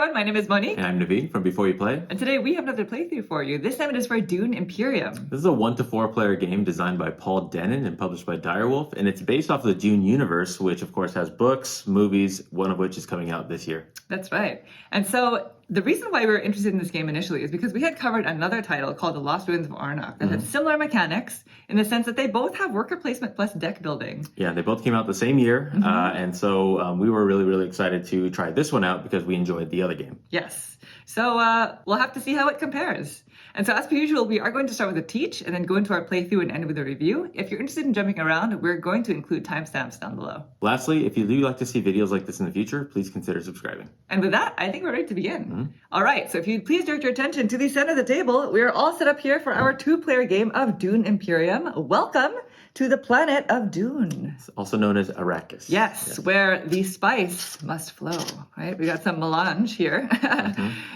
everyone, my name is Monique. And I'm Naveen from Before You Play. And today we have another playthrough for you. This time it is for Dune Imperium. This is a 1 to 4 player game designed by Paul Dennen and published by Direwolf, and it's based off of the Dune universe, which of course has books, movies, one of which is coming out this year. That's right. And so the reason why we were interested in this game initially is because we had covered another title called The Lost Ruins of Arnak that had similar mechanics in the sense that they both have worker placement plus deck building. Yeah, they both came out the same year, and so we were really excited to try this one out because we enjoyed the other game. Yes. So we'll have to see how it compares. And so as per usual, we are going to start with a teach and then go into our playthrough and end with a review. If you're interested in jumping around, we're going to include timestamps down below. Lastly, if you do like to see videos like this in the future, please consider subscribing. And with that, I think we're ready to begin. All right, so if you'd please direct your attention to the center of the table, we are all set up here for our two-player game of Dune Imperium. Welcome to the planet of Dune. It's also known as Arrakis. Yes, where the spice must flow, right? We got some melange here.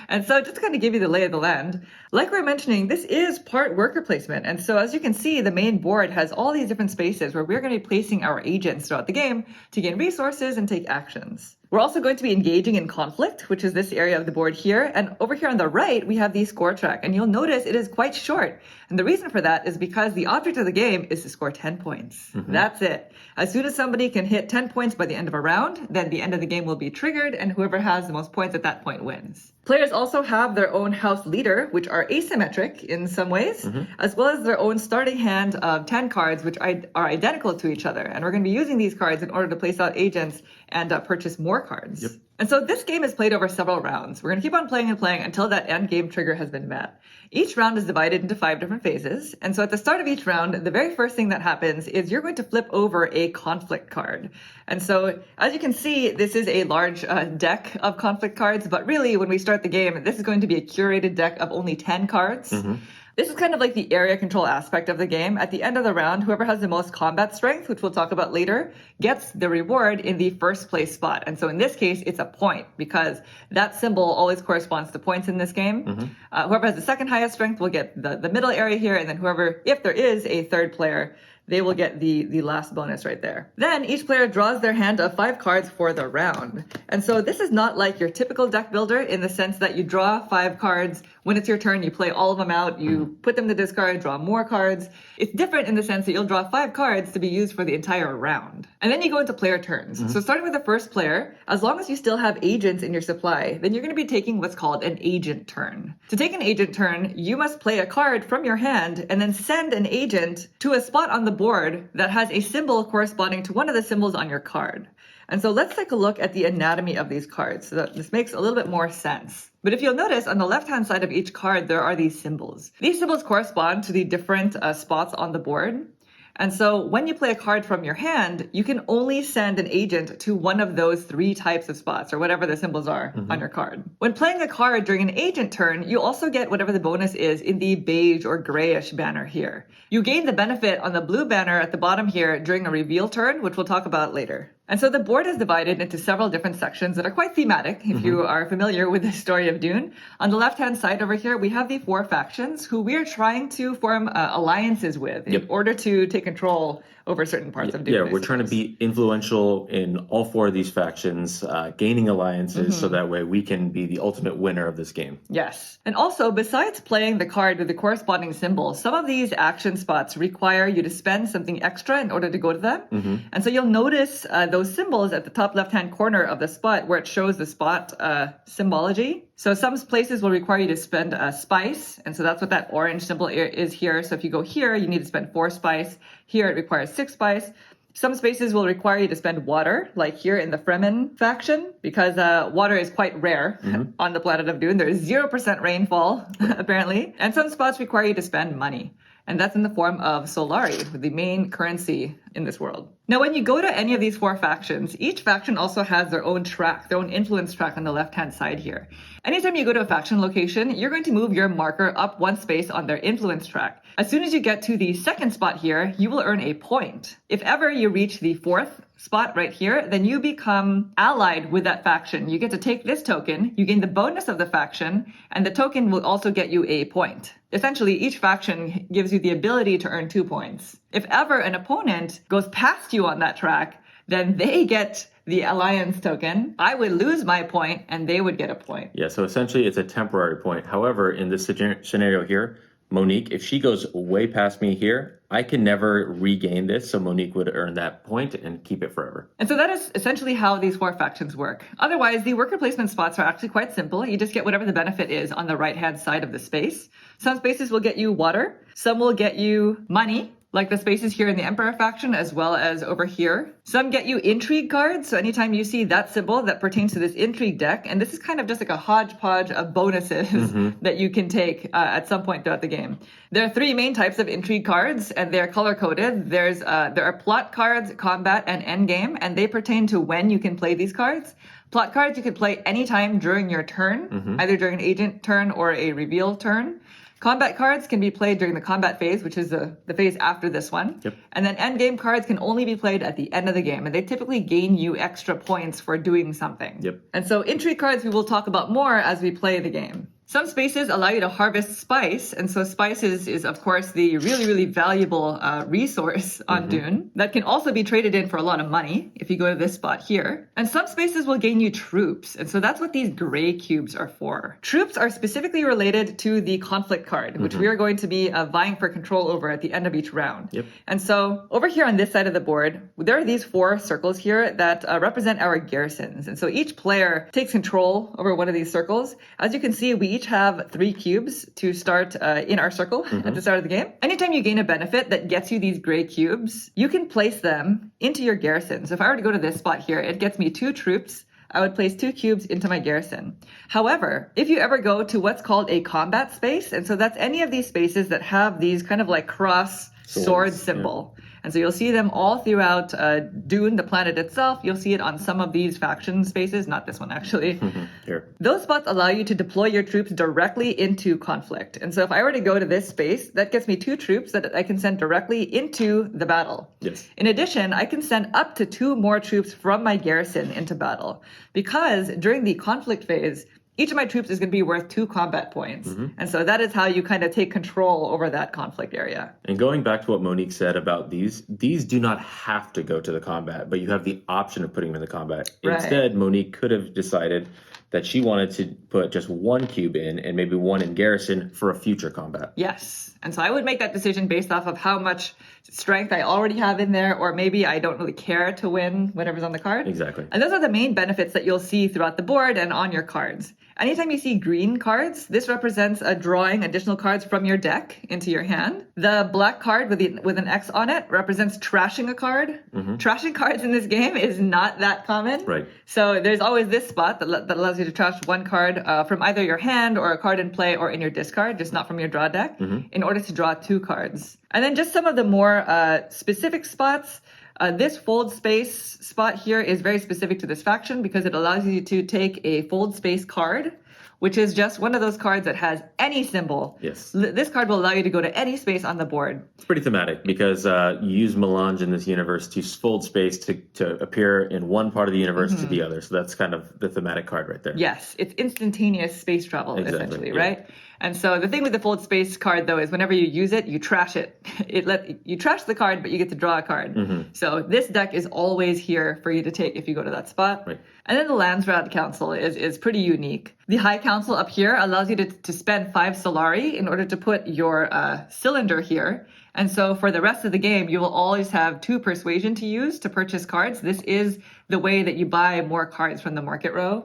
And so just to kind of give you the lay of the land, like we were mentioning, this is part worker placement. And so as you can see, the main board has all these different spaces where we're going to be placing our agents throughout the game to gain resources and take actions. We're also going to be engaging in conflict, which is this area of the board here. And over here on the right, we have the score track. And you'll notice it is quite short. And the reason for that is because the object of the game is to score 10 points. That's it. As soon as somebody can hit 10 points by the end of a round, then the end of the game will be triggered, and whoever has the most points at that point wins. Players also have their own house leader, which are asymmetric in some ways, as well as their own starting hand of 10 cards, which are identical to each other. And we're going to be using these cards in order to place out agents and purchase more cards. And so this game is played over several rounds. We're going to keep on playing and playing until that end game trigger has been met. Each round is divided into 5 different phases. And so at the start of each round, the very first thing that happens is you're going to flip over a conflict card. And so as you can see, this is a large deck of conflict cards. But really, when we start the game, this is going to be a curated deck of only 10 cards. This is kind of like the area control aspect of the game. At the end of the round, whoever has the most combat strength, which we'll talk about later, gets the reward in the first place spot. And so in this case, it's a point because that symbol always corresponds to points in this game. Whoever has the second highest strength will get the middle area here. And then whoever, if there is a third player, they will get the last bonus right there. Then each player draws their hand of 5 cards for the round. And so this is not like your typical deck builder in the sense that you draw 5 cards. When it's your turn, you play all of them out, you put them to discard, draw more cards. It's different in the sense that you'll draw 5 cards to be used for the entire round. And then you go into player turns. So starting with the first player, as long as you still have agents in your supply, then you're going to be taking what's called an agent turn. To take an agent turn, you must play a card from your hand and then send an agent to a spot on the board that has a symbol corresponding to one of the symbols on your card. And so let's take a look at the anatomy of these cards so that this makes a little bit more sense. But if you'll notice, on the left-hand side of each card, there are these symbols. These symbols correspond to the different spots on the board. And so when you play a card from your hand, you can only send an agent to one of those 3 types of spots or whatever the symbols are on your card. When playing a card during an agent turn, you also get whatever the bonus is in the beige or grayish banner here. You gain the benefit on the blue banner at the bottom here during a reveal turn, which we'll talk about later. And so the board is divided into several different sections that are quite thematic, if you are familiar with the story of Dune. On the left-hand side over here, we have the 4 factions who we are trying to form alliances with in order to take control over certain parts of Dune. Yeah, we're trying to be influential in all 4 of these factions, gaining alliances so that way we can be the ultimate winner of this game. Yes. And also, besides playing the card with the corresponding symbol, some of these action spots require you to spend something extra in order to go to them. And so you'll notice those symbols at the top left-hand corner of the spot where it shows the spot symbology. So some places will require you to spend a spice. And so that's what that orange symbol is here. So if you go here, you need to spend 4 spice. Here it requires 6 spice. Some spaces will require you to spend water, like here in the Fremen faction, because water is quite rare on the planet of Dune. There is 0% rainfall, apparently. And some spots require you to spend money. And that's in the form of Solari, the main currency in this world. Now, when you go to any of these 4 factions, each faction also has their own track, their own influence track on the left-hand side here. Anytime you go to a faction location, you're going to move your marker up 1 space on their influence track. As soon as you get to the second spot here, you will earn a point. If ever you reach the 4th spot right here, then you become allied with that faction. You get to take this token, you gain the bonus of the faction, and the token will also get you a point. Essentially, each faction gives you the ability to earn 2 points. If ever an opponent goes past you on that track, then they get the alliance token, I would lose my point and they would get a point. Yeah, so essentially it's a temporary point. However, in this scenario here, Monique, if she goes way past me here, I can never regain this, so Monique would earn that point and keep it forever. And so that is essentially how these 4 factions work. Otherwise, the worker placement spots are actually quite simple. You just get whatever the benefit is on the right-hand side of the space. Some spaces will get you water. Some will get you money, like the spaces here in the Emperor faction, as well as over here. Some get you intrigue cards. So anytime you see that symbol that pertains to this intrigue deck, and this is kind of just like a hodgepodge of bonuses that you can take at some point throughout the game. There are 3 main types of intrigue cards, and they're color-coded. There are plot cards, combat, and endgame, and they pertain to when you can play these cards. Plot cards you can play anytime during your turn, either during an agent turn or a reveal turn. Combat cards can be played during the combat phase, which is the phase after this one. Yep. And then endgame cards can only be played at the end of the game, and they typically gain you extra points for doing something. Yep. And so intrigue cards we will talk about more as we play the game. Some spaces allow you to harvest spice, and so spice is of course the really, really valuable resource on Dune that can also be traded in for a lot of money if you go to this spot here. And some spaces will gain you troops, and so that's what these gray cubes are for. Troops are specifically related to the conflict card, which we are going to be vying for control over at the end of each round. Yep. And so over here on this side of the board, there are these 4 circles here that represent our garrisons. And so each player takes control over one of these circles. As you can see, we each have 3 cubes to start in our circle at the start of the game. Anytime you gain a benefit that gets you these gray cubes, you can place them into your garrison. So if I were to go to this spot here, it gets me 2 troops. I would place 2 cubes into my garrison. However, if you ever go to what's called a combat space, and so that's any of these spaces that have these kind of like cross sword symbol. Yeah. And so you'll see them all throughout Dune, the planet itself. You'll see it on some of these faction spaces, not this one actually. Here. Those spots allow you to deploy your troops directly into conflict. And so if I were to go to this space, that gets me 2 troops that I can send directly into the battle. Yes. In addition, I can send up to 2 more troops from my garrison into battle, because during the conflict phase, each of my troops is going to be worth 2 combat points. And so that is how you kind of take control over that conflict area. And going back to what Monique said about these do not have to go to the combat, but you have the option of putting them in the combat. Right. Instead, Monique could have decided that she wanted to put just 1 cube in and maybe 1 in garrison for a future combat. Yes. And so I would make that decision based off of how much strength I already have in there, or maybe I don't really care to win whatever's on the card. Exactly. And those are the main benefits that you'll see throughout the board and on your cards. Anytime you see green cards, this represents drawing additional cards from your deck into your hand. The black card with an X on it represents trashing a card. Trashing cards in this game is not that common. Right. So there's always this spot that allows you to trash 1 card from either your hand or a card in play or in your discard, just not from your draw deck, in order to draw 2 cards. And then just some of the more specific spots. This fold space spot here is very specific to this faction because it allows you to take a fold space card, which is just one of those cards that has any symbol. Yes. This card will allow you to go to any space on the board. It's pretty thematic because you use melange in this universe to fold space to appear in one part of the universe to the other. So that's kind of the thematic card right there. Yes, it's instantaneous space travel, essentially, yeah. right? And so the thing with the fold space card, though, is whenever you use it, you trash it. You trash the card, but you get to draw a card. So this deck is always here for you to take if you go to that spot. Right. And then the Landsraad Council is pretty unique. The High Council up here allows you to spend 5 Solari in order to put your cylinder here. And so for the rest of the game, you will always have 2 persuasion to use to purchase cards. This is the way that you buy more cards from the market row.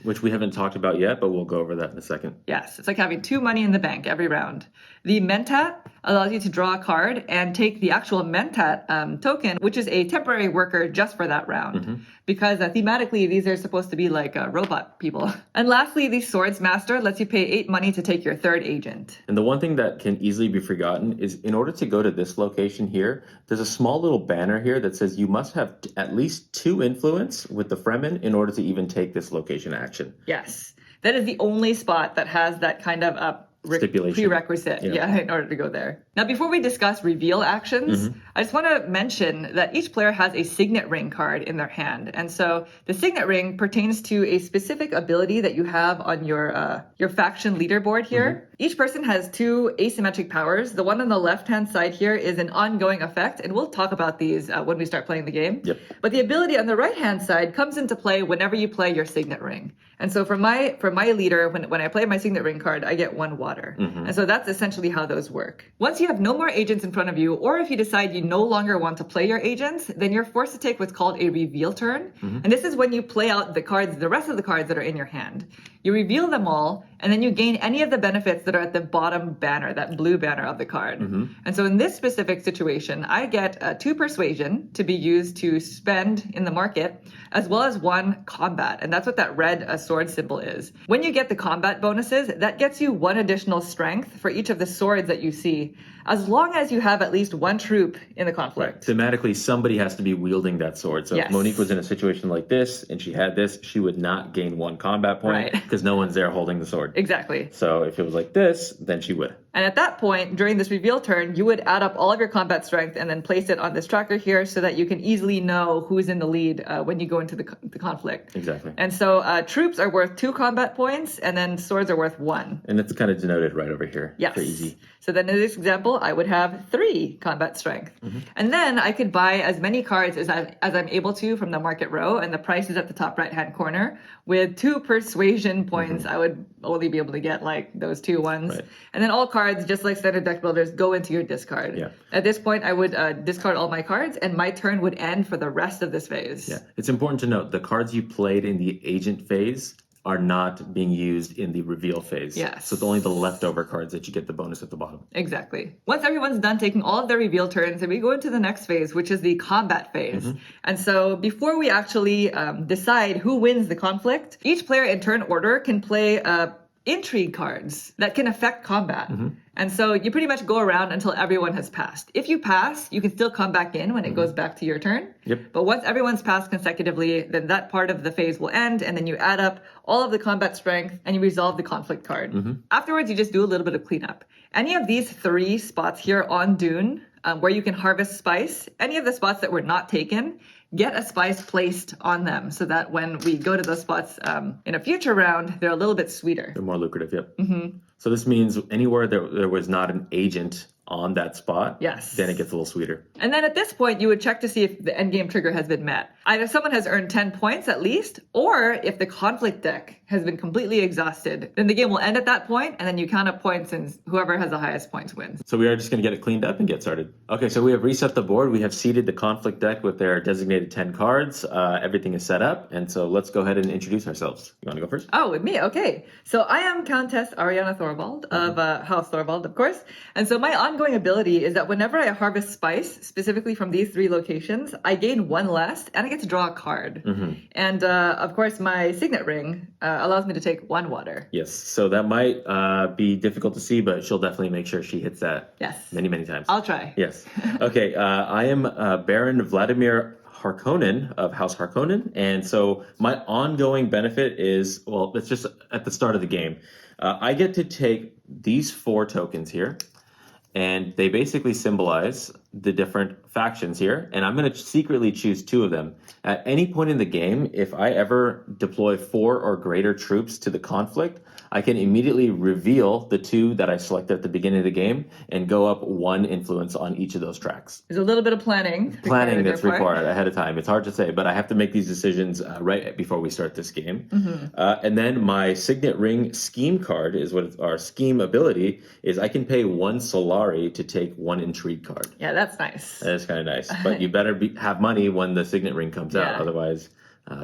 Which we haven't talked about yet, but we'll go over that in a second. Yes, it's like having 2 money in the bank every round. The Mentat allows you to draw a card and take the actual Mentat token, which is a temporary worker just for that round. Because thematically, these are supposed to be like robot people. And lastly, the Swords Master lets you pay 8 money to take your 3rd agent. And the one thing that can easily be forgotten is in order to go to this location here, there's a small little banner here that says you must have at least 2 influence with the Fremen in order to even take this location action. Yes, that is the only spot that has that kind of stipulation. prerequisite, in order to go there. Now, before we discuss reveal actions, I just want to mention that each player has a signet ring card in their hand. And so the signet ring pertains to a specific ability that you have on your faction leaderboard here. Each person has 2 asymmetric powers. The one on the left-hand side here is an ongoing effect, and we'll talk about these when we start playing the game. Yep. But the ability on the right-hand side comes into play whenever you play your signet ring. And so for my leader, when I play my signet ring card, I get 1 water. And so that's essentially how those work. Once you have no more agents in front of you, or if you decide you no longer want to play your agents, then you're forced to take what's called a reveal turn. And this is when you play out the rest of the cards that are in your hand. You reveal them all, and then you gain any of the benefits that are at the bottom banner, that blue banner of the card. And so in this specific situation, I get 2 persuasion to be used to spend in the market, as well as 1 combat. And that's what that red sword symbol is. When you get the combat bonuses, that gets you 1 additional strength for each of the swords that you see, as long as you have at least 1 troop in the conflict. Right. Thematically, somebody has to be wielding that sword. So if Monique was in a situation like this and she had this, she would not gain 1 combat point because no one's there holding the sword. Exactly. So if it was like this, then she would. And at that point, during this reveal turn, you would add up all of your combat strength and then place it on this tracker here so that you can easily know who's in the lead when you go into the conflict. Exactly. And so troops are worth 2 combat points, and then swords are worth 1. And it's kind of denoted right over here. Yes. Very easy. So then in this example, I would have 3 combat strength. And then I could buy as many cards as I'm able to from the market row, and the price is at the top right-hand corner. With 2 persuasion points, I would only be able to get like those 2 ones. Right. And then all cards, just like standard deck builders, go into your discard. Yeah. At this point, I would discard all my cards, and my turn would end for the rest of this phase. Yeah. It's important to note the cards you played in the agent phase are not being used in the reveal phase. Yes. So it's only the leftover cards that you get the bonus at the bottom. Exactly. Once everyone's done taking all of their reveal turns, then we go into the next phase, which is the combat phase. And so before we actually decide who wins the conflict, each player in turn order can play intrigue cards that can affect combat. And so you pretty much go around until everyone has passed. If you pass, you can still come back in when it goes back to your turn. Yep. But once everyone's passed consecutively, then that part of the phase will end, and then you add up all of the combat strength and you resolve the conflict card. Afterwards, you just do a little bit of cleanup. Any of these 3 spots here on Dune, where you can harvest spice, any of the spots that were not taken, get a spice placed on them so that when we go to those spots in a future round, they're a little bit sweeter. They're more lucrative, yep. So this means anywhere there was not an agent on that spot, then it gets a little sweeter. And then at this point, you would check to see if the endgame trigger has been met. Either someone has earned 10 points at least, or if the conflict deck has been completely exhausted, then the game will end at that point, and then you count up points, and whoever has the highest points wins. So we are just going to get it cleaned up and get started. Okay, so we have reset the board. We have seeded the conflict deck with their designated 10 cards. Everything is set up, and so let's go ahead and introduce ourselves. You want to go first? Oh, with me? Okay. So I am Countess Ariana Thorvald of House Thorvald, of course. And so my ongoing ability is that whenever I harvest spice, specifically from these 3 locations, I gain 1 less, and I get to draw a card. And of course, my signet ring allows me to take 1 water. Yes, so that might be difficult to see, but she'll definitely make sure she hits that many, many times. I'll try. Yes. Okay, I am Baron Vladimir Harkonnen of House Harkonnen, and so my ongoing benefit is, well, it's just at the start of the game. I get to take these 4 tokens here, and they basically symbolize the different factions here, and I'm going to secretly choose 2 of them. At any point in the game, if I ever deploy 4 or greater troops to the conflict, I can immediately reveal the 2 that I selected at the beginning of the game and go up 1 influence on each of those tracks. There's a little bit of planning. That's required ahead of time. It's hard to say, but I have to make these decisions right before we start this game. And then my signet ring scheme card is what our scheme ability is. I can pay 1 Solari to take 1 intrigue card. Yeah, that's nice. That is kind of nice. But you better have money when the signet ring comes out. Otherwise,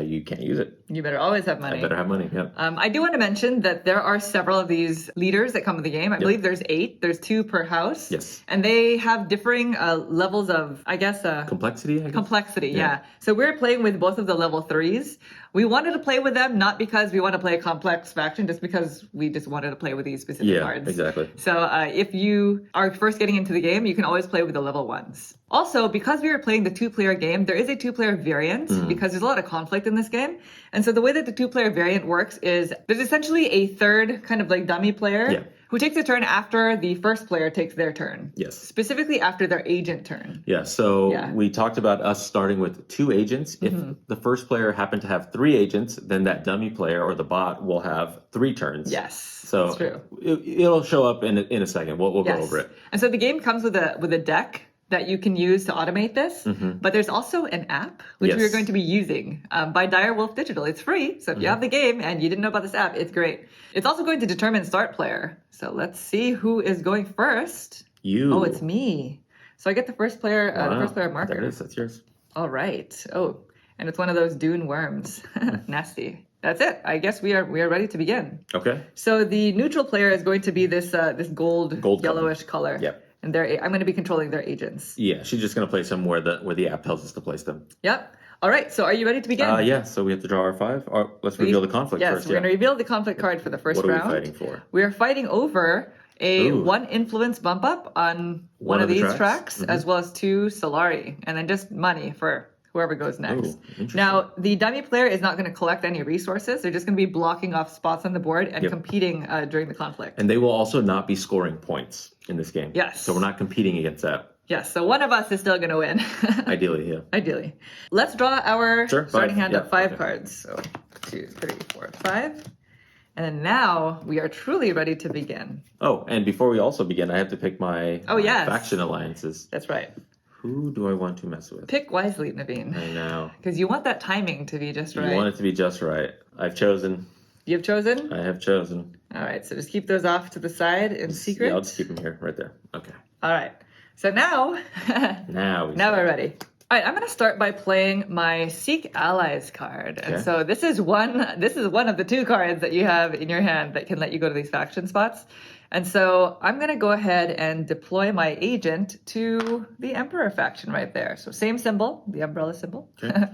you can't use it. You better always have money. I better have money, yeah. I do want to mention that there are several of these leaders that come with the game. I believe there's 8. There's 2 per house. Yes. And they have differing levels of, I guess... complexity, I guess? Complexity, yeah. So we're playing with both of the level 3s. We wanted to play with them not because we want to play a complex faction, just because we just wanted to play with these specific cards. Yeah, exactly. So if you are first getting into the game, you can always play with the level 1s. Also, because we were playing the 2-player game, there is a 2-player variant because there's a lot of conflict in this game. And And so the way that the 2-player variant works is there's essentially a third kind of like dummy player who takes a turn after the first player takes their turn. Yes. Specifically after their agent turn. Yeah, so we talked about us starting with 2 agents. If the first player happened to have 3 agents, then that dummy player or the bot will have 3 turns. Yes, so that's true. It'll show up in a second. We'll go over it. And so the game comes with a deck that you can use to automate this, but there's also an app which we're going to be using by Direwolf Digital. It's free, so if you have the game and you didn't know about this app, it's great. It's also going to determine start player. So let's see who is going first. You. Oh, it's me. So I get the first player, marker. There it is. That's yours. All right. Oh, and it's one of those Dune worms. Nasty. That's it. I guess we are ready to begin. Okay. So the neutral player is going to be this gold yellowish color. Yep. And I'm going to be controlling their agents. Yeah, she's just going to place them where the app tells us to place them. Yep. All right. So are you ready to begin? Yeah. So we have to draw our 5. Let's reveal the conflict first. Yes, we're going to reveal the conflict card for the first round. What are we fighting for? We are fighting over a 1 influence bump up on one of these tracks, as well as 2 Solari, and then just money for whoever goes next. Now, the dummy player is not going to collect any resources. They're just going to be blocking off spots on the board and competing during the conflict. And they will also not be scoring points in this game. Yes. So we're not competing against that. Yes, so one of us is still going to win. Ideally, yeah. Ideally. Let's draw our starting hand of 5 cards. So 2, 3, 4, 5. And then now we are truly ready to begin. Oh, and before we also begin, I have to pick my faction alliances. That's right. Who do I want to mess with? Pick wisely, Naveen. I know. Because you want that timing to be just right. You want it to be just right. I've chosen. You've chosen? I have chosen. All right, so just keep those off to the side in secret. Yeah, I'll just keep them here, right there. Okay. All right. So now, now we're ready. All right, I'm going to start by playing my Seek Allies card. And so this is one of the 2 cards that you have in your hand that can let you go to these faction spots. And so I'm going to go ahead and deploy my agent to the Emperor faction right there. So same symbol, the umbrella symbol. Okay.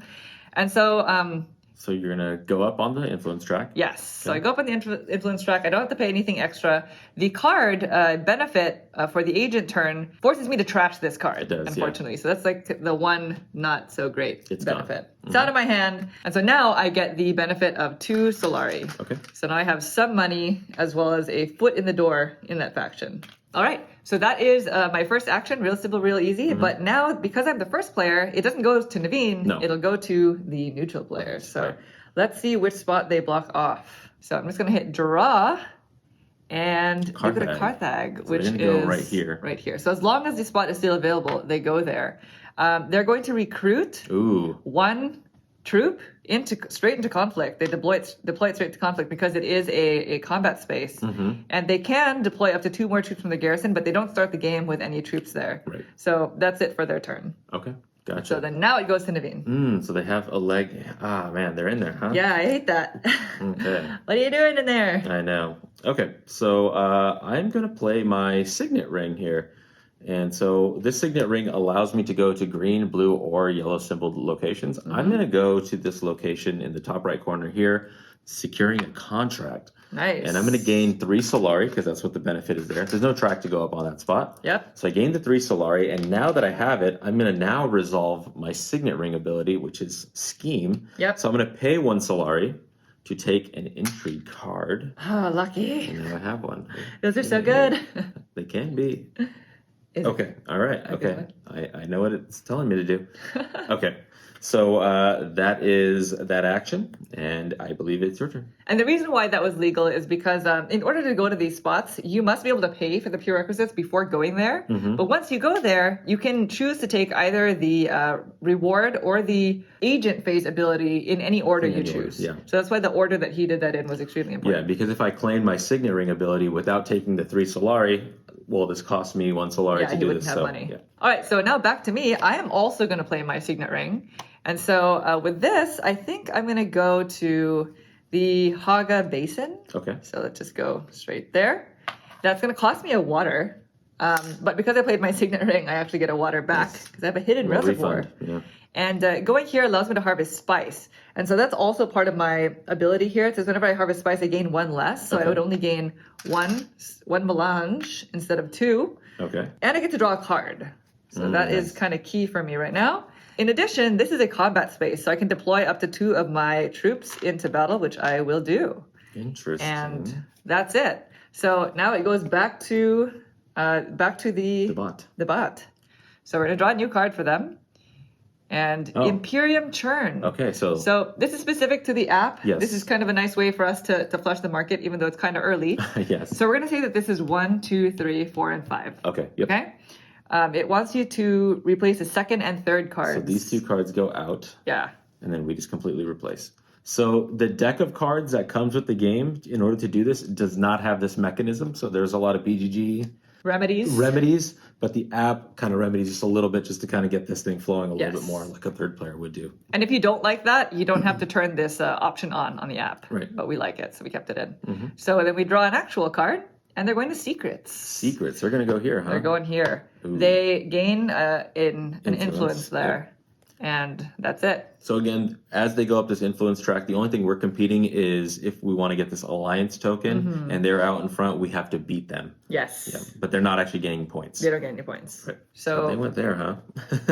And so so you're going to go up on the influence track? Yes. So I go up on the influence track. I don't have to pay anything extra. The card benefit for the agent turn forces me to trash this card, it does, unfortunately. So that's like the one not so great benefit. Gone. It's out of my hand. And so now I get the benefit of 2 Solari. Okay. So now I have some money as well as a foot in the door in that faction. All right. So that is my first action. Real simple, real easy. But now, because I'm the first player, it doesn't go to Naveen. No. It'll go to the neutral player. So let's see which spot they block off. So I'm just going to hit draw and give it a Carthag, which is go right here. Right here. So as long as the spot is still available, they go there. They're going to recruit 1 troop straight into conflict. They deploy it straight to conflict because it is a combat space. And they can deploy up to 2 more troops from the garrison, but they don't start the game with any troops there. Right. So that's it for their turn. Okay. Gotcha. So then now it goes to Naveen. So they have a leg. Ah, man, they're in there, huh? Yeah, I hate that. Okay. What are you doing in there? I know. Okay, so I'm going to play my signet ring here. And so this signet ring allows me to go to green, blue, or yellow symboled locations. I'm going to go to this location in the top right corner here, securing a contract. Nice. And I'm going to gain 3 Solari because that's what the benefit is there. There's no track to go up on that spot. Yep. So I gained the 3 Solari, and now that I have it, I'm going to now resolve my signet ring ability, which is Scheme. Yep. So I'm going to pay 1 Solari to take an intrigue card. Oh, lucky. And now I have one. Those are so good. They can be. Okay. All right. Okay. I know what it's telling me to do. Okay. So that is that action, and I believe it's your turn. And the reason why that was legal is because in order to go to these spots, you must be able to pay for the prerequisites before going there. But once you go there, you can choose to take either the reward or the agent phase ability in any order you choose. Yeah. So that's why the order that he did that in was extremely important. Yeah, because if I claim my signet ring ability without taking the 3 Solari, well, this cost me 1 Solari to do this. Have money. Yeah. All right, so now back to me. I am also going to play my signet ring. And so with this, I think I'm going to go to the Haga Basin. Okay. So let's just go straight there. That's going to cost me a water. But because I played my signet ring, I actually get a water back because I have a hidden reservoir. Yeah. And going here allows me to harvest spice. And so that's also part of my ability here. It says whenever I harvest spice, I gain 1 less. So I would only gain one melange instead of 2. Okay. And I get to draw a card. So that is kind of key for me right now. In addition, this is a combat space, so I can deploy up to 2 of my troops into battle, which I will do. Interesting. And that's it. So now it goes back to the bot. The bot. So we're gonna draw a new card for them. And Imperium churn. Okay, so this is specific to the app. Yes. This is kind of a nice way for us to flush the market, even though it's kind of early. Yes. So we're gonna say that this is 1, 2, 3, 4, and 5. Okay. Yep. Okay. It wants you to replace the second and third cards. So these 2 cards go out. Yeah. And then we just completely replace. So the deck of cards that comes with the game, in order to do this, does not have this mechanism. So there's a lot of BGG remedies, but the app kind of remedies just a little bit just to kind of get this thing flowing a little bit more like a third player would do. And if you don't like that, you don't have to turn this option on the app. Right. But we like it, so we kept it in. So then we draw an actual card, and they're going to secrets. Secrets. They're going to go here, huh? They're going here. Ooh. They gain an influence there. And that's it. So again, as they go up this influence track, the only thing we're competing is if we want to get this alliance token and they're out in front, we have to beat them. Yes. Yeah, but they're not actually gaining points. They don't get any points. Right. So they went there, huh?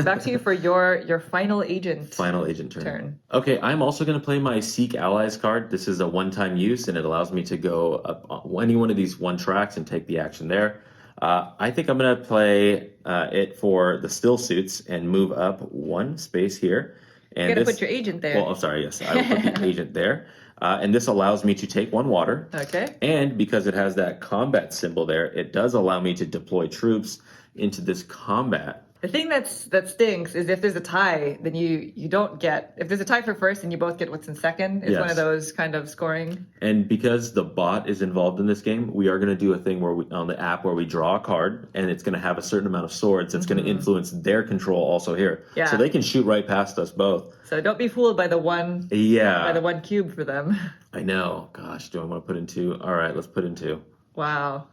back to you for your final agent. Final agent turn. Okay, I'm also going to play my Seek Allies card. This is a one-time use, and it allows me to go up on any one of these 1 tracks and take the action there. I think I'm going to play it for the still suits and move up 1 space here. And you got to put your agent there. Well, I'm sorry, yes. I will put the agent there. And this allows me to take 1 water. Okay. And because it has that combat symbol there, it does allow me to deploy troops into this combat. The thing that stinks is if there's a tie, then you don't get. If there's a tie for first and you both get what's in second, it's one of those kind of scoring. And because the bot is involved in this game, we are going to do a thing where on the app where we draw a card, and it's going to have a certain amount of swords that's going to influence their control also here. Yeah. So they can shoot right past us both. So don't be fooled by the one. Yeah. By the 1 cube for them. I know. Gosh, do I want to put in 2? All right, let's put in 2. Wow.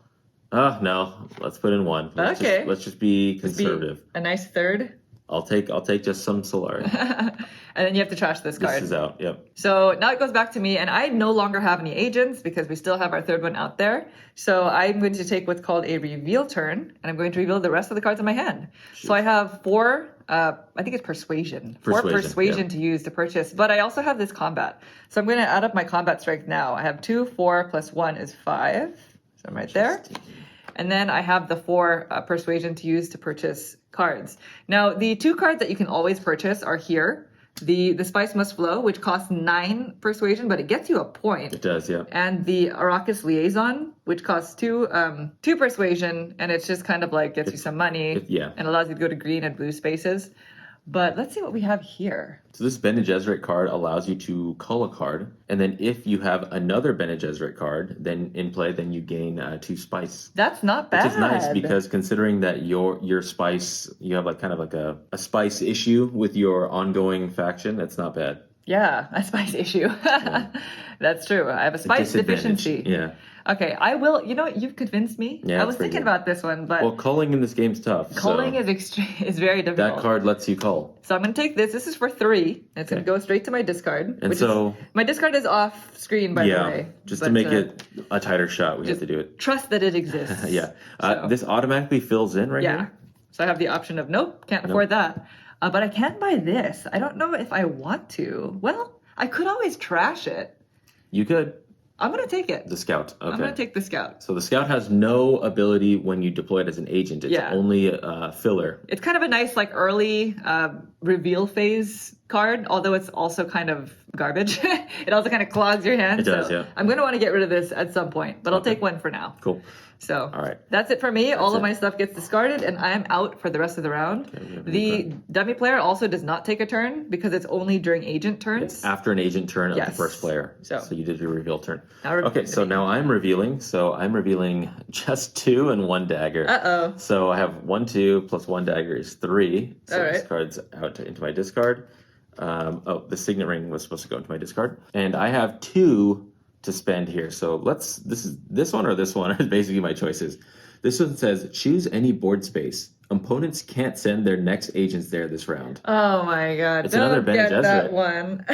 Oh, no. Let's put in 1. Let's just be conservative. A nice third. I'll take just some Solari. And then you have to trash this card. This is out, yep. So now it goes back to me, and I no longer have any agents because we still have our third one out there. So I'm going to take what's called a reveal turn, and I'm going to reveal the rest of the cards in my hand. Shoot. So I have 4, I think it's persuasion. 4 persuasion to use to purchase, but I also have this combat. So I'm going to add up my combat strength now. I have 2, 4 plus 1 is 5. So I'm right there. And then I have the 4 persuasion to use to purchase cards. Now, the 2 cards that you can always purchase are here. The Spice Must Flow, which costs 9 persuasion, but it gets you a point. It does, yeah. And the Arrakis Liaison, which costs 2 persuasion, and it's just kind of like gets you some money. And allows you to go to green and blue spaces. But let's see what we have here. So this Bene Gesserit card allows you to cull a card, and then if you have another Bene Gesserit card, then in play, then you gain 2 spice. That's not bad. Which is nice because considering that your spice, you have like kind of like a spice issue with your ongoing faction. That's not bad. Yeah, a spice issue. That's true. I have a spice deficiency. Yeah. Okay, I will. You know what? You've convinced me. Yeah, I was thinking about this one, but culling in this game's tough. Culling is very difficult. That card lets you cull. So I'm going to take this. This is for 3. It's going to go straight to my discard. And so my discard is off screen, by the way. Just to make it a tighter shot, we have to do it. Trust that it exists. This automatically fills in right here. So I have the option of nope, can't afford that. But I can buy this. I don't know if I want to. Well, I could always trash it. You could. I'm going to take it. The Scout. Okay. I'm going to take the Scout. So the Scout has no ability when you deploy it as an agent. It's only a filler. It's kind of a nice like early reveal phase card, although it's also kind of garbage. It also kind of clogs your hand. It does, yeah. I'm going to want to get rid of this at some point, but I'll take 1 for now. Cool. So all right. That's it for me. All of my stuff gets discarded, and I am out for the rest of the round. Okay, the dummy player also does not take a turn because it's only during agent turns. It's after an agent turn of the first player. So you did your reveal turn. Okay, so now I'm revealing. So I'm revealing just 2 and 1 dagger. Uh-oh. So I have 1, 2 plus 1 dagger is 3. So this card's out into my discard. The signet ring was supposed to go into my discard. And I have 2 to spend here. So this one is basically my choices. This one says choose any board space. Opponents can't send their next agents there this round. Oh my god. It's another Bene Gesserit. That one.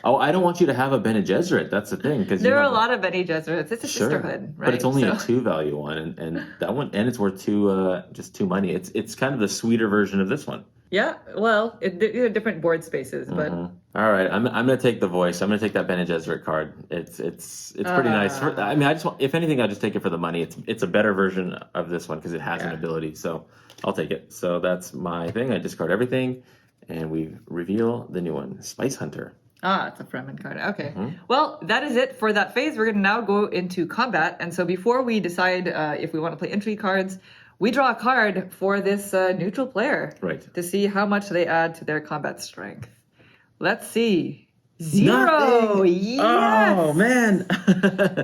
I don't want you to have a Bene Gesserit. That's the thing. Because there are a lot of Bene Gesserits. It's a sisterhood, right? But it's only a 2 value one, and that one, and it's worth 2 just 2 money. It's kind of the sweeter version of this one. Yeah, well, they're different board spaces, but All right, I'm gonna take the voice. I'm gonna take that Bene Gesserit card. It's pretty nice. I mean, I just want, if anything, I just take it for the money. It's a better version of this one because it has an Yeah. ability. So I'll take it. So that's my thing. I discard everything, and we reveal the new one, Spice Hunter. it's a Fremen card. Okay. Well, that is it for that phase. We're going to now go into combat. And so before we decide if we want to play entry cards, we draw a card for this neutral player. Right. To see how much they add to their combat strength. Let's see. 0. Nothing. Yes. Oh man.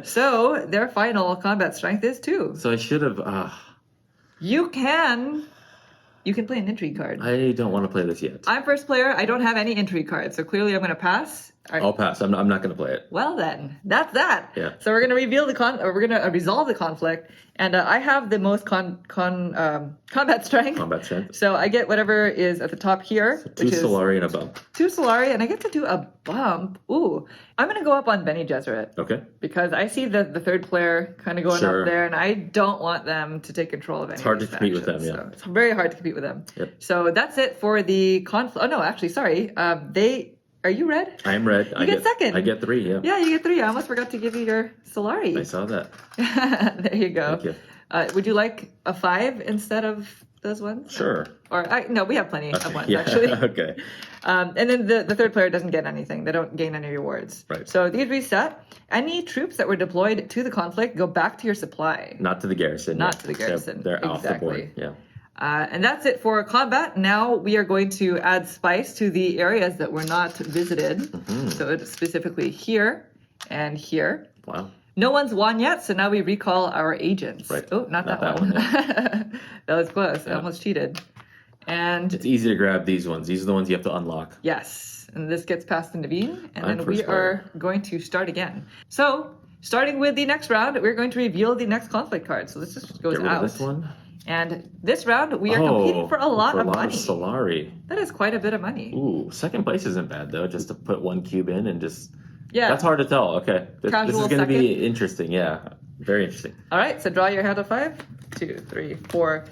So their final combat strength is 2. So I should have. You can play an entry card. I don't want to play this yet. I'm first player. I don't have any entry cards, so clearly I'm going to pass. I'll pass. I'm not going to play it. Well then, that's that. Yeah. So we're going to reveal we're going to resolve the conflict, and I have the most combat strength. Combat strength. So I get whatever is at the top here, So 2 which is Solari and a bump. 2 Solari, and I get to do a bump. Ooh, I'm going to go up on Bene Gesserit. Okay. Because I see the third player kind of going Sure. up there, and I don't want them to take control of any. It's hard of to these compete with factions, them, yeah. So it's very hard to compete with them. Yep. So that's it for the conflict. Oh no, actually, sorry. Are you red? I am red. You get second. I get 3. Yeah. Yeah, you get 3. I almost forgot to give you your Solari. I saw that. There you go. Thank you. Would you like a 5 instead of those ones? Sure. Or no, we have plenty of ones Yeah. actually. Okay. And then the third player doesn't get anything. They don't gain any rewards. Right. So these reset. Any troops that were deployed to the conflict go back to your supply. Not to the garrison. Not yeah. to the garrison. They're off the Exactly. board. Yeah. And that's it for combat. Now we are going to add spice to the areas that were not visited. So it's specifically here and here. Wow. No one's won yet, so now we recall our agents. Right. Oh, not that one. That was close. I almost cheated. And It's easy to grab these ones. These are the ones you have to unlock. yes, and this gets passed to Naveen, and I'm then we first are going to start again. So, starting with the next round, we're going to reveal the next conflict card. So this just goes Get rid out. of this one. And this round, we are competing for a lot of money. Solari. That is quite a bit of money. Ooh, second place isn't bad though. Just to put 1 cube in and just. Yeah. That's hard to tell. Okay. This Casual is going to be second. interesting. Yeah. Very interesting. All right, so draw your hand of 5. 2, 3, 4.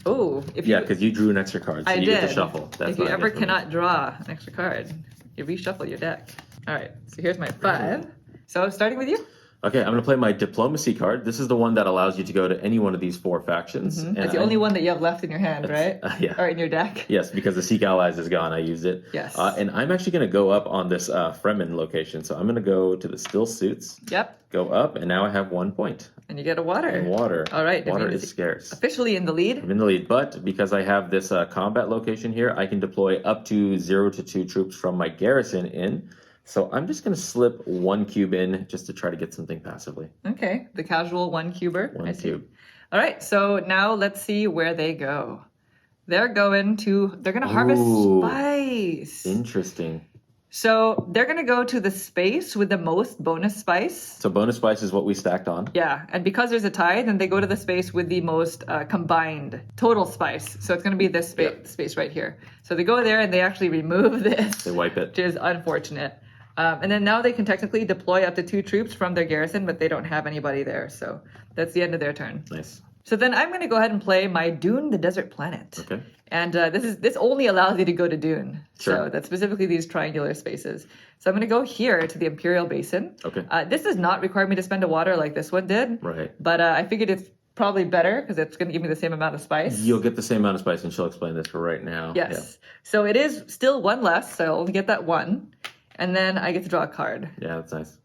Oh, if Yeah, you because you drew an extra card, so I you did. get to shuffle. That's if you not ever good for me. cannot draw an extra card, you reshuffle your deck. All right, so here's my 5. So starting with you. Okay, I'm going to play my diplomacy card. This is the one that allows you to go to any one of these 4 factions. And It's the only one that you have left in your hand, right? yeah. Or in your deck. Yes, because the Seek Allies is gone. I used it. Yes. And I'm actually going to go up on this Fremen location. So I'm going to go to the Still Suits, Yep. go up, and now I have 1 point. And you get a water. And water. All right. Water Naveen is scarce. officially in the lead. I'm in the lead, but because I have this combat location here, I can deploy up to 0 to 2 troops from my garrison in. So I'm just going to slip 1 cube in just to try to get something passively. Okay. The casual 1 cuber. 1 I see. cube. All right. So now let's see where they go. They're going to harvest Ooh. spice. Interesting. So they're going to go to the space with the most bonus spice. So bonus spice is what we stacked on. Yeah, and because there's a tie, then they go to the space with the most combined total spice. So it's going to be this space right here. So they go there and they actually remove this. They wipe it. Which is unfortunate. And then now they can technically deploy up to 2 troops from their garrison, but they don't have anybody there. So that's the end of their turn. Nice. So then I'm going to go ahead and play my Dune, the Desert Planet. Okay. And this only allows you to go to Dune. Sure. So that's specifically these triangular spaces. So I'm going to go here to the Imperial Basin. Okay. This does not require me to spend a water like this one did. Right. But I figured it's probably better because it's going to give me the same amount of spice. You'll get the same amount of spice, and she'll explain this for right now. Yes. So it is still 1 less, so I'll only get that 1. And then I get to draw a card. Yeah, that's nice.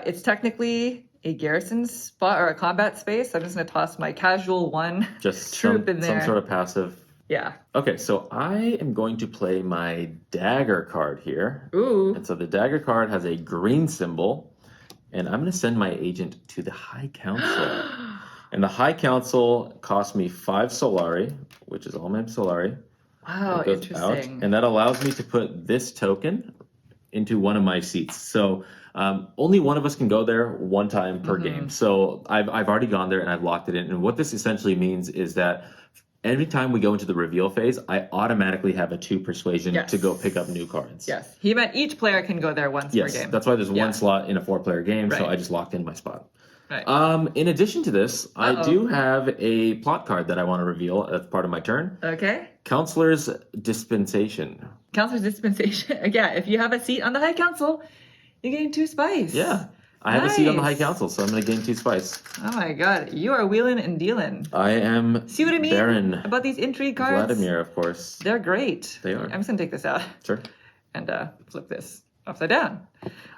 It's technically a garrison spot or a combat space. I'm just going to toss my casual 1 Just troop in there. some sort of passive. Yeah. Okay, so I am going to play my dagger card here. Ooh. And so the dagger card has a green symbol, and I'm going to send my agent to the High Council. And the High Council cost me 5 Solari, which is all my Solari. Wow, It goes interesting. out, and that allows me to put this token into one of my seats. So only one of us can go there 1 time per game. So I've already gone there and I've locked it in. And what this essentially means is that every time we go into the reveal phase, I automatically have a 2 persuasion to go pick up new cards. Yes. He meant each player can go there once per Yes, game. that's why there's 1 slot in a 4-player game. So Right. I just locked in my spot. Right. In addition to this, I Uh-oh. do have a plot card that I want to reveal as part of my turn. Okay. Counselor's Dispensation. Counselor's dispensation. Yeah, if you have a seat on the High Council, you gain 2 spice. Yeah. I have a seat on the High Nice. Council, so I'm going to gain 2 spice. Oh my god, you are wheeling and dealing. I am See what I mean Baron about these intrigue cards? Vladimir, of course. They're great. They are. I'm just gonna take this out Sure. and flip this upside down.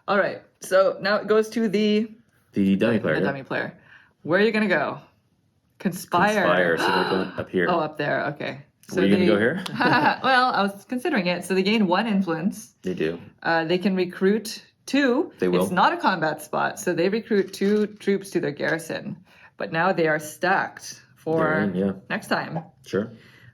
All right, so now it goes to the dummy player. The dummy player. Where are you gonna go? Conspire. So they're going up here. Oh, up there. Okay. So Were you going to go here? Well, I was considering it. So they gain 1 influence. They do. They can recruit 2. They will. It's not a combat spot, so they recruit 2 troops to their garrison. But now they are stacked for next time. Sure.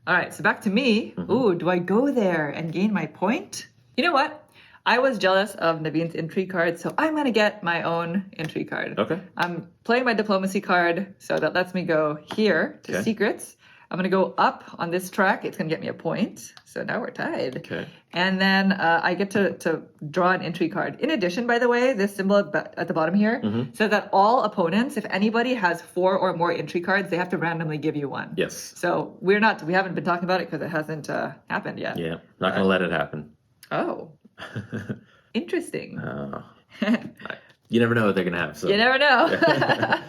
All right, so back to me. Ooh, do I go there and gain my point? You know what? I was jealous of Naveen's intrigue card, so I'm going to get my own intrigue card. Okay. I'm playing my diplomacy card, so that lets me go here to secrets. I'm going to go up on this track. It's going to get me a point. So now we're tied. Okay. And then I get to draw an intrigue card. In addition, by the way, this symbol at the bottom here says that all opponents, if anybody has 4 or more intrigue cards, they have to randomly give you 1. Yes. So we haven't been talking about it because it hasn't happened yet. Yeah. Not going to let it happen. Oh. Interesting. You never know what they're going to have. So. You never know.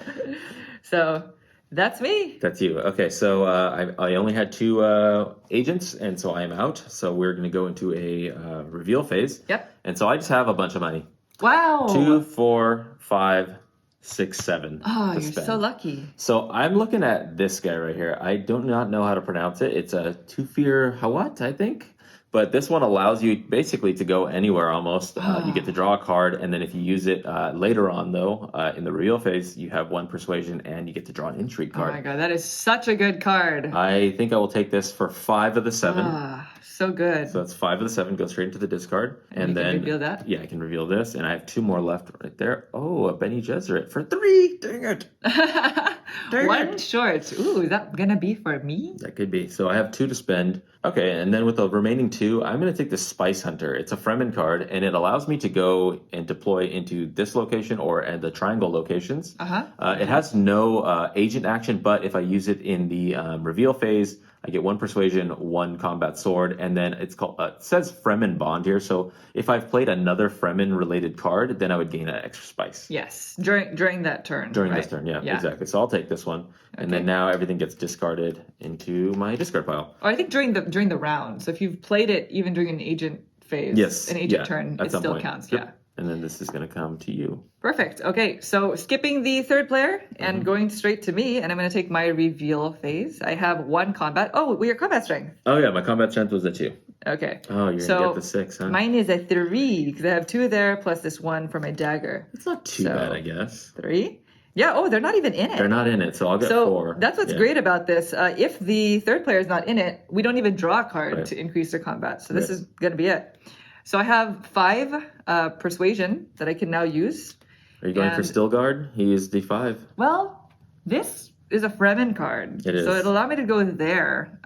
So that's me. That's you. Okay, so I only had 2 agents, and so I am out. So we're going to go into a reveal phase. Yep. And so I just have a bunch of money. Wow. 2, 4, 5, 6, 7. Oh, to you're spend. so lucky. So I'm looking at this guy right here. I do not know how to pronounce it. It's a Tufir Hawat, I think. But this one allows you basically to go anywhere almost. You get to draw a card, and then if you use it later on, though, in the reveal phase, you have 1 persuasion, and you get to draw an intrigue card. Oh my god, that is such a good card. I think I will take this for 5 of the 7. So good. So that's 5 of the 7, go straight into the discard. And then can reveal that? Yeah, I can reveal this, and I have 2 more left right there. Oh, a Bene Gesserit for 3. Dang it. One short. Ooh, is that gonna be for me? That could be. So I have 2 to spend. Okay, and then with the remaining 2, I'm going to take the Spice Hunter. It's a Fremen card, and it allows me to go and deploy into this location or at the triangle locations. It has no agent action, but if I use it in the reveal phase, I get 1 persuasion, 1 combat sword, and then it's called. It says Fremen Bond here, so if I've played another Fremen related card, then I would gain an extra spice. Yes, during that turn. During right? this turn, yeah, exactly. So I'll take this one, and then now everything gets discarded into my discard pile. Or I think during the round. So if you've played it even during an agent phase, an agent turn, it still counts. Yep. Yeah. And then this is going to come to you. Perfect. Okay, so skipping the 3rd player and going straight to me, and I'm going to take my reveal phase. I have 1 combat. Oh, your combat strength. Oh, yeah, my combat strength was a 2. Okay. Oh, you're going to get the 6, huh? Mine is a 3, because I have 2 there, plus this 1 for my dagger. It's not too bad, I guess. 3? Yeah, oh, they're not even in it. They're not in it, so I'll get 4. That's what's great about this. If the 3rd player is not in it, we don't even draw a card to increase their combat. So this is going to be it. So I have 5 persuasion that I can now use. Are you going for Stilgard? He is D5. Well, this is a Fremen card. It is. So it'll allow me to go there.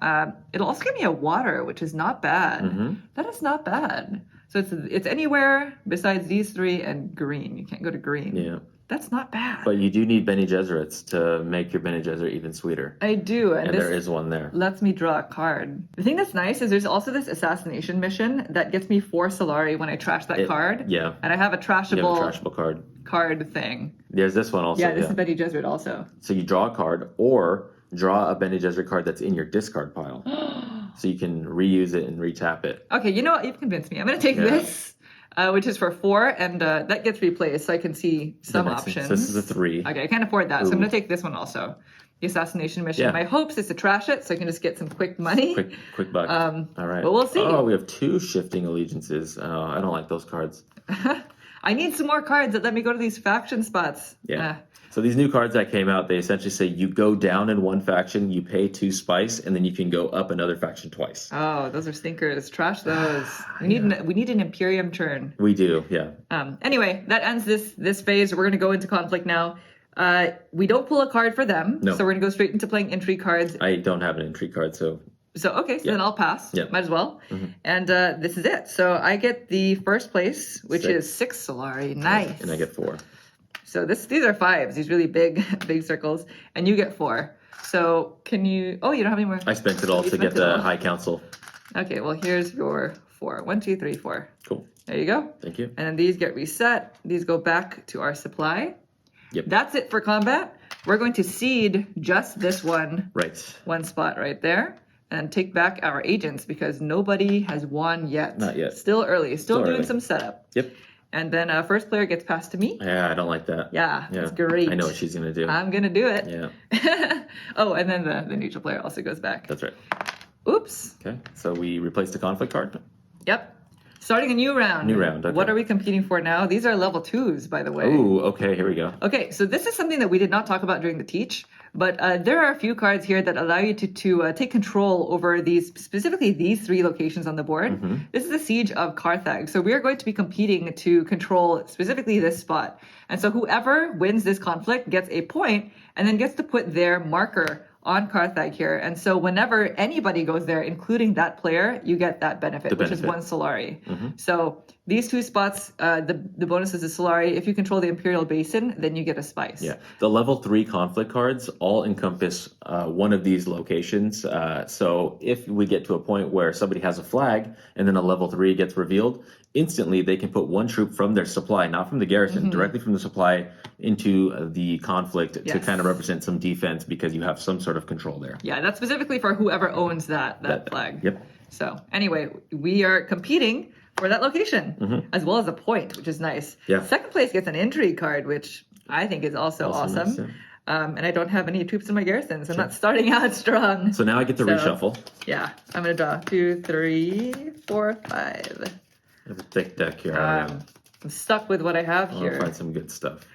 It'll also give me a water, which is not bad. That is not bad. So it's anywhere besides these 3 and green. You can't go to green. Yeah. That's not bad. But you do need Bene Gesserits to make your Bene Gesserit even sweeter. I do. And there is one there. Lets me draw a card. The thing that's nice is there's also this assassination mission that gets me 4 Solari when I trash that card. Yeah. And I have a trashable, you have a trashable card thing. There's this one also. Yeah, this is Bene Gesserit also. So you draw a card or draw a Bene Gesserit card that's in your discard pile. So you can reuse it and retap it. Okay, you know what? You've convinced me. I'm going to take this. Which is for 4, and that gets replaced, so I can see some options. So this is a 3. Okay, I can't afford that, so I'm going to take this one also. The assassination mission. Yeah. My hopes is to trash it, so I can just get some quick money. Quick buck. All right. But we'll see. Oh, we have 2 shifting allegiances. Oh, I don't like those cards. I need some more cards that let me go to these faction spots. Yeah. So these new cards that came out, they essentially say you go down in one faction, you pay 2 spice, and then you can go up another faction twice. Oh, those are stinkers. Trash those. We need an Imperium turn. We do, yeah. Anyway, that ends this phase. We're going to go into conflict now. We don't pull a card for them, so we're going to go straight into playing intrigue cards. I don't have an intrigue card, so... So then I'll pass. Might as well. And this is it. So I get the first place, which is 6 Solari. Nice. And I get 4. So these are 5s, these really big, big circles, and you get 4. So can you? Oh, you don't have any more. I spent it all to get the High Council. Okay, well here's your 4. 1, 2, 3, 4. Cool. There you go. Thank you. And then these get reset. These go back to our supply. Yep. That's it for combat. We're going to cede just this one spot right there, and take back our agents because nobody has won yet. Not yet. Still early. Still doing some setup. Yep. And then first player gets passed to me. Yeah, I don't like that. Yeah, that's great. I know what she's going to do. I'm going to do it. Yeah. Oh, and then the neutral player also goes back. That's right. Oops. Okay, so we replaced the conflict card. Yep. Starting a new round. New round, okay. What are we competing for now? These are level 2s, by the way. Ooh, okay, here we go. Okay, so this is something that we did not talk about during the teach, but there are a few cards here that allow you to take control over specifically these 3 locations on the board. Mm-hmm. This is the Siege of Carthage. So we are going to be competing to control specifically this spot. And so whoever wins this conflict gets a point and then gets to put their marker on Carthage here. And so whenever anybody goes there, including that player, you get that benefit, which is 1 Solari. Mm-hmm. So these 2 spots, the bonus is a Solari. If you control the Imperial Basin, then you get a spice. Yeah, the level 3 conflict cards all encompass one of these locations. So if we get to a point where somebody has a flag and then a level 3 gets revealed, instantly they can put 1 troop from their supply, not from the garrison, directly from the supply into the conflict to kind of represent some defense because you have some sort of control there. Yeah, that's specifically for whoever owns that flag. Yep. So anyway, we are competing for that location as well as a point, which is nice. Yeah. Second place gets an intrigue card, which I think is also awesome. Nice, yeah. And I don't have any troops in my garrison, so I'm not starting out strong. So now I get to reshuffle. Yeah, I'm going to draw 2, 3, 4, 5. I have a thick deck here. I'm stuck with what I have here. I'll find some good stuff.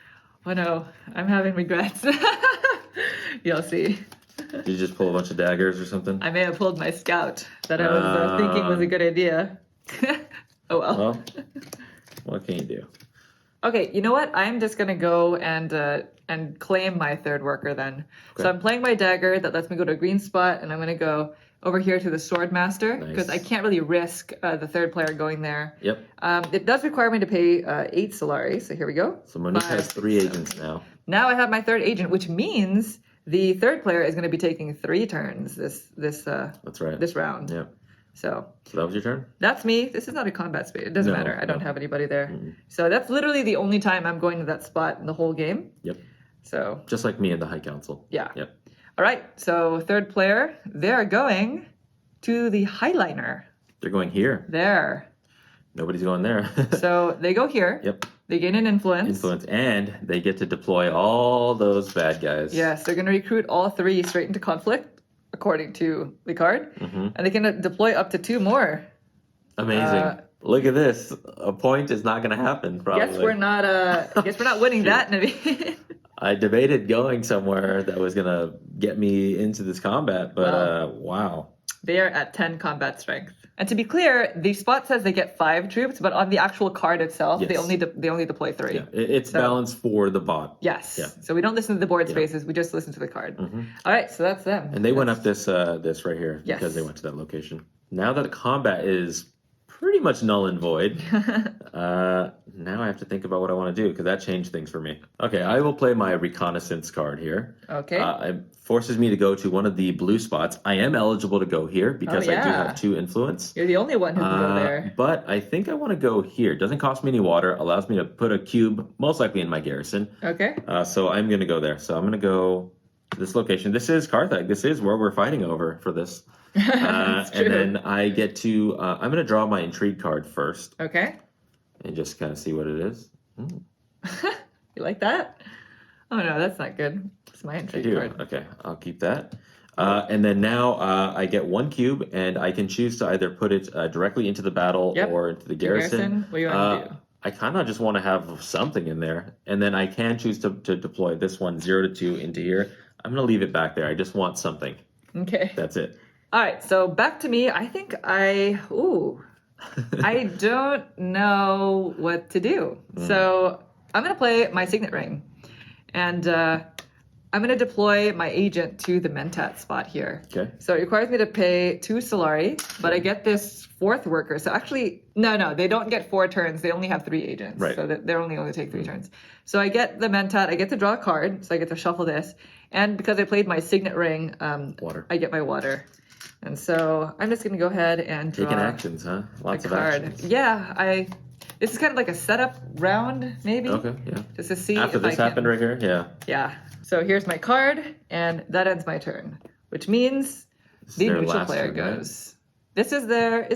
Oh no, I'm having regrets. You'll see. Did you just pull a bunch of daggers or something? I may have pulled my scout that I was thinking was a good idea. Oh well. What can you do? Okay, you know what? I'm just gonna go and claim my 3rd worker then. Okay. So I'm playing my dagger that lets me go to a green spot, and I'm gonna go over here to the Sword Master because I can't really risk the 3rd player going there. Yep. It does require me to pay 8 Solari, so here we go. So Monique has 3 agents now. Now I have my 3rd agent, which means the 3rd player is going to be taking 3 turns this That's right. this round. Yeah. So that was your turn? That's me. This is not a combat space. It doesn't matter. I don't have anybody there. Mm-hmm. So that's literally the only time I'm going to that spot in the whole game. Yep. So just like me in the High Council. Yeah. Yep. All right. So 3rd player, they're going to the Highliner. They're going here. There. Nobody's going there. So they go here. Yep. They gain an influence. And they get to deploy all those bad guys. Yes, they're going to recruit all 3 straight into conflict, according to the card. Mm-hmm. And they can deploy up to 2 more. Amazing. Look at this. A point is not going to happen, probably. Guess we're not winning that, Navi. I debated going somewhere that was going to get me into this combat, but wow. They are at 10 combat strength. And to be clear, the spot says they get 5 troops, but on the actual card itself, they only deploy 3. Yeah, it's balanced for the bot. Yes. Yeah. So we don't listen to the board spaces; we just listen to the card. Mm-hmm. All right, so that's them. And they went up this right here because they went to that location. Now that the combat is pretty much null and void, now I have to think about what I want to do because that changed things for me. Okay, I will play my reconnaissance card here. Okay. It forces me to go to one of the blue spots. I am eligible to go here because I do have 2 influence. You're the only one who can go there. But I think I want to go here. It doesn't cost me any water. Allows me to put a cube, most likely in my garrison. Okay. So I'm going to go there. So I'm going to go to this location. This is Carthage. This is where we're fighting over for this. And then I get to, I'm going to draw my intrigue card first. Okay. And just kind of see what it is. You like that? Oh no, that's not good. It's my intrigue card. Okay, I'll keep that. And then now I get 1 cube, and I can choose to either put it directly into the battle or into the garrison. What do you want to do? I kind of just want to have something in there. And then I can choose to deploy this one 0 to 2 into here. I'm going to leave it back there. I just want something. Okay. That's it. All right, so back to me. I think I don't know what to do. So I'm going to play my signet ring. And I'm going to deploy my agent to the Mentat spot here. Okay. So it requires me to pay 2 Solari, but I get this 4th worker. So actually, no, they don't get 4 turns. They only have 3 agents. Right. So they're only going to take 3 turns. So I get the Mentat. I get to draw a card. So I get to shuffle this. And because I played my Signet Ring, water. I get my water. And so I'm just going to go ahead and draw Taking actions, huh? Lots a of card. actions. Yeah, this is kind of like a setup round, maybe. Okay, yeah. Just to see After if this I happened right here, yeah. Yeah. So here's my card, and that ends my turn, which means the their neutral last player turn, right? goes. Is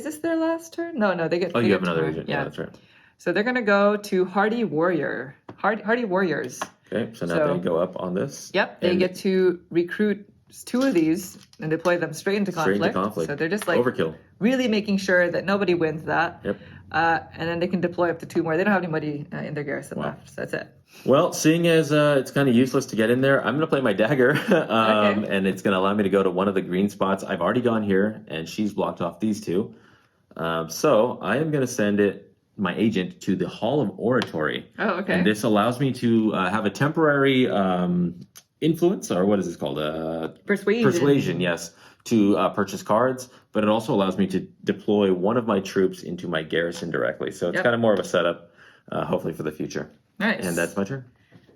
this their last turn? No, they get. Oh, they you get have another 2 more. agent. Yeah, that's right. So they're gonna go to Hardy Warrior. Hardy Warriors. Okay, so now they go up on this. Yep, they get to recruit 2 of these and deploy them straight into conflict. So they're just like overkill. Really making sure that nobody wins that. Yep. And then they can deploy up to 2 more. They don't have anybody in their garrison left, so that's it. Well, seeing as it's kind of useless to get in there, I'm going to play my dagger, and it's going to allow me to go to one of the green spots. I've already gone here, and she's blocked off these 2. So I am going to send my agent to the Hall of Oratory. Oh, okay. And this allows me to have a temporary influence, or what is this called? Persuasion. Persuasion, yes, to purchase cards, but it also allows me to deploy one of my troops into my garrison directly. So it's kind of more of a setup, hopefully, for the future. Nice. And that's my turn.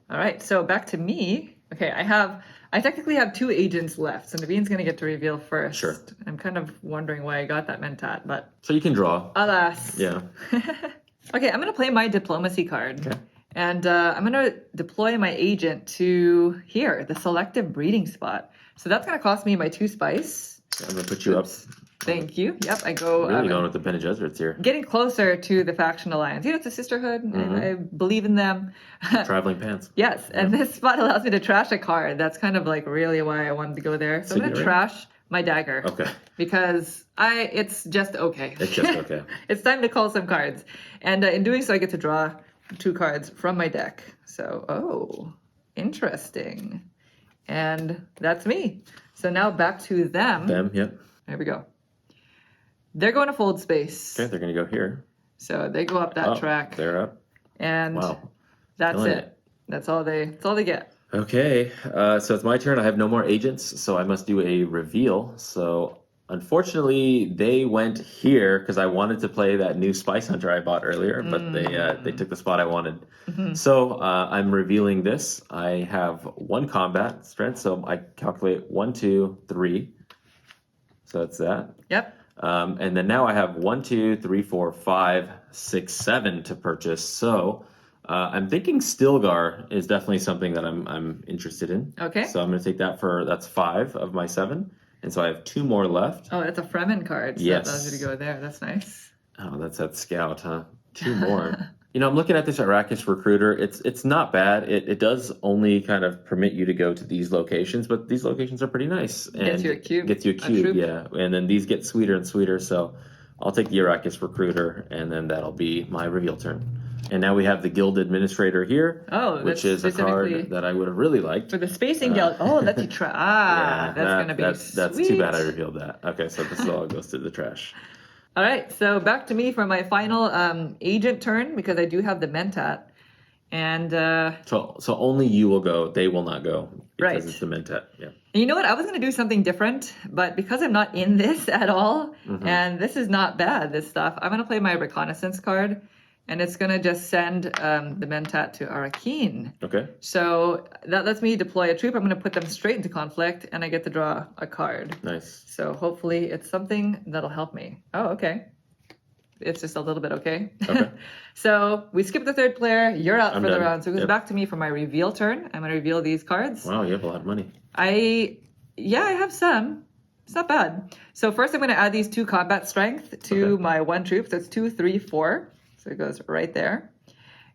All right, so back to me. Okay, I technically have 2 agents left, so Naveen's going to get to reveal first. Sure. I'm kind of wondering why I got that Mentat, but... So you can draw. Alas. Yeah. Okay, I'm going to play my diplomacy card. Okay. And I'm going to deploy my agent to here, the selective breeding spot. So that's going to cost me my 2 spice. I'm going to put you up. Thank you. Yep, I go... Really going with the Bene Gesserits here. Getting closer to the faction alliance. It's a sisterhood. I believe in them. Traveling pants. Yes, and this spot allows me to trash a card. That's kind of like really why I wanted to go there. So I'm going to trash my dagger. Okay. Because it's just okay. It's just okay. It's time to call some cards. And in doing so, I get to draw 2 cards from my deck. So, interesting. And that's me. So now back to them. Them, yep. There we go. They're going to fold space. Okay, they're going to go here. So they go up that track. They're up. And wow. That's Killing it. That's all they get. Okay, so it's my turn. I have no more agents, so I must do a reveal. So unfortunately, they went here because I wanted to play that new Spice Hunter I bought earlier, but they took the spot I wanted. So I'm revealing this. I have 1 combat strength, so I calculate 1, 2, 3. So that's that. Yep. And then now I have 1, 2, 3, 4, 5, 6, 7 to purchase. So I'm thinking Stilgar is definitely something that I'm interested in. Okay. So I'm going to take that's 5 of my 7. And so I have 2 more left. Oh, that's a Fremen card. So yes. That allows you to go there. That's nice. Oh, that's that scout, huh? 2 more. I'm looking at this Arrakis recruiter. It's not bad. It does only kind of permit you to go to these locations, but these locations are pretty nice. And gets you a cube. Gets you a cube, yeah. And then these get sweeter and sweeter. So I'll take the Arrakis recruiter, and then that'll be my reveal turn. And now we have the Guild Administrator here, which is a card that I would have really liked. For the Spacing Guild. Lets you try. That's going to be That's too bad I revealed that. Okay, so this all goes to the trash. All right, so back to me for my final agent turn, because I do have the Mentat. And so only you will go. They will not go because right. It's the Mentat. Yeah. And you know what? I was going to do something different, but because I'm not in this at all, and this is not bad, this stuff, I'm going to play my Reconnaissance card. And it's going to just send the Mentat to Arrakeen. Okay. So that lets me deploy a troop. I'm going to put them straight into conflict, and I get to draw a card. Nice. So hopefully it's something that'll help me. Oh, okay. It's just a little bit okay. So we skip the 3rd player. You're out for the round. So it goes back to me for my reveal turn. I'm going to reveal these cards. Wow, you have a lot of money. I have some. It's not bad. So first I'm going to add these 2 combat strength to my 1 troop. So it's 2, 3, 4. So it goes right there.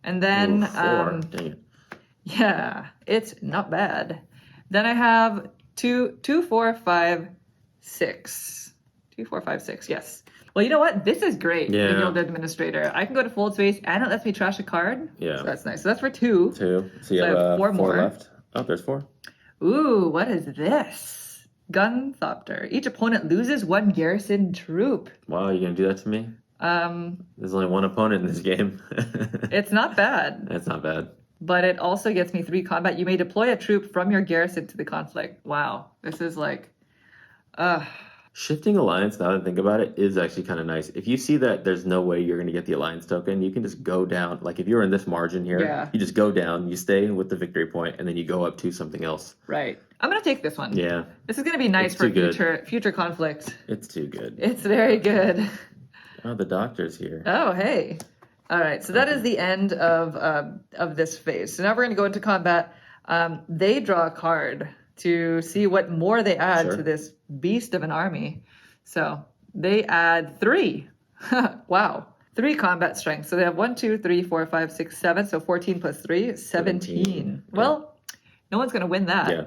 And then, 4. Dang it. Yeah, it's not bad. Then I have 2, 4, 5, 6. 2, 4, 5, 6, yes. Well, you know what? This is great, the Guild Administrator. I can go to fold space, and it lets me trash a card. Yeah. So that's nice. So that's for 2. 2. So you have 4 more left. Oh, there's 4. Ooh, what is this? Gunthopter. Each opponent loses 1 garrison troop. Wow, you going to do that to me? There's only 1 opponent in this game. It's not bad. It's not bad. but it also gets me 3 combat. You may deploy a troop from your garrison to the conflict. Wow. This is like, Shifting alliance, now that I think about it, is actually kind of nice. If you see that there's no way you're going to get the alliance token, you can just go down. Like if you're in this margin here, Yeah. you just go down, you stay with the victory point, and then you go up to something else. right. I'm going to take this one. Yeah, This is going to be nice It's for too good. future conflict. it's too good. It's very good. Oh, the doctor's here. Oh, hey. All right. So that is the end of this phase. So now we're going to go into combat. They draw a card to see what more they add Sure. to this beast of an army. So they add 3. Wow. 3 combat strength. So they have 1, 2, 3, 4, 5, 6, 7. So 14 plus 3 is 17. 17. Well, no one's going to win that. Yeah.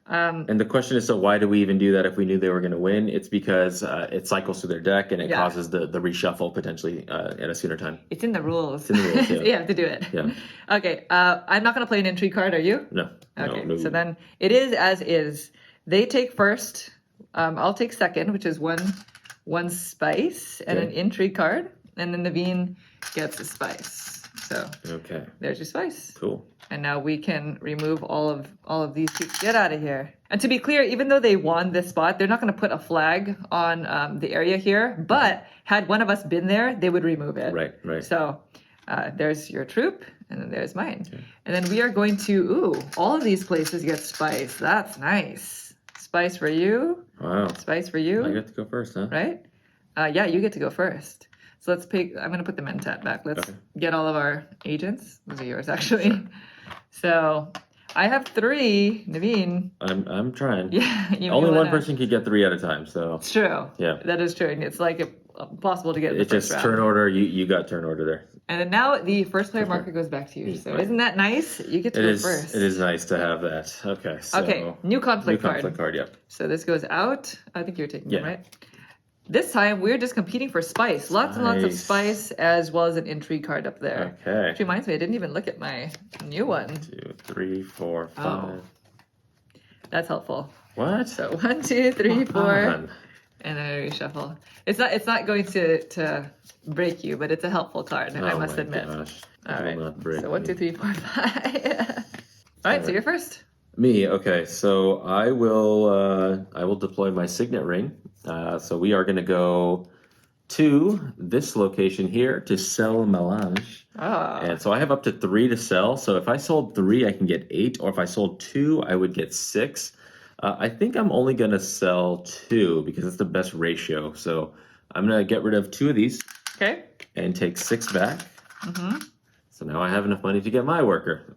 And the question is, so why do we even do that if we knew they were going to win? It's because it cycles through their deck and it causes the reshuffle potentially at a sooner time. It's in the rules. It's in the rules, yeah. You have to do it. Yeah. Okay. I'm not going to play an intrigue card. Are you? No. Okay. No. So then it is as is. They take first. I'll take second, which is one spice and an intrigue card, and then Naveen gets a spice. So Okay. there's your spice. Cool. And now we can remove all of these troops. Get out of here. And to be clear, even though they won this spot, they're not going to put a flag on the area here. But had one of us been there, they would remove it. Right. So there's your troop, and then there's mine. Okay. And then we are going to, all of these places get spice. That's nice. Spice for you. Wow. Spice for you. I get to go first, huh? Right? Yeah, you get to go first. So let's pick, I'm going to put the mentat back. Let's get all of our agents. Those are yours, actually. So I have 3. Naveen. I'm trying. Yeah. Only one person can get 3 at a time, so. It's true. Yeah. That is true. And it's like impossible to get in the It's first just round. turn order. You got turn order there. And then now the first player marker goes back to you. So isn't that nice? You get to go first. It is nice to have that. Okay. So Okay. New conflict card. New conflict card, yep. So this goes out. I think you're taking it, Yeah. right? This time we're just competing for spice. Lots and lots of spice, as well as an intrigue card up there. Okay. Which reminds me, I didn't even look at my new one. 2, 3, 4, 5. Oh. That's helpful. What? So 1, 2, 3, 4, on. and then I reshuffle. It's not going to break you, but it's a helpful card. I must admit. Gosh. All It will right. not break So 1, me. 2, 3, 4, 5. All right. So you're first. Me, okay. So I will deploy my signet ring. So we are going to go to this location here to sell melange. Ah. And so I have up to 3 to sell. So if I sold 3, I can get 8. Or if I sold 2, I would get 6. I think I'm only going to sell 2 because it's the best ratio. So I'm going to get rid of 2 of these Okay. and take 6 back. Mm-hmm. So now I have enough money to get my worker.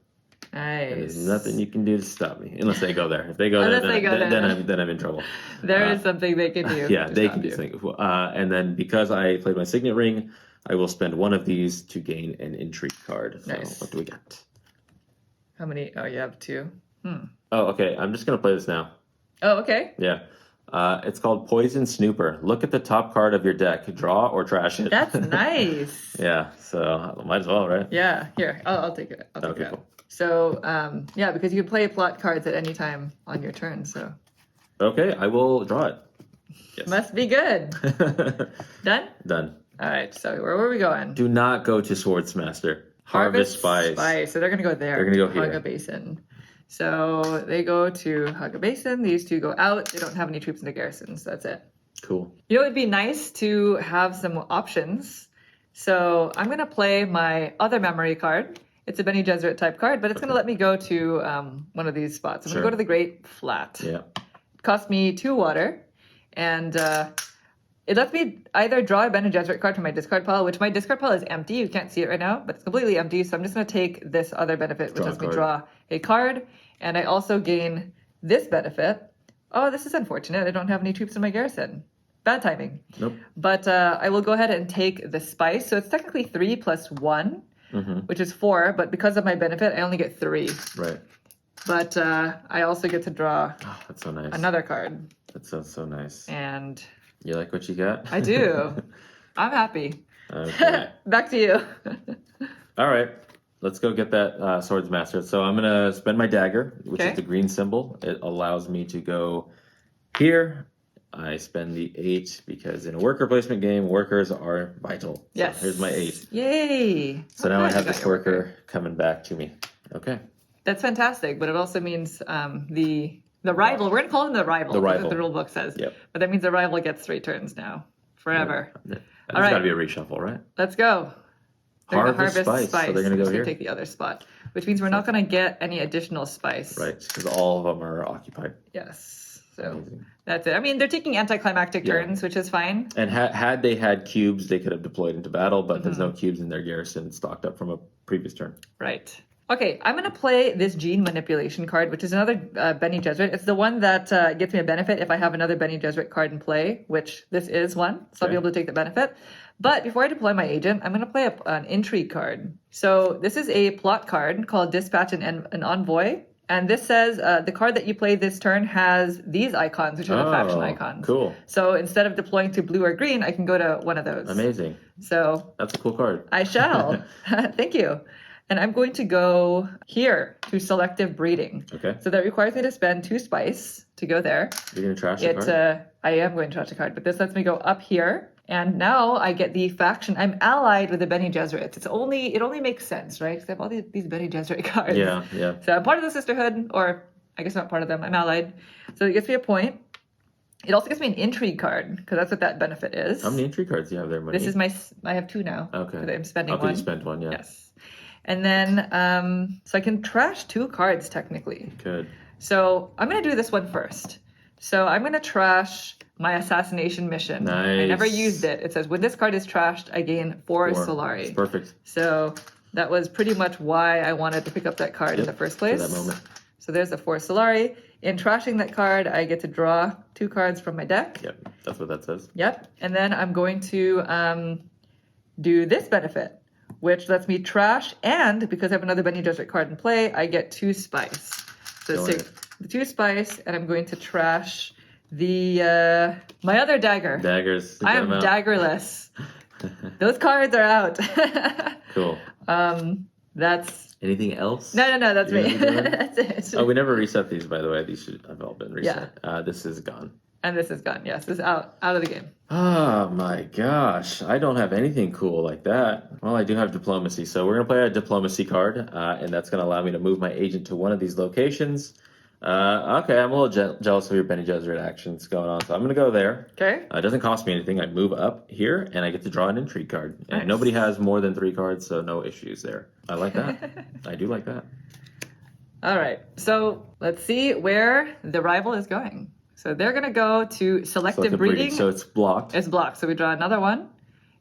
Nice. And there's nothing you can do to stop me, unless they go there. If they go there, then I'm in trouble. There is something they can do. Yeah, to they stop can do you. something. And then because I played my signet ring, I will spend 1 of these to gain an intrigue card. So Nice. what do we got? How many? Oh, you have 2. Oh, okay. I'm just gonna play this now. Oh, okay. Yeah. It's called Poison Snooper. Look at the top card of your deck. Draw or trash it. That's nice. Yeah. So might as well, right? Yeah. Here, I'll take it. I'll take Okay, that. cool. So, yeah, because you can play plot cards at any time on your turn. So Okay, I will draw it. Yes. must be good. Done. Done. All right. So where were we going? Do not go to Swordsmaster. Harvest Spice. So they're gonna go there. They're gonna go here. Hugga Basin. So they go to Hugga Basin. These 2 go out. They don't have any troops in the garrisons. That's it. Cool. You know, it'd be nice to have some options. So I'm going to play my other memory card. It's a Bene Gesserit type card, but it's going to let me go to one of these spots. I'm going to go to the Great Flat. Yeah. It cost me 2 water, and it lets me either draw a Bene Gesserit card from my discard pile, which my discard pile is empty. You can't see it right now, but it's completely empty. So I'm just going to take this other benefit, which lets me draw a card, and I also gain this benefit. Oh, this is unfortunate. I don't have any troops in my garrison. Bad timing. Nope. But I will go ahead and take the spice. So it's technically 3 plus 1, which is 4. But because of my benefit, I only get 3. Right. But I also get to draw Oh, that's so nice. another card. That sounds so nice. And You like what you got? I do. I'm happy. Okay. Back to you. All right. Let's go get that Swords Master. So I'm going to spend my dagger, which Okay. is the green symbol. It allows me to go here. I spend the 8 because in a worker placement game, workers are vital. So Yes. here's my 8. Yay. So I'm now I glad have you got this your worker coming back to me. Okay. That's fantastic, but it also means the rival. We're gonna call him the rival. The That's rival. what the rule book says. Yep. But that means the rival gets 3 turns now, forever. There's All right. got to be a reshuffle, right? Let's go. They're gonna Harvest spice. So they're gonna I'm go just here. take the other spot, which means we're not gonna get any additional spice. Right, because all of them are occupied. Yes. So Amazing. that's it. I mean, they're taking anticlimactic turns, which is fine. And had they had cubes, they could have deployed into battle, but there's Mm-hmm. no cubes in their garrison stocked up from a previous turn. Right. Okay, I'm going to play this Gene Manipulation card, which is another Bene Gesserit. It's the one that gets me a benefit if I have another Bene Gesserit card in play, which this is one, so I'll be able to take the benefit. But before I deploy my agent, I'm going to play an Intrigue card. So this is a plot card called Dispatch an Envoy. And this says the card that you play this turn has these icons, which are the faction icons. Cool. So instead of deploying to blue or green, I can go to one of those. Amazing. So that's a cool card. I shall. Thank you. And I'm going to go here to selective breeding. Okay. So that requires me to spend 2 spice to go there. You're going to trash a card? I am going to trash a card, but this lets me go up here. And now I get the faction. I'm allied with the Bene Gesserit. It only makes sense, right? Because I have all these Bene Gesserit cards. Yeah. So I'm part of the Sisterhood, or I guess not part of them. I'm allied. So it gets me a point. It also gets me an Intrigue card, because that's what that benefit is. How many Intrigue cards do you have there, Money? This is I have 2 now. Okay. I'm spending one. one. You spent one, yeah. Yes. And then, so I can trash 2 cards technically. Good. So I'm going to do this one first. So I'm going to trash my assassination mission. Nice. I never used it. It says when this card is trashed, I gain 4 Solari. That's perfect. So that was pretty much why I wanted to pick up that card in the first place. For that moment. So there's a 4 Solari. In trashing that card, I get to draw 2 cards from my deck. Yep, that's what that says. Yep. And then I'm going to do this benefit, which lets me trash, and because I have another Bene Gesserit card in play, I get 2 spice. So let's take the 2 spice, and I'm going to trash the my other dagger. Daggers. I am daggerless. Those cards are out. Cool. That's anything else? No, that's me. That's it. Oh, we never reset these, by the way. These should have all been reset. Yeah. This is gone. And this is gone. Yes, this is out of the game. Oh my gosh. I don't have anything cool like that. Well, I do have diplomacy. So we're going to play a diplomacy card, and that's going to allow me to move my agent to one of these locations. Okay, I'm a little jealous of your Bene Gesserit actions going on, so I'm going to go there. Okay. It doesn't cost me anything. I move up here, and I get to draw an Intrigue card. And Nice. Nobody has more than 3 cards, so no issues there. I like that. I do like that. All right. So let's see where the rival is going. So they're going to go to selective breeding. So it's blocked. It's blocked. So we draw another one,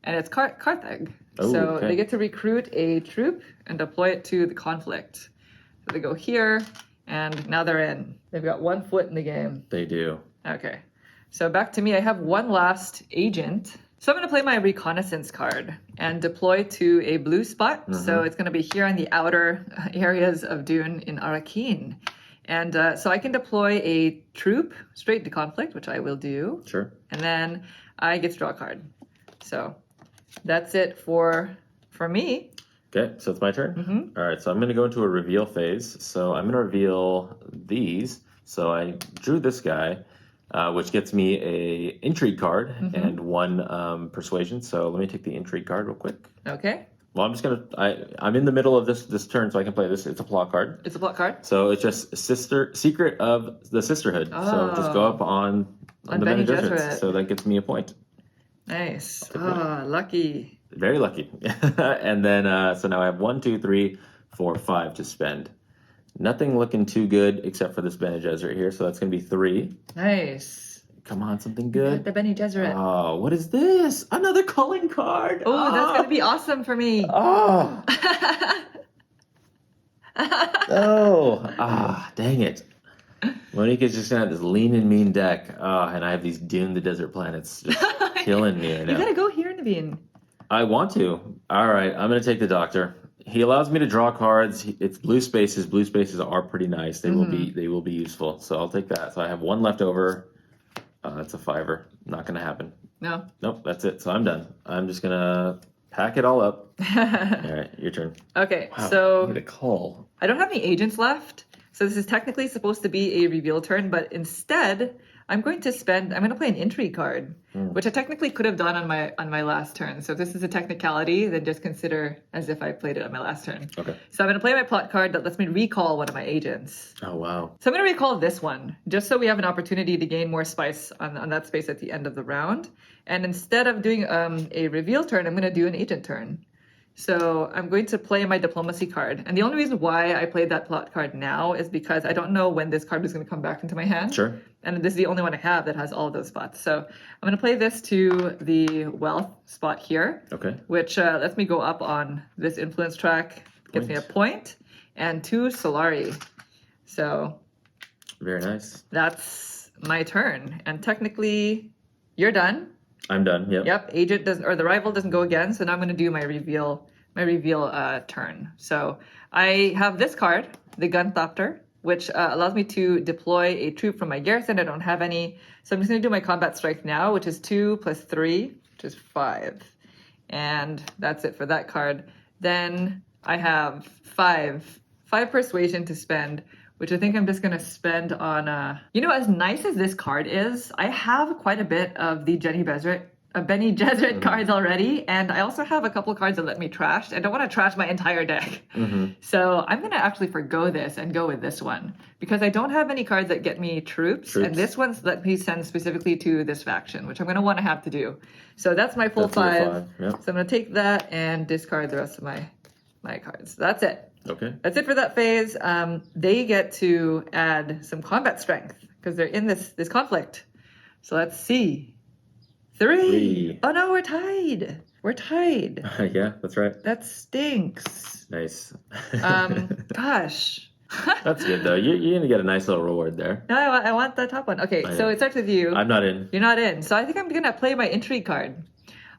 and it's Carthage. Oh, so okay. they get to recruit a troop and deploy it to the conflict. So they go here, and now they're in. They've got 1 foot in the game. They do. Okay. So back to me. I have 1 last agent. So I'm going to play my reconnaissance card and deploy to a blue spot. Mm-hmm. So it's going to be here on the outer areas of Dune in Arrakeen. And so I can deploy a troop straight to conflict, which I will do. Sure. And then I get to draw a card. So that's it for me. Okay, so it's my turn? Mm-hmm. All right, so I'm going to go into a reveal phase. So I'm going to reveal these. So I drew this guy, which gets me a intrigue card and 1 persuasion. So let me take the intrigue card real quick. Okay. Well, I'm just going to... I'm in the middle of this turn, so I can play this. It's a plot card. It's a plot card? So it's just Secret of the Sisterhood. So just go up on the Bene Gesserit. So that gets me a point. Nice. Lucky. Very lucky. And then, so now I have 1, 2, 3, 4, 5 to spend. Nothing looking too good except for this Bene Gesserit here. So that's going to be 3. Nice. Come on, something good. The Bene Gesserit. Oh, what is this? Another culling card. Oh, that's going to be awesome for me. Oh. Dang it. Monique is just going to have this lean and mean deck. And I have these Dune the Desert Planets just killing me right now. You got to go here in the bean. I want to. All right, I'm going to take the Doctor. He allows me to draw cards. It's blue spaces. Blue spaces are pretty nice. They will be useful. So I'll take that. So I have 1 left over. That's a 5er. Not going to happen. No. Nope, that's it. So I'm done. I'm just going to pack it all up. All right, your turn. Okay, Wow, so I need a call. I don't have any agents left. So this is technically supposed to be a reveal turn, but instead I'm going to play an intrigue card, which I technically could have done on my last turn. So if this is a technicality, then just consider as if I played it on my last turn. Okay. So I'm going to play my plot card that lets me recall one of my agents. Oh, wow. So I'm going to recall this one, just so we have an opportunity to gain more spice on that space at the end of the round. And instead of doing a reveal turn, I'm going to do an agent turn. So I'm going to play my diplomacy card. And the only reason why I played that plot card now is because I don't know when this card is going to come back into my hand. Sure. And this is the only one I have that has all of those spots. So I'm going to play this to the wealth spot here. Okay. Which lets me go up on this influence track, gets me a point, and 2 Solari. So very nice. That's my turn. And technically, you're done. I'm done. Yep. Yep. Agent doesn't, or the rival doesn't go again. So now I'm going to do my reveal turn. So I have this card, the Gunthopter, which allows me to deploy a troop from my garrison. I don't have any, so I'm just going to do my combat strike now, which is 2 plus 3, which is 5, and that's it for that card. Then I have 5 persuasion to spend, which I think I'm just going to spend on, as nice as this card is, I have quite a bit of the Bene Gesserit cards already, and I also have a couple cards that let me trash. I don't want to trash my entire deck. So I'm going to actually forgo this and go with this one, because I don't have any cards that get me troops. And this one's let me send specifically to this faction, which I'm going to want to have to do. So that's my full 5. Yep. So I'm going to take that and discard the rest of my cards. That's it. Okay. That's it for that phase. They get to add some combat strength because they're in this conflict. So let's see. 3. Oh no, we're tied. We're tied. Yeah, that's right. That stinks. Nice. Gosh. That's good though. You're gonna get a nice little reward there. No, I want the top one. Okay, so it starts with you. I'm not in. You're not in. So I think I'm gonna play my intrigue card.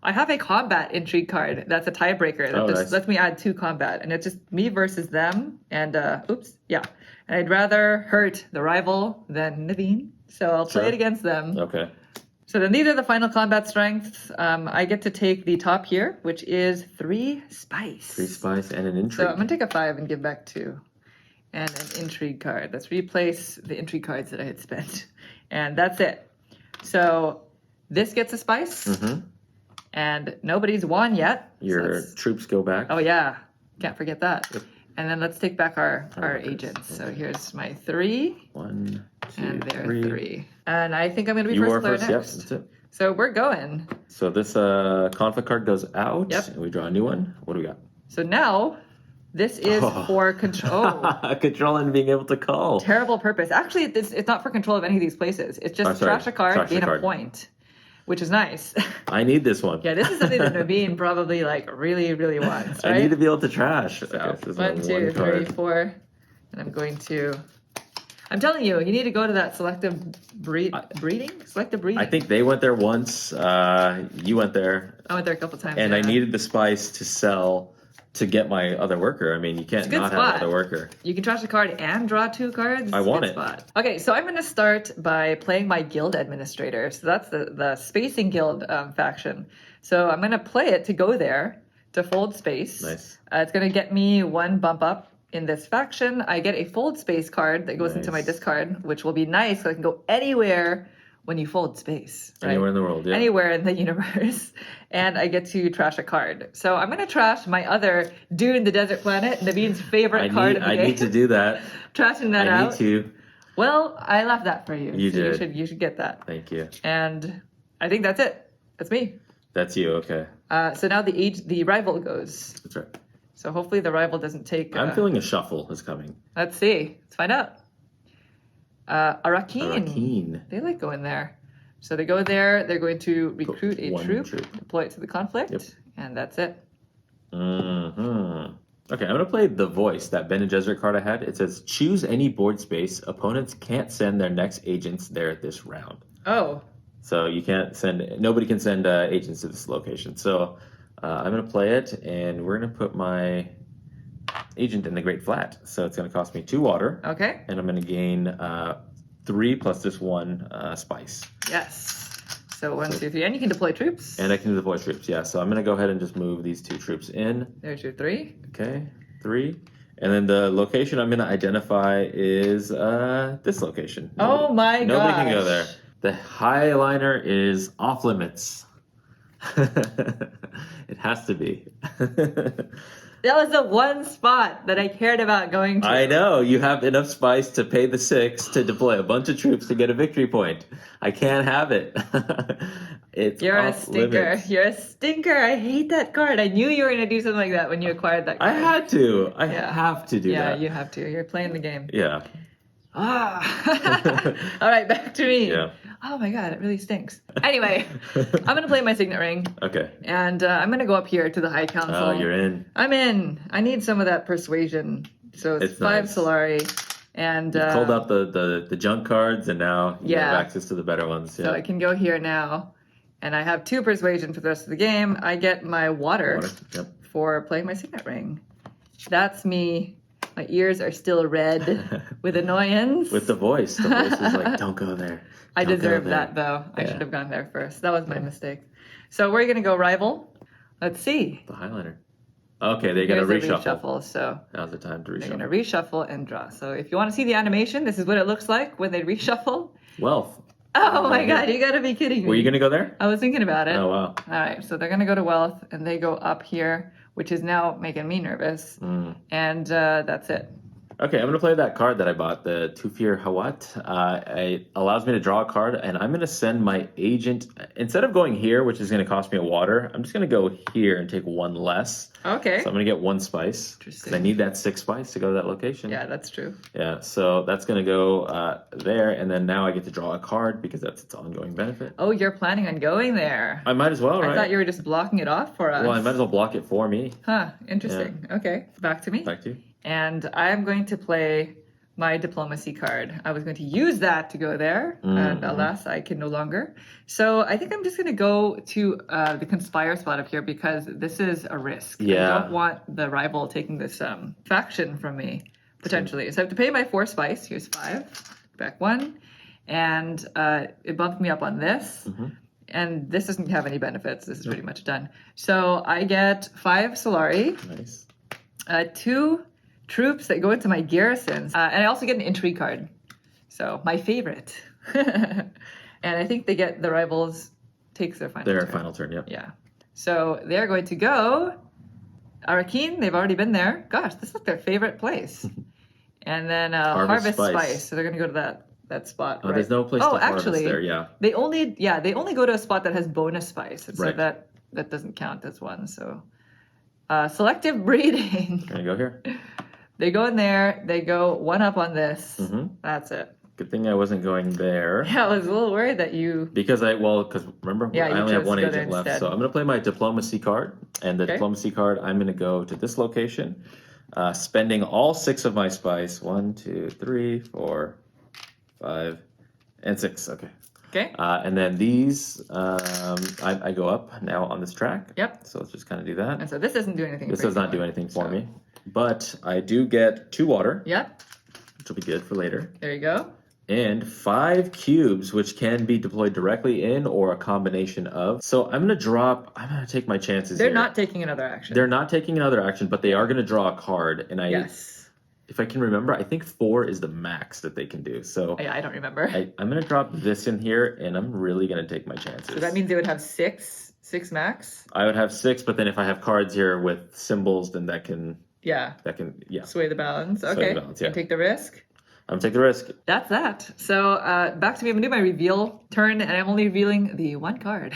I have a combat intrigue card that's a tiebreaker that just lets me add 2 combat, and it's just me versus them. And And I'd rather hurt the rival than Naveen, so I'll play it against them. Okay. So then these are the final combat strengths. I get to take the top here, which is 3 spice. 3 spice and an intrigue. So I'm gonna take a 5 and give back 2, and an intrigue card. Let's replace the intrigue cards that I had spent, and that's it. So this gets a spice. And nobody's won yet. Your troops go back. Oh yeah, can't forget that. Yep. And then let's take back our agents. So here's my 3. 1, 2, and there 3. 3. And I think I'm going to be You are first player next. Yep, that's it. So we're going. So this conflict card goes out. Yep. And we draw a new one. What do we got? So now this is for control. Control and being able to call. Terrible purpose. Actually, it's not for control of any of these places. It's just trash a card, gain a point. Which is nice. I need this one. Yeah, this is something that Naveen probably really, really wants, right? I need to be able to trash. So, okay, 1, 2, 3, 4. And I'm going to... I'm telling you, you need to go to that selective breeding? Selective breeding. I think they went there once. You went there. I went there a couple times. And I needed the spice to sell to get my other worker. I mean, you can't not have another worker. You can trash a card and draw 2 cards. I want it. Spot. Okay, so I'm going to start by playing my guild administrator. So that's the spacing guild faction. So I'm going to play it to go there to fold space. Nice. It's going to get me 1 bump up in this faction. I get a fold space card that goes into my discard, which will be nice. So I can go anywhere when you fold space. Right? Anywhere in the world, yeah. Anywhere in the universe. And I get to trash a card. So I'm going to trash my other Dune the Desert Planet, Naveen's favorite card of the game. I need to do that. Trashing that out. I need to. Well, I left that for you. You did. You should get that. Thank you. And I think that's it. That's me. That's you, okay. So now the rival goes. That's right. So hopefully the rival doesn't take... I'm feeling a shuffle is coming. Let's see. Let's find out. Arakeen. Arakeen. They like going there. So they go there. They're going to recruit a troop, deploy it to the conflict, and that's it. Okay, I'm going to play the voice, that Bene Gesserit card I had. It says, choose any board space. Opponents can't send their next agents there this round. Oh. So you can't send... Nobody can send agents to this location. So I'm going to play it, and we're going to put my agent in the Great Flat. So it's going to cost me 2 water. Okay. And I'm going to gain 3 plus this 1 spice. Yes. So 1, 2, 3. And you can deploy troops. And I can deploy troops, yeah. So I'm going to go ahead and just move these 2 troops in. There's your 3. Okay, 3. And then the location I'm going to identify is this location. Oh my Nobody can go there. gosh. The highliner is off limits. It has to be. That was the one spot that I cared about going to. I know. You have enough spice to pay the 6 to deploy a bunch of troops to get a victory point. I can't have it. It's You're a off stinker. limits. You're a stinker. I hate that card. I knew you were going to do something like that when you acquired that I card. had to. I Yeah. have to do Yeah, that. you have to. You're playing the game. Yeah. Ah. All right, back to me. Yeah. Oh my god, it really stinks. Anyway, I'm going to play my signet ring. Okay. And I'm going to go up here to the High Council. Oh, you're in. I'm in. I need some of that persuasion. So it's 5 nice. Solari. And You've pulled out the junk cards, and now you Yeah. have access to the better ones. Yeah. so I can go here now. And I have 2 persuasion for the rest of the game. I get my water. Yep. For playing my signet ring. That's me. My ears are still red with annoyance. With the voice. The voice is like, don't go there. I Don't go deserve there." that, though. I Yeah. should have gone there first. That was my mistake. So we're going to go rival. Let's see. The highliner. Okay, they got to Here's a reshuffle. So Now's the time to they're going to reshuffle. reshuffle and draw. So if you want to see the animation, this is what it looks like when they reshuffle. Wealth. Oh my god, you got to be kidding me. Were you going to go there? I was thinking about it. Oh, wow. All right, so they're going to go to wealth and they go up here, which is now making me nervous. And that's it. Okay, I'm going to play that card that I bought, the Tufir Hawat. It allows me to draw a card, and I'm going to send my agent, instead of going here, which is going to cost me a water, I'm just going to go here and take 1 less. Okay. So I'm going to get 1 spice. Interesting. Because I need that 6 spice to go to that location. Yeah, that's true. Yeah, so that's going to go there, and then now I get to draw a card because that's its ongoing benefit. Oh, you're planning on going there. I might as well, right? I thought you were just blocking it off for us. Well, I might as well block it for me. Huh, interesting. Okay, back to me. Back to you. And I'm going to play my diplomacy card. I was going to use that to go there, and alas, I can no longer. So I think I'm just going to go to the conspire spot up here because this is a risk. Yeah. I don't want the rival taking this faction from me, potentially. So I have to pay my 4 spice. Here's 5. Back 1. And it bumped me up on this. And this doesn't have any benefits. This is pretty much done. So I get 5 Solari. Nice. 2 troops that go into my garrisons. And I also get an intrigue card. So my favorite. And I think they get the rivals takes their final turn. Final turn, yep. Yeah. So they're going to go Arakeen. They've already been there. Gosh, this is their favorite place. And then Harvest Spice. So they're going to go to that spot. Oh, right? there's no place to harvest there, yeah. They only go to a spot that has bonus spice. So Right. that doesn't count as one. So selective breeding. Gonna go here. They go in there. They go 1 up on this. That's it. Good thing I wasn't going there. Yeah, I was a little worried that you. Because remember, Yeah, I you only have chose 1 to go there agent left. instead. So I'm going to play my diplomacy card. And the Okay. diplomacy card, I'm going to go to this location, spending all 6 of my spice. 1, 2, 3, 4, 5, and 6. Okay. Okay. And then these, I go up now on this track. Yep. So let's just kind of do that. And so this doesn't do anything. This for does you not do anymore. anything for So- me. But I do get 2 water, Yep. which will be good for later. There you go. And 5 cubes, which can be deployed directly in or a combination of. So I'm going to take my chances They're here. not taking another action. They're not taking another action, but they are going to draw a card. And Yes. if I can remember, I think 4 is the max that they can do. So Yeah, I don't remember. I'm going to drop this in here, and I'm really going to take my chances. So that means they would have 6 max. I would have 6, but then if I have cards here with symbols, then that can, Yeah. yeah. Sway the balance. the Okay. balance, yeah. Take the risk. I'm going to take the risk. That's that. So back to me. I'm gonna do my reveal turn, and I'm only revealing the 1 card.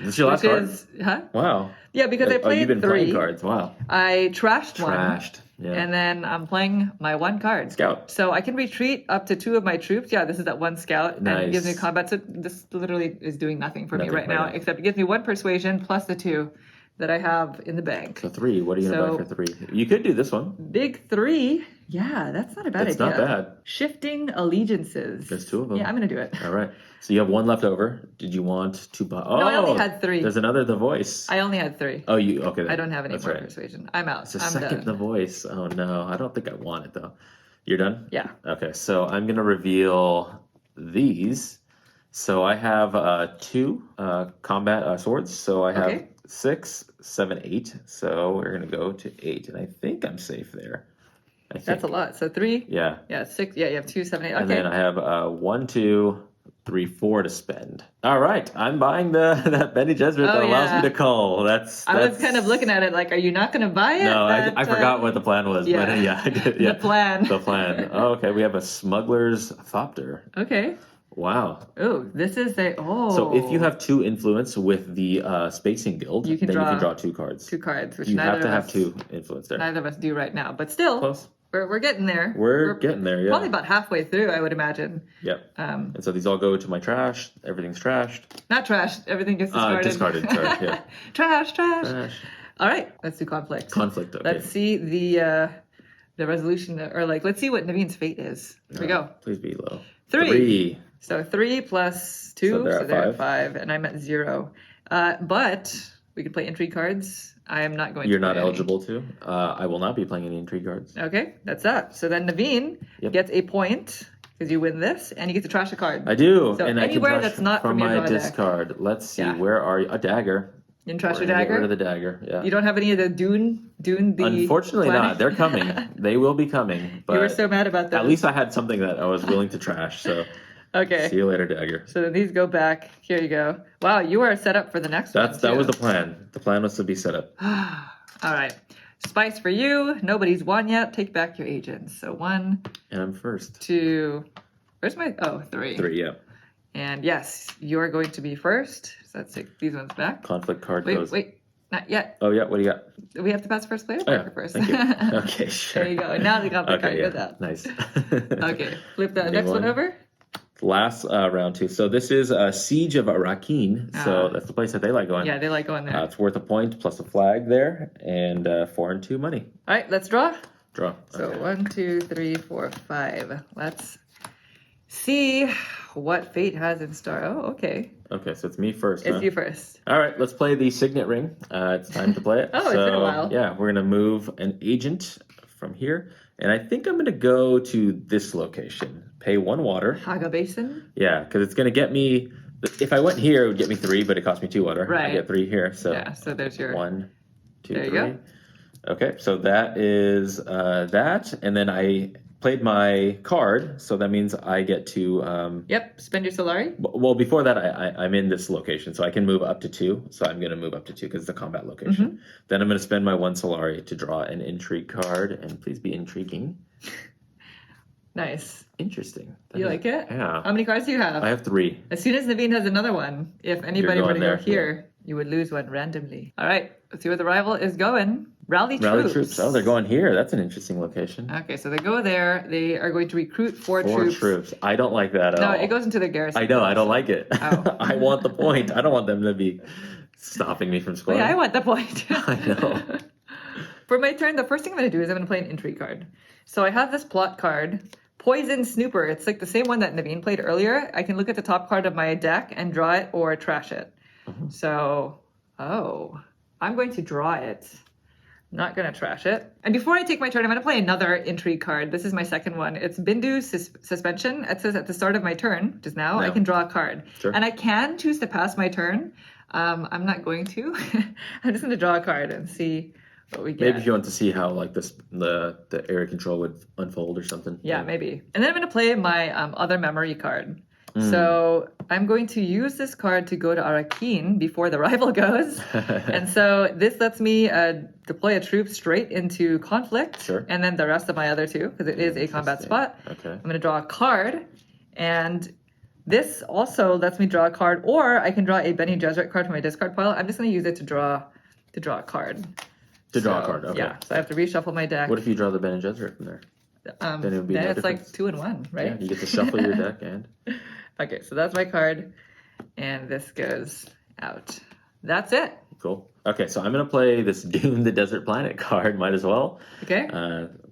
This is your last card? Huh? Wow. Yeah, because I You've played been 3. playing cards. Wow. I trashed 1. Trashed. Yeah. And then I'm playing my 1 card. Scout. So I can retreat up to 2 of my troops. Yeah, this is that 1 scout. And it gives me Nice. combat. So this literally is doing nothing for me Nothing right for now, you. except it gives me 1 persuasion plus the 2 that I have in the bank. So 3. What are you going to So- buy for 3? You could do this one. Big 3. Yeah, that's not a bad That's idea. not bad. Shifting allegiances. There's 2 of them. Yeah, I'm going to do it. All right. So you have 1 left over. Did you want to buy? Oh, I only had 3. There's another The Voice. I only had 3. Oh, you okay? I don't have any That's more right. persuasion. I'm out. It's a I'm second The done. Voice. Oh no, I don't think I want it though. You're done? Yeah. Okay, so I'm gonna reveal these. So I have 2 combat swords. So I have Okay. 6, 7, 8. So we're gonna go to 8, and I think I'm safe there. I think. That's a lot. So 3. Yeah. Yeah, 6. Yeah, you have 2, 7, 8. Okay. And then I have 1, 2, 3, 4 to spend. All right, I'm buying that Benny Gesserit that allows me to call. I was kind of looking at it like, are you not going to buy it? No, I forgot what the plan was. Yeah. But yeah, I did. Yeah. The plan. The plan. Oh, okay, we have a Smuggler's Thopter. Okay. Wow. Oh, this is So if you have 2 influence with the Spacing Guild, then you can draw 2 cards. 2 cards, which you neither have to of have us, 2 influence there. neither of us do right now. But still, Close. we're getting there. We're getting there, yeah. Probably about halfway through, I would imagine. Yep. And so these all go to my trash. Everything's trashed. Not trashed. Everything gets discarded. Discarded, sorry, yeah. Trash. All right, let's do conflict. Conflict, okay. Let's see the resolution, or like, let's see what Naveen's fate is. Here we go. Please be low. 3. So 3 plus 2, So they're at 5, and I'm at 0. But we could play intrigue cards. I am not going to. You're not play any. eligible to. I will not be playing any intrigue cards. Okay, that's that. So then Naveen gets a point because you win this, and you get to trash a card. I do, So and anywhere I can trash that's not from from your my draw deck. discard. Let's see, Yeah. where are you? A dagger. You can trash We're your gonna dagger. Get rid of the dagger. Yeah. You don't have any of the Dune the Unfortunately planet? not. They're coming. They will be coming. But You were so mad about that. at least I had something that I was willing to trash. So Okay. see you later, dagger. So then these go back. Here you go. Wow, you are set up for the next one. That was the plan. The plan was to be set up. All right. Spice for you. Nobody's won yet. Take back your agents. So 1, And I'm first. 2. Where's my? 3. 3, yeah. And yes, you're going to be first. So let's take these ones back. Conflict card Wait, goes. wait, not yet. Oh yeah, what do you got? We have to pass first player Oh, yeah. marker first. Thank you. Okay, sure. There you go. Now the conflict card. Okay, Good yeah. that. Nice. Okay, flip that Game next one one. over. Last round 2. So this is Siege of Rakeen. So that's the place that they like going. Yeah, they like going there. It's worth a point plus a flag there, and 4 and 2 money. All right, let's draw. Draw. So Okay. 1, 2, 3, 4, 5. Let's see what fate has in store. Oh, okay. Okay, so it's me first. It's huh? you first. All right, let's play the Signet Ring. It's time to play it. Oh, it's been a while. Yeah, we're gonna move an agent from here, and I think I'm gonna go to this location. Pay 1 water. Haga Basin. Yeah, because it's gonna get me. If I went here, it would get me 3, but it cost me 2 water. I Right. get 3 here. So Yeah, so there's your... 1, 2, There you 3. go. Okay, so that is that, and then I played my card, so that means I get to. Yep, spend your Solari. Well, before that, I'm in this location, so I can move up to 2. So I'm going to move up to 2 because it's a combat location. Mm-hmm. Then I'm going to spend my 1 Solari to draw an intrigue card, and please be intriguing. Nice. Interesting. You like it? Yeah. How many cards do you have? I have 3. As soon as Naveen has another one, if anybody were to going go there, here, you would lose one randomly. All right, let's see where the rival is going. Rally Rally troops. Oh, they're going here. That's an interesting location. Okay, so they go there. They are going to recruit 4 4 troops. troops. I don't like that at No, all. it goes into their garrison. I know. I don't like it. Oh. I want the point. I don't want them to be stopping me from Oh, scoring. yeah, I want the point. I know. For my turn, the first thing I'm going to do is I'm going to play an intrigue card. So I have this plot card, Poison Snooper. It's like the same one that Naveen played earlier. I can look at the top card of my deck and draw it or trash it. Mm-hmm. So, I'm going to draw it. Not going to trash it. And before I take my turn, I'm going to play another intrigue card. This is my second one. It's Bindu Suspension. It says at the start of my turn, which is now, I can draw a card. Sure. And I can choose to pass my turn. I'm not going to. I'm just going to draw a card and see what we get. Maybe if you want to see how like this the area control would unfold or something. Yeah, maybe. And then I'm going to play my other memory card. So I'm going to use this card to go to Arakin before the rival goes. And so this lets me deploy a troop straight into conflict. Sure. And then the rest of my other 2, because it is a combat spot. Okay. I'm going to draw a card. And this also lets me draw a card, or I can draw a Benny Gesserit card from my discard pile. I'm just going to use it to draw a card. To draw a card. Okay. Yeah, so I have to reshuffle my deck. What if you draw the Ben and Gesserit from there? Then it would be then no it's like difference. 2 and 1, right? Yeah, you get to shuffle your deck and. Okay, so that's my card, and this goes out. That's it. Cool. Okay, so I'm gonna play this Dune the Desert Planet card. Might as well. Okay.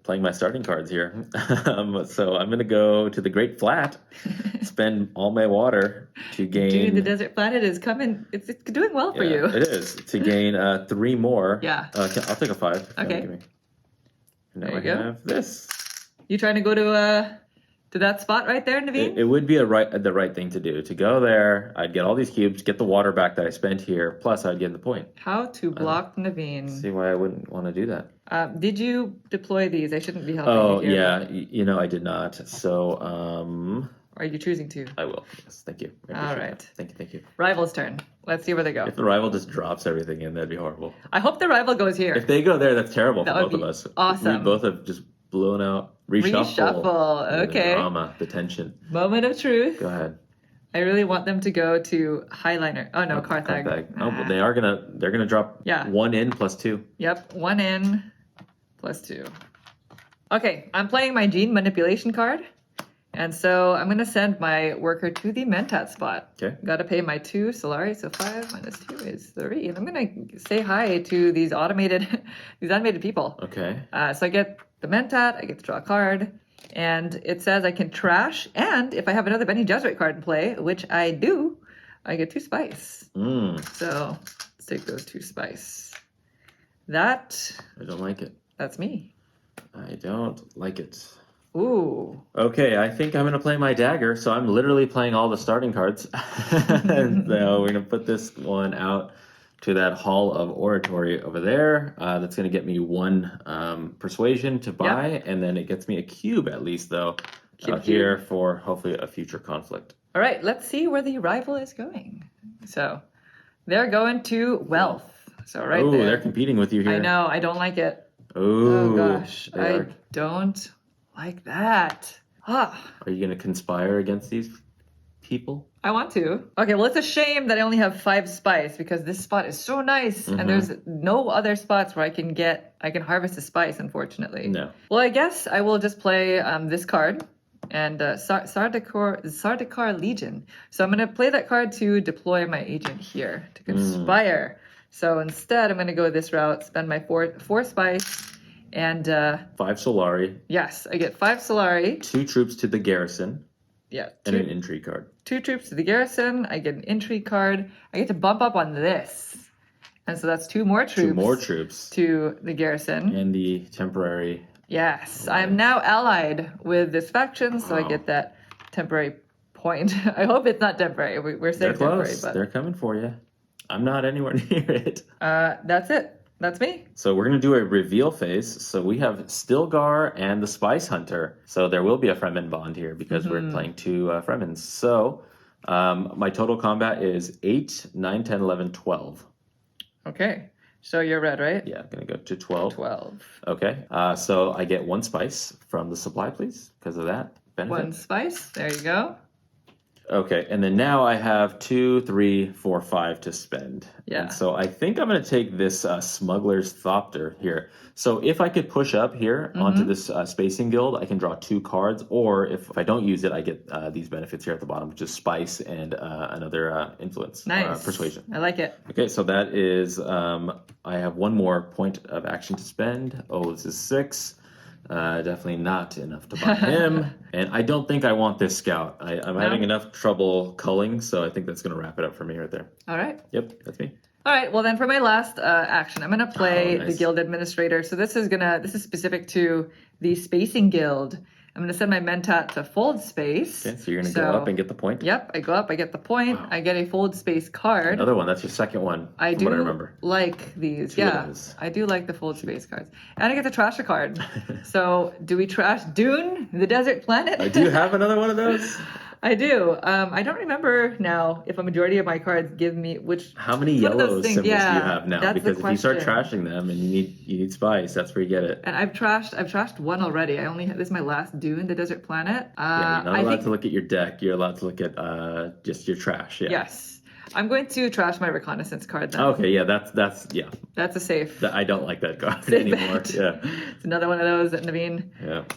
Playing my starting cards here. So I'm gonna go to the Great Flat, spend all my water to gain. Dune the Desert Planet is coming. It's doing well for you. It is to gain 3 more. Yeah. I'll take a 5. Okay. Give me. And now There I you go. have this. You trying to go to that spot right there, Naveen? It would be the right thing to do. To go there, I'd get all these cubes, get the water back that I spent here, plus I'd get the point. How to block Naveen. See why I wouldn't want to do that. Did you deploy these? I shouldn't be helping Oh, you here. yeah. I did not. So, Are you choosing to? I will. Yes, thank you. I All appreciate right. that. Thank you. Rival's turn. Let's see where they go. If the rival just drops everything in, that'd be horrible. I hope the rival goes here. If they go there, that's terrible That for would both of be us. awesome. We both have just blown out. Reshuffle. The Okay. drama, the tension. Moment of truth. Go ahead. I really want them to go to Highliner. Oh no, Carthag. Oh, but they're gonna drop Yeah. 1 in plus 2. Yep, 1 in plus 2. Okay, I'm playing my gene manipulation card. And so I'm going to send my worker to the Mentat spot. Okay. Got to pay my 2 Solari, so 5 minus 2 is 3. And I'm going to say hi to these automated people. Okay. So I get the Mentat, I get to draw a card, and it says I can trash, and if I have another Benny Jesuit card in play, which I do, I get 2 spice. So let's take those 2 spice. I don't like it. That's me. I don't like it. Ooh. Okay, I think I'm going to play my dagger, so I'm literally playing all the starting cards. And so we're going to put this one out to that Hall of Oratory over there. That's going to get me 1 persuasion to buy, and then it gets me a cube at least, though, out here for hopefully a future conflict. All right, let's see where the rival is going. So they're going to wealth. So right there. They're competing with you here. I know, I don't like it. Oh gosh, I don't like that. Are you going to conspire against these people? I want to. Okay, well, it's a shame that I only have 5 spice because this spot is so nice, and there's no other spots where I can harvest a spice, unfortunately. No. Well, I guess I will just play this card and Sardaukar Legion. So I'm going to play that card to deploy my agent here to conspire. So instead, I'm going to go this route, spend my 4 spice, and 5 Solari. Yes, I get 5 Solari. 2 troops to the garrison. Yeah. And an intrigue card. 2 troops to the garrison. I get an intrigue card. I get to bump up on this. And so that's 2 more troops. 2 more troops. To the garrison. And the temporary. Yes. I'm now allied with this faction, so I get that temporary point. I hope it's not temporary. We're saying They're temporary. close. But They're coming for you. I'm not anywhere near it. that's it. That's me. So we're going to do a reveal phase. So we have Stilgar and the Spice Hunter. So there will be a Fremen bond here because we're playing 2 Fremens. So my total combat is 8, 9, 10, 11, 12. Okay. So you're red, right? Yeah, I'm going to go to 12. 12. Okay. So I get 1 spice from the supply, please, because of that benefit. 1 spice. There you go. Okay, and then now I have 2, 3, 4, 5 to spend. Yeah. And so I think I'm going to take this Smuggler's Thopter here. So if I could push up here onto this Spacing Guild, I can draw 2 cards. Or if I don't use it, I get these benefits here at the bottom, which is Spice and another Influence. Nice. Persuasion. I like it. Okay, so that is, I have 1 more point of action to spend. Oh, this is 6. Definitely not enough to buy him. And I don't think I want this scout. I'm having enough trouble culling, so I think that's going to wrap it up for me right there. All right. Yep, that's me. All right. Well, then for my last action, I'm going to play nice. the Guild Administrator. So this is specific to the Spacing Guild. I'm going to send my Mentat to fold space. Okay, so you're going to go up and get the point? Yep, I go up, I get the point. Wow. I get a fold space card. Another one. That's your second one, I from do what I remember. Like these. Two yeah, of those. I do like the fold space cards. And I get to trash a card. So do we trash Dune, the desert planet? I do have another one of those. I do. I don't remember now if a majority of my cards give me which. How many yellow symbols do you have now? That's because the if you start question. trashing them and you need spice, that's where you get it. And I've trashed 1 already. This is my last Dune, the desert planet. Yeah, you're not allowed to look at your deck. You're allowed to look at just your trash. Yeah. Yes. I'm going to trash my reconnaissance card then. Okay, yeah, that's That's a safe. I don't like that card safe anymore. bet. Yeah. It's another one of those that Naveen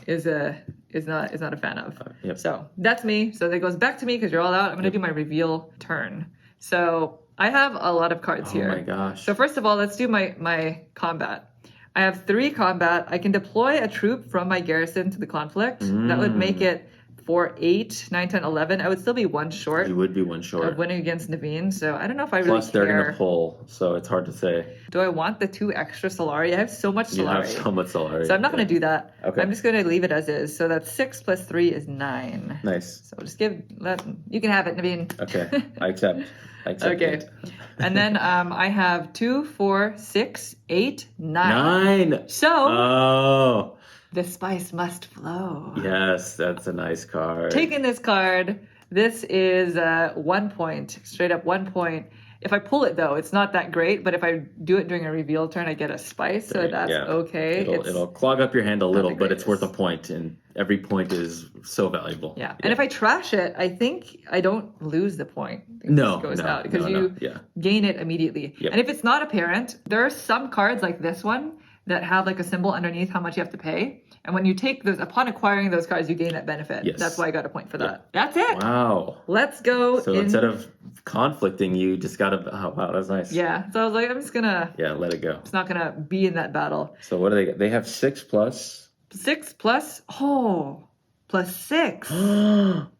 is not a fan of. Yep. So that's me. So that goes back to me because you're all out. I'm going to do my reveal turn. So I have a lot of cards here. Oh my gosh. So first of all, let's do my combat. I have 3 combat. I can deploy a troop from my garrison to the conflict. That would make it 4, 8, 9, 10, 11, I would still be one short You would be one of short. winning against Naveen. So I don't know if I Plus, really they're care. going to pull, so it's hard to say. Do I want the 2 extra Solari? I have so much Solari. You have so much Solari. So I'm not going to do that. Okay. I'm just going to leave it as is. So that's 6 plus 3 is 9. Nice. So just you can have it, Naveen. Okay, I accept. Okay. It. And then I have 2, 4, 6, 8, 9. 9. So Oh. the spice must flow. Yes, that's a nice card. Taking this card, this is 1 point, straight up 1 point. If I pull it though, it's not that great, but if I do it during a reveal turn, I get a spice, so that's okay. It'll clog up your hand a little, but it's worth a greatest. point, and every point is so valuable. Yeah. And if I trash it, I think I don't lose the point. I think No, this goes no, out because no, you gain it immediately. Yep. And if it's not apparent, there are some cards like this one that have like a symbol underneath how much you have to pay. And when you take those, upon acquiring those cards, you gain that benefit. Yes. That's why I got a point for that. That's it. Wow. Let's go. So instead of conflicting, you just got to, oh, wow, that's nice. Yeah. So I was like, I'm just going to. Yeah, let it go. It's not going to be in that battle. So what do they get? They have 6 plus. 6 plus. Oh, plus 6.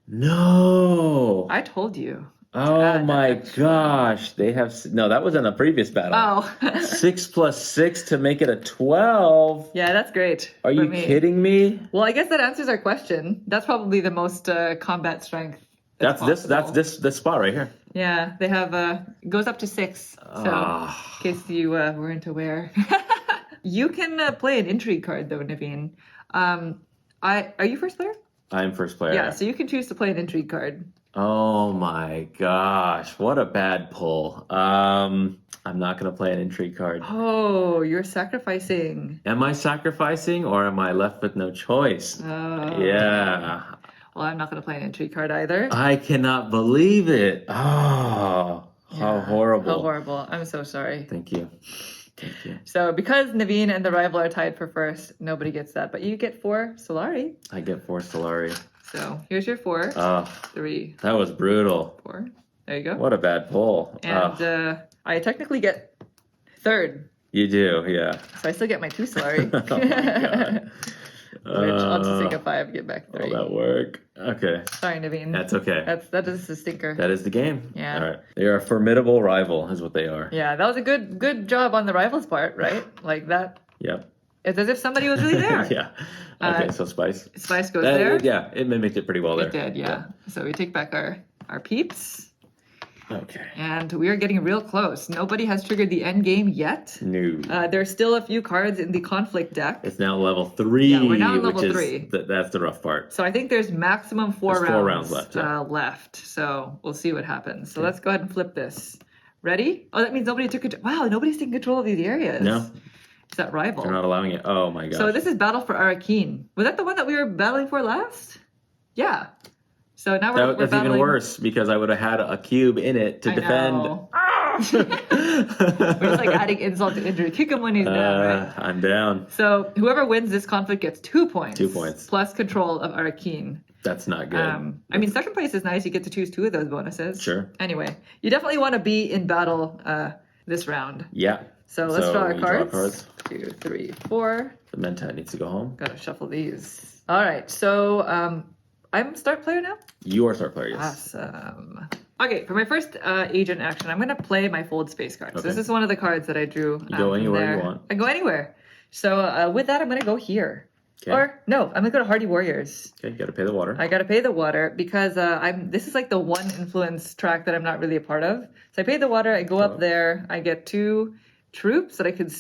No. I told you. Oh my gosh. They have, no, that was in a previous battle. Oh. 6 plus 6 to make it a 12. Yeah, that's great. Are you kidding me? Well, I guess that answers our question. That's probably the most combat strength. That's this spot right here. Yeah, they have goes up to 6. So in case you weren't aware, you can play an intrigue card though, Naveen. Are you first player? I'm first player. Yeah, so you can choose to play an intrigue card. Oh my gosh, what a bad pull. I'm not gonna play an intrigue card. Oh, you're sacrificing. Am I sacrificing or am I left with no choice? Yeah. Well, I'm not gonna play an intrigue card either. I cannot believe it. Oh, how horrible. How horrible. I'm so sorry. Thank you. Thank you. So because Naveen and the rival are tied for first, nobody gets that. But you get 4 Solari. I get 4 Solari. So here's your 4. Oh, 3. that was brutal. 4. There you go. What a bad pull. And I technically get 3rd. You do, yeah. So I still get my 2 Solari. Oh my God. Which I'll just take a 5, get back 3. Will that work? Okay. Sorry, Naveen. That's okay. That is a stinker. That is the game. Yeah. All right. They are a formidable rival, is what they are. Yeah, that was a good job on the rival's part, right? Like that. Yep. It's as if somebody was really there. Yeah. Okay, so Spice. Spice goes there. Yeah, it mimicked it pretty well there. It did, yeah. So we take back our peeps. Okay. And we are getting real close. Nobody has triggered the end game yet. No. There's still a few cards in the conflict deck. It's now level 3. Yeah, we're now on level which 3. That's the rough part. So I think there's maximum 4 There's rounds, 4 rounds left, yeah. left. So we'll see what happens. So let's go ahead and flip this. Ready? Oh, that means nobody took control. Wow, nobody's taking control of these areas. No. Is that rival? They're not allowing it. Oh my gosh. So this is Battle for Arakeen. Was that the one that we were battling for last? Yeah. So now we're That's battling. even worse because I would have had a cube in it to defend. Know. We're just like adding insult to injury. Kick him when he's down, right? I'm down. So whoever wins this conflict gets 2 points. 2 points. Plus control of Arakeen. That's not good. I mean, second place is nice. You get to choose 2 of those bonuses. Sure. Anyway, you definitely want to be in battle this round. Yeah. So let's draw our we cards. draw cards. 2, 3, 4. The Mentat needs to go home. Gotta shuffle these. All right. So I'm start player now. You are start player, yes. Awesome. Okay, for my first agent action, I'm going to play my fold space card. So this is one of the cards that I drew. You go anywhere you want. I go anywhere. So with that, I'm going to go here. Okay. Or no, I'm going to go to Hardy Warriors. Okay, you got to pay the water. I got to pay the water because this is like the one influence track that I'm not really a part of. So I pay the water, I go up there, I get 2 troops that I could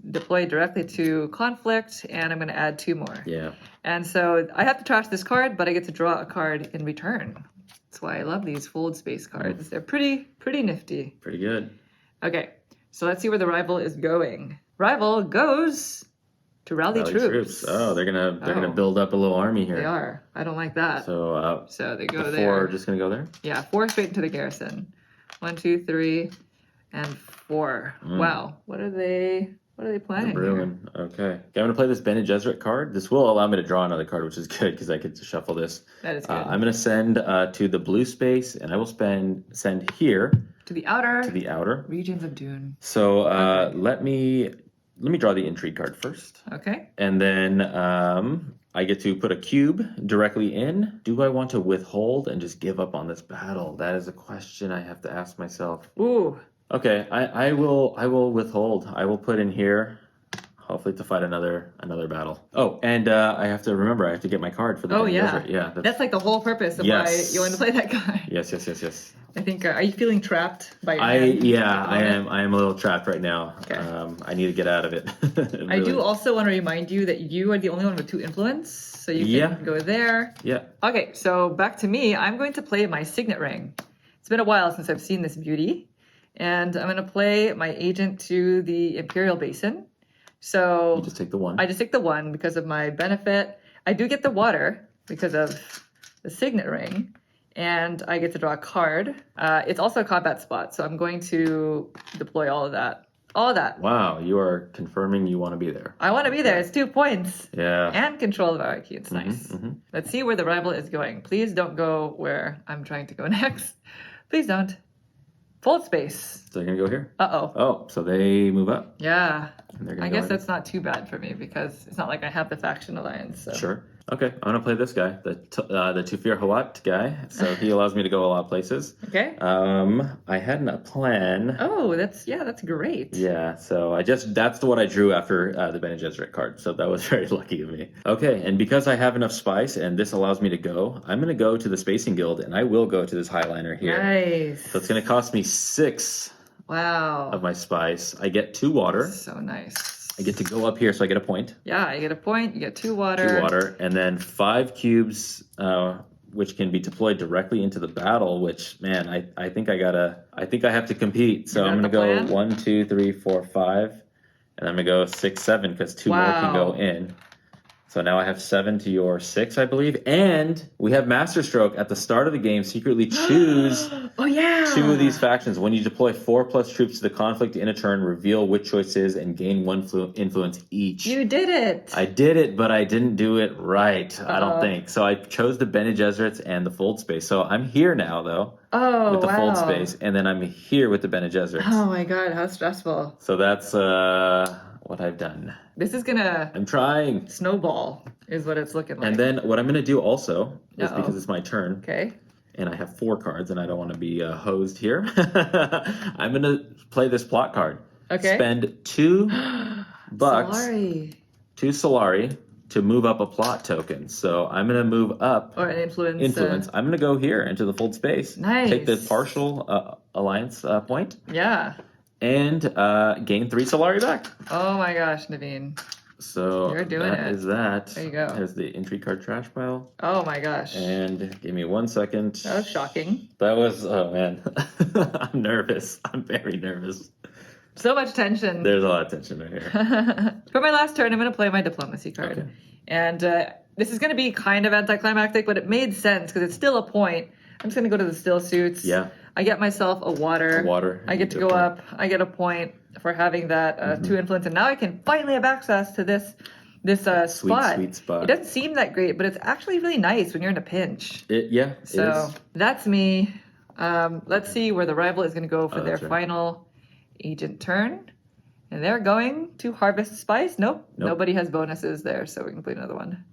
deploy directly to conflict, and I'm going to add 2 more. Yeah. And so I have to trash this card, but I get to draw a card in return. That's why I love these fold space cards. They're pretty nifty. Pretty good. Okay, so let's see where the rival is going. Rival goes to rally troops. Oh, they're gonna build up a little army here. They are. I don't like that. So they go the there. 4 are just gonna go there. Yeah, 4 straight into the garrison. 1, 2, 3, and 4. Wow, what are they planning here? Okay. I'm gonna play this Bene Gesserit card. This will allow me to draw another card, which is good because I get to shuffle this. That is good. I'm gonna send to the blue space, and I will send here to the outer regions of Dune. So let me draw the intrigue card first. Okay. And then I get to put a cube directly in. Do I want to withhold and just give up on this battle? That is a question I have to ask myself. Ooh. Okay, I will withhold. I will put in here, hopefully to fight another battle. Oh, and I have to remember I have to get my card for the Oh Bene yeah. Gesserit. Yeah, That's like the whole purpose of Yes. why you want to play that card. yes. I think. Are you feeling trapped by your hand? I am. I am a little trapped right now. Okay. I need to get out of it. I do also want to remind you that you are the only one with 2 influence, so you can go there. Yeah. Okay, so back to me. I'm going to play my signet ring. It's been a while since I've seen this beauty, and I'm going to play my agent to the Imperial Basin. So You just take the one. I just take the 1 because of my benefit. I do get the water because of the signet ring, and I get to draw a card. It's also a combat spot, so I'm going to deploy all of that. All of that. Wow, you are confirming you want to be there. I want to be there. It's 2 points. Yeah. And control of IQ. It's nice. mhm. Let's see where the rival is going. Please don't go where I'm trying to go next. Please don't. Fold space. So they're gonna go here. Uh-oh. Oh, so they move up. Yeah. And they're gonna I go guess in. that's not too bad for me because it's not like I have the faction alliance. So. Sure. Okay, I'm gonna play this guy, the Tufir Hawat guy. So he allows me to go a lot of places. Okay. I had a plan. Oh, that's great. Yeah, so that's what I drew after the Bene Gesserit card. So that was very lucky of me. Okay, and because I have enough spice and this allows me to go, I'm gonna go to the Spacing Guild and I will go to this Highliner here. Nice. So it's gonna cost me 6 Wow. of my spice. I get 2 water. So nice. I get to go up here, so I get a point. Yeah, I get a point. You get 2 water. 2 water, and then 5 cubes, which can be deployed directly into the battle. Which, man, I think I have to compete. So I'm gonna go 1, 2, 3, 4, 5, and I'm gonna go 6, 7 because 2 more can go in. So now I have 7 to your 6, I believe, and we have Masterstroke at the start of the game. Secretly choose. Oh yeah. 2 of these factions. When you deploy 4+ troops to the conflict in a turn, reveal which choice is and gain 1 influence each. You did it. I did it, but I didn't do it right. I don't think. So I chose the Bene Gesserits and the fold space. So I'm here now, though. Oh, with the wow. fold space, and then I'm here with the Bene Gesserits. Oh my god, how stressful. So that's what I've done. This is gonna I'm trying. snowball, is what it's looking like. And then what I'm going to do also is because it's my turn. Okay. And I have 4 cards, and I don't want to be hosed here. I'm going to play this plot card. Okay. Spend 2 bucks, Solari. 2 Solari, to move up a plot token. So I'm going to move up. Or an influence. I'm going to go here into the fold space. Nice. Take the partial alliance point. Yeah. And gain 3 Solari back. Oh my gosh, Naveen. So You're doing that it. is that. There you go. There's the entry card trash pile. Oh my gosh. And give me 1 second. That was shocking. That was, oh man. I'm nervous. I'm very nervous. So much tension. There's a lot of tension right here. For my last turn, I'm going to play my diplomacy card. Okay. And this is going to be kind of anticlimactic, but it made sense because it's still a point. I'm just going to go to the still suits. Yeah. I get myself a water. I get to go up. I get a point for having that 2 influence. And now I can finally have access to this spot. Sweet spot. It doesn't seem that great, but it's actually really nice when you're in a pinch. It So is. that's me. Let's see where the rival is going to go for their right. final agent turn. And they're going to harvest spice. Nope. Nobody has bonuses there, so we can play another one.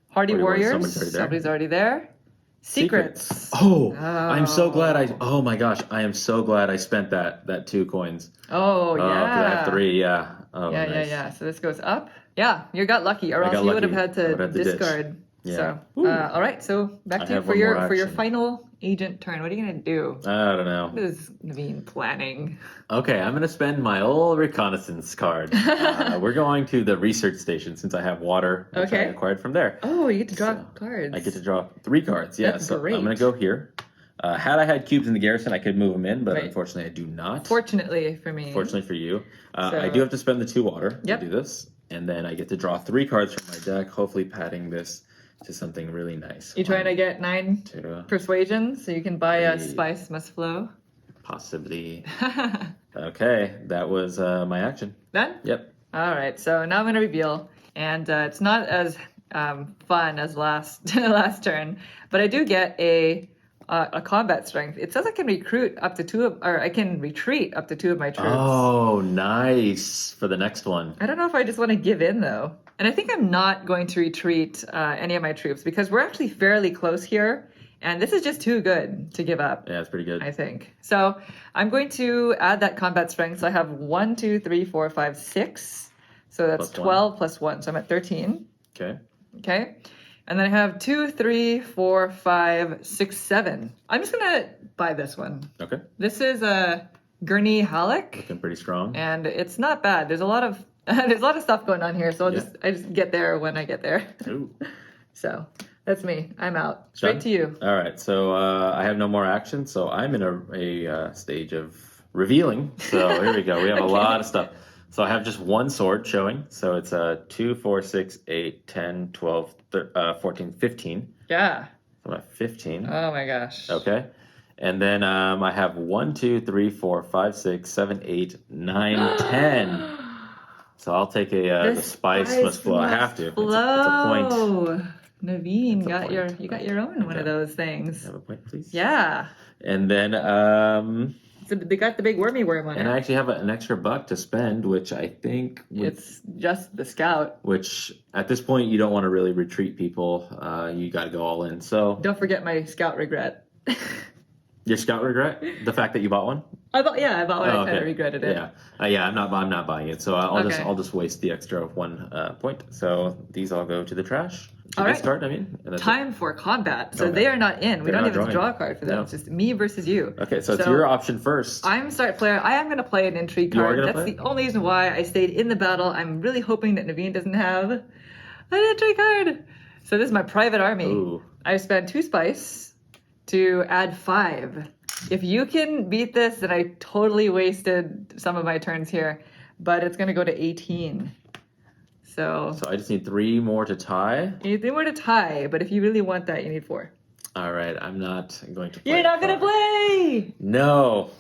Hardy Warriors. Somebody's already there. Secrets. Oh, I'm so glad oh my gosh, I am so glad I spent that 2 coins. Oh, yeah. 'Cause I have 3, yeah. Oh, yeah, nice. yeah. So this goes up. Yeah, you got lucky, or else you would have had to discard. Yeah. So, all right. So back to you for your final agent turn. What are you gonna do? I don't know. What is Naveen planning? Okay, I'm gonna spend my old reconnaissance card. We're going to the research station since I have water, which I acquired from there. Oh, you get to draw cards. I get to draw 3 cards. Yeah, That's so great. I'm gonna go here. Had I had cubes in the garrison, I could move them in, but unfortunately, I do not. Fortunately for me. Fortunately for you, I do have to spend the 2 water to do this, and then I get to draw 3 cards from my deck, hopefully padding this to something really nice. You trying to get 9 persuasion so you can buy a spice must flow? Possibly. Okay, that was my action. Done? Yep. All right, so now I'm going to reveal, and it's not as fun as last turn, but I do get a combat strength. It says I can recruit up to 2 of, or I can retreat up to 2 of my troops. Oh, nice for the next one. I don't know if I just want to give in though. And I think I'm not going to retreat any of my troops because we're actually fairly close here. And this is just too good to give up. Yeah, it's pretty good. I think. So I'm going to add that combat strength. So I have 1, 2, 3, 4, 5, 6. So that's Plus 1. 12 plus 1. So I'm at 13. Okay. Okay. And then I have 2, 3, 4, 5, 6, 7. I'm just going to buy this one. Okay. This is a Gurney Halleck. Looking pretty strong. And it's not bad. There's a lot of stuff going on here. So I just get there when I get there. Ooh. So that's me. I'm out. Straight Done? to you. All right. So I have no more action. So I'm in a stage of revealing. So here we go. We have a lot of stuff. So I have just one sword showing. So it's 2, 4, 6, 8, 10, 12, 14, 15. Yeah. So I'm at 15. Oh my gosh. Okay. And then I have 1, 2, 3, 4, 5, 6, 7, 8, 9, 10. So I'll take the spice must flow. I have to. It's a point. Naveen, It's a point. you got your own one of those things. Have a point, please. Yeah. And then So they got the big wormy worm on and it. I actually have an extra buck to spend, which I think It's just the scout. which at this point you don't want to really retreat people. You got to go all in. So Don't forget my scout regret. your scout regret the fact that you bought one. I bought one. Oh, I kind of regretted it. Yeah, I'm not buying it. So Okay. I'll just waste the extra 1 point. So these all go to the trash. All right. Start. I mean, and that's it. Time for combat. So Okay. they are not in. We They're don't not even draw a drawing. card for them. No. It's just me versus you. Okay, so it's your option first. I'm start player. I am going to play an intrigue You are card. gonna That's play the only reason why I stayed in the battle. I'm really hoping that Naveen doesn't have an intrigue card. So this is my private army. Ooh. I spent 2 spice to add 5. If you can beat this, then I totally wasted some of my turns here. But it's going to go to 18. So So I just need 3 more to tie. you need 3 more to tie. But if you really want that, you need 4. All right, I'm not going to play. You're not going to play! No.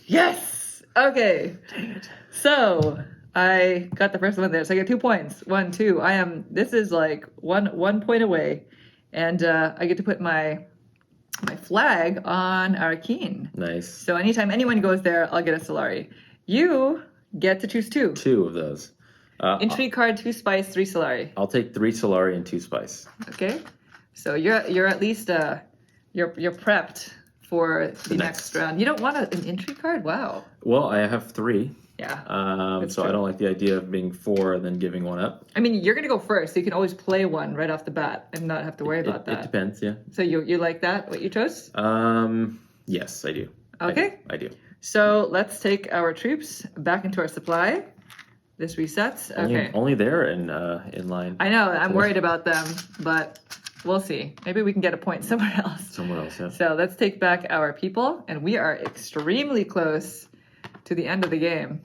Yes! Okay. Dang it. So I got the first one there. So I get 2 points. 1, 2. This is like one point away. And I get to put my flag on our keen. Nice. So anytime anyone goes there, I'll get a Solari. You get to choose 2. 2 of those. Intrigue card, 2 spice, 3 Solari. I'll take 3 Solari and 2 spice. Okay. So you're at least you're prepped for the next round. You don't want an intrigue card? Wow. Well, I have 3. Yeah. So true. I don't like the idea of being 4 and then giving 1 up. I mean, you're gonna go first, so you can always play one right off the bat and not have to worry about It that. depends, yeah. So you like that? What you chose? Yes, I do. Okay. I do. So let's take our troops back into our supply. This resets. Okay. Only they're in line. I know. I'm worried about them, but we'll see. Maybe we can get a point somewhere else. Somewhere else, yeah. So let's take back our people, and we are extremely close to the end of the game.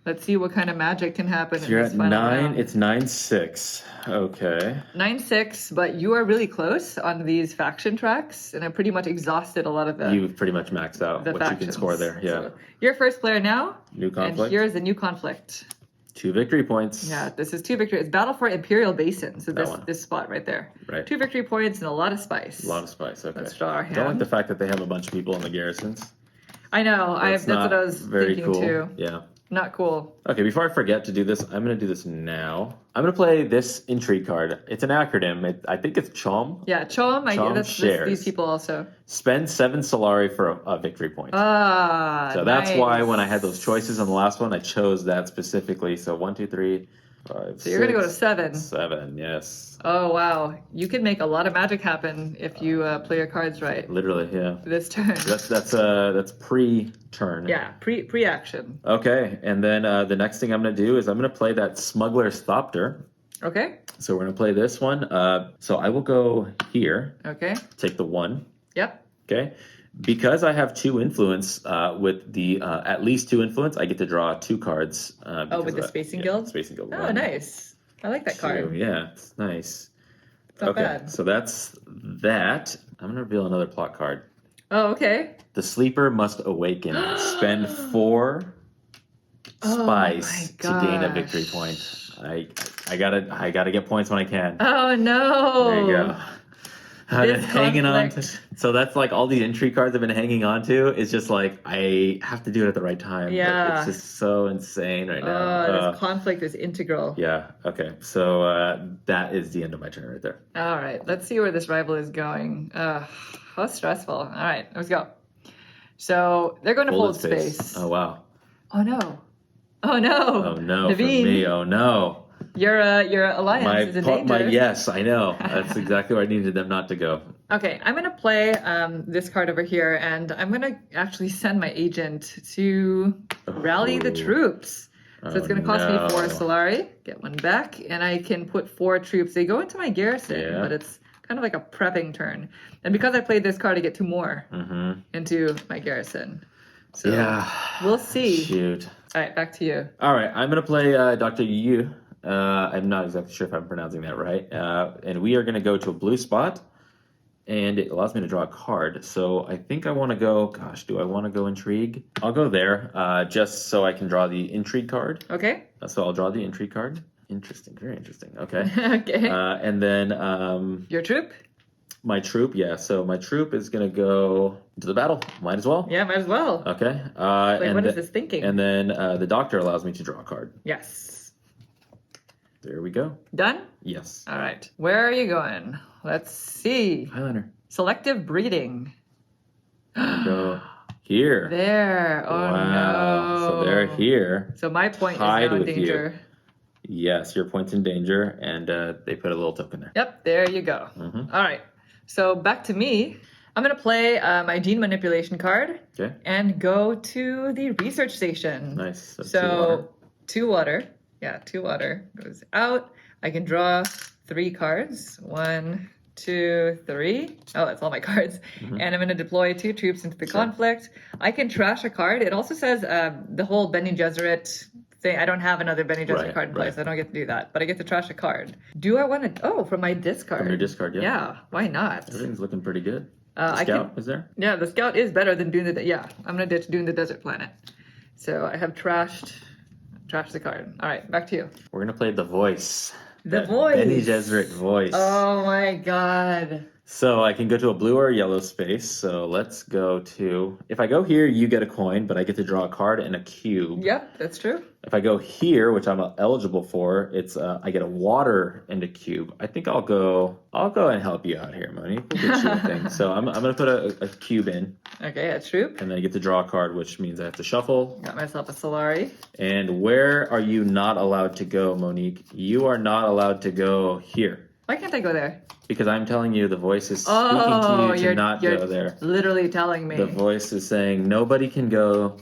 Let's see what kind of magic can happen in You're this at final 9. round. It's 9-6. Okay. 9-6, but you are really close on these faction tracks, and I pretty much exhausted a lot of the You've pretty much maxed out the what factions. you can score there. Yeah. So you're first player now. New And conflict. here's the new conflict. 2 victory points. Yeah, this is 2 victory. It's Battle for Imperial Basin. So That one. this spot right there. Right. 2 victory points and a lot of spice. A lot of spice. Okay. Let's draw our Don't like hand. the fact that they have a bunch of people in the garrisons. I know. That's what not I was very thinking cool. too. Yeah. Not cool. Okay, before I forget to do this, I'm going to do this now. I'm going to play this intrigue card. It's an acronym. I think it's CHOM. Yeah, Chom. That's shares. these people also. Spend 7 Solari for a victory point. Ah, So that's why nice. when I had those choices on the last one, I chose that specifically. So 1, 2, 3, 5, So you're gonna go to 6, 7. 7, yes. Oh wow, you can make a lot of magic happen if you play your cards right Literally, yeah. this turn. That's pre-turn. Yeah, pre-action. Okay, and then the next thing I'm going to do is I'm going to play that Smuggler's Thopter. Okay. So we're going to play this one. So I will go here, Okay. take the 1. Yep. Okay. Because I have 2 influence with the at least 2 influence, I get to draw 2 cards. Oh, with the Spacing Guild? Spacing Guild. Oh, 1, nice. I like that 2. card. Yeah, it's nice. It's not Okay, bad. so that's that. I'm going to reveal another plot card. Oh, okay. The Sleeper Must Awaken. Spend 4 spice Oh my to gain a gosh. victory point. I gotta get points when I can. Oh no. There you go. I've been This hanging on to. conflict. So that's like all the intrigue cards I've been hanging on to. It's just like I have to do it at the right time. But it's Yeah. just so insane right now. This conflict is integral. Yeah. Okay. So that is the end of my turn right there. All right, let's see where this rival is going. How stressful. All right, let's go. So they're going to fold space. Oh wow. Oh no. Oh no. Oh no for Naveen, me. Oh no. Your alliance is in danger. Yes, I know. That's exactly where I needed them not to go. Okay, I'm gonna play this card over here, and I'm gonna actually send my agent to rally the troops. So it's gonna cost me 4 Solari, get 1 back, and I can put 4 troops. They go into my garrison, but it's kind of like a prepping turn. And because I played this card, I get 2 more into my garrison. So we'll see. Shoot. All right, back to you. All right, I'm gonna play Dr. Yu. I'm not exactly sure if I'm pronouncing that right. And we are gonna go to a blue spot, and it allows me to draw a card. So I think I want to go. Gosh, do I want to go intrigue? I'll go there, just so I can draw the intrigue card. Okay. So I'll draw the intrigue card. Interesting, very interesting. Okay. Okay. And then Your troop? my troop, yeah. So my troop is gonna go into the battle. Might as well. Yeah, might as well. Okay. Like, what is this thinking? And then the doctor allows me to draw a card. Yes. There we go. Done? Yes. All right. Where are you going? Let's see. Highlander. Selective breeding. Go here. There. Oh Wow. no. So they're here. So my point is Tied now in with you. danger. Yes, your point's in danger, and they put a little token there. Yep, there you go. All right. So back to me. I'm going to play my gene manipulation card Okay. and go to the research station. Nice. So 2 water. Yeah, 2 water goes out. I can draw 3 cards. 1, 2, 3. Oh, that's all my cards. And I'm going to deploy 2 troops into the conflict. I can trash a card. It also says the whole Bene Gesserit thing. I don't have another Bene Gesserit card in place. I don't get to do that. But I get to trash a card. Do I want to... Oh, from my discard. From your discard, yeah. Yeah, why not? Everything's looking pretty good. I Scout is there? Yeah, the Scout is better than Dune the... Yeah, I'm going to ditch Dune the Desert Planet. So I have trashed the card. All right, back to you. We're gonna play the voice. The voice. Bene Gesserit voice. Oh my god. So I can go to a blue or a yellow space. So let's go to. If I go here, you get a coin, but I get to draw a card and a cube. Yep, that's true. If I go here, which I'm eligible for, it's I get a water and a cube. I think I'll go and help you out here, Moni. We'll get you a thing. So I'm gonna put a cube in. Okay, a troop. And then I get to draw a card, which means I have to shuffle. Got myself a Solari. And where are you not allowed to go, Monique? You are not allowed to go here. Why can't I go there? Because I'm telling you, the voice is speaking to you to not go there. Literally telling me. The voice is saying nobody can go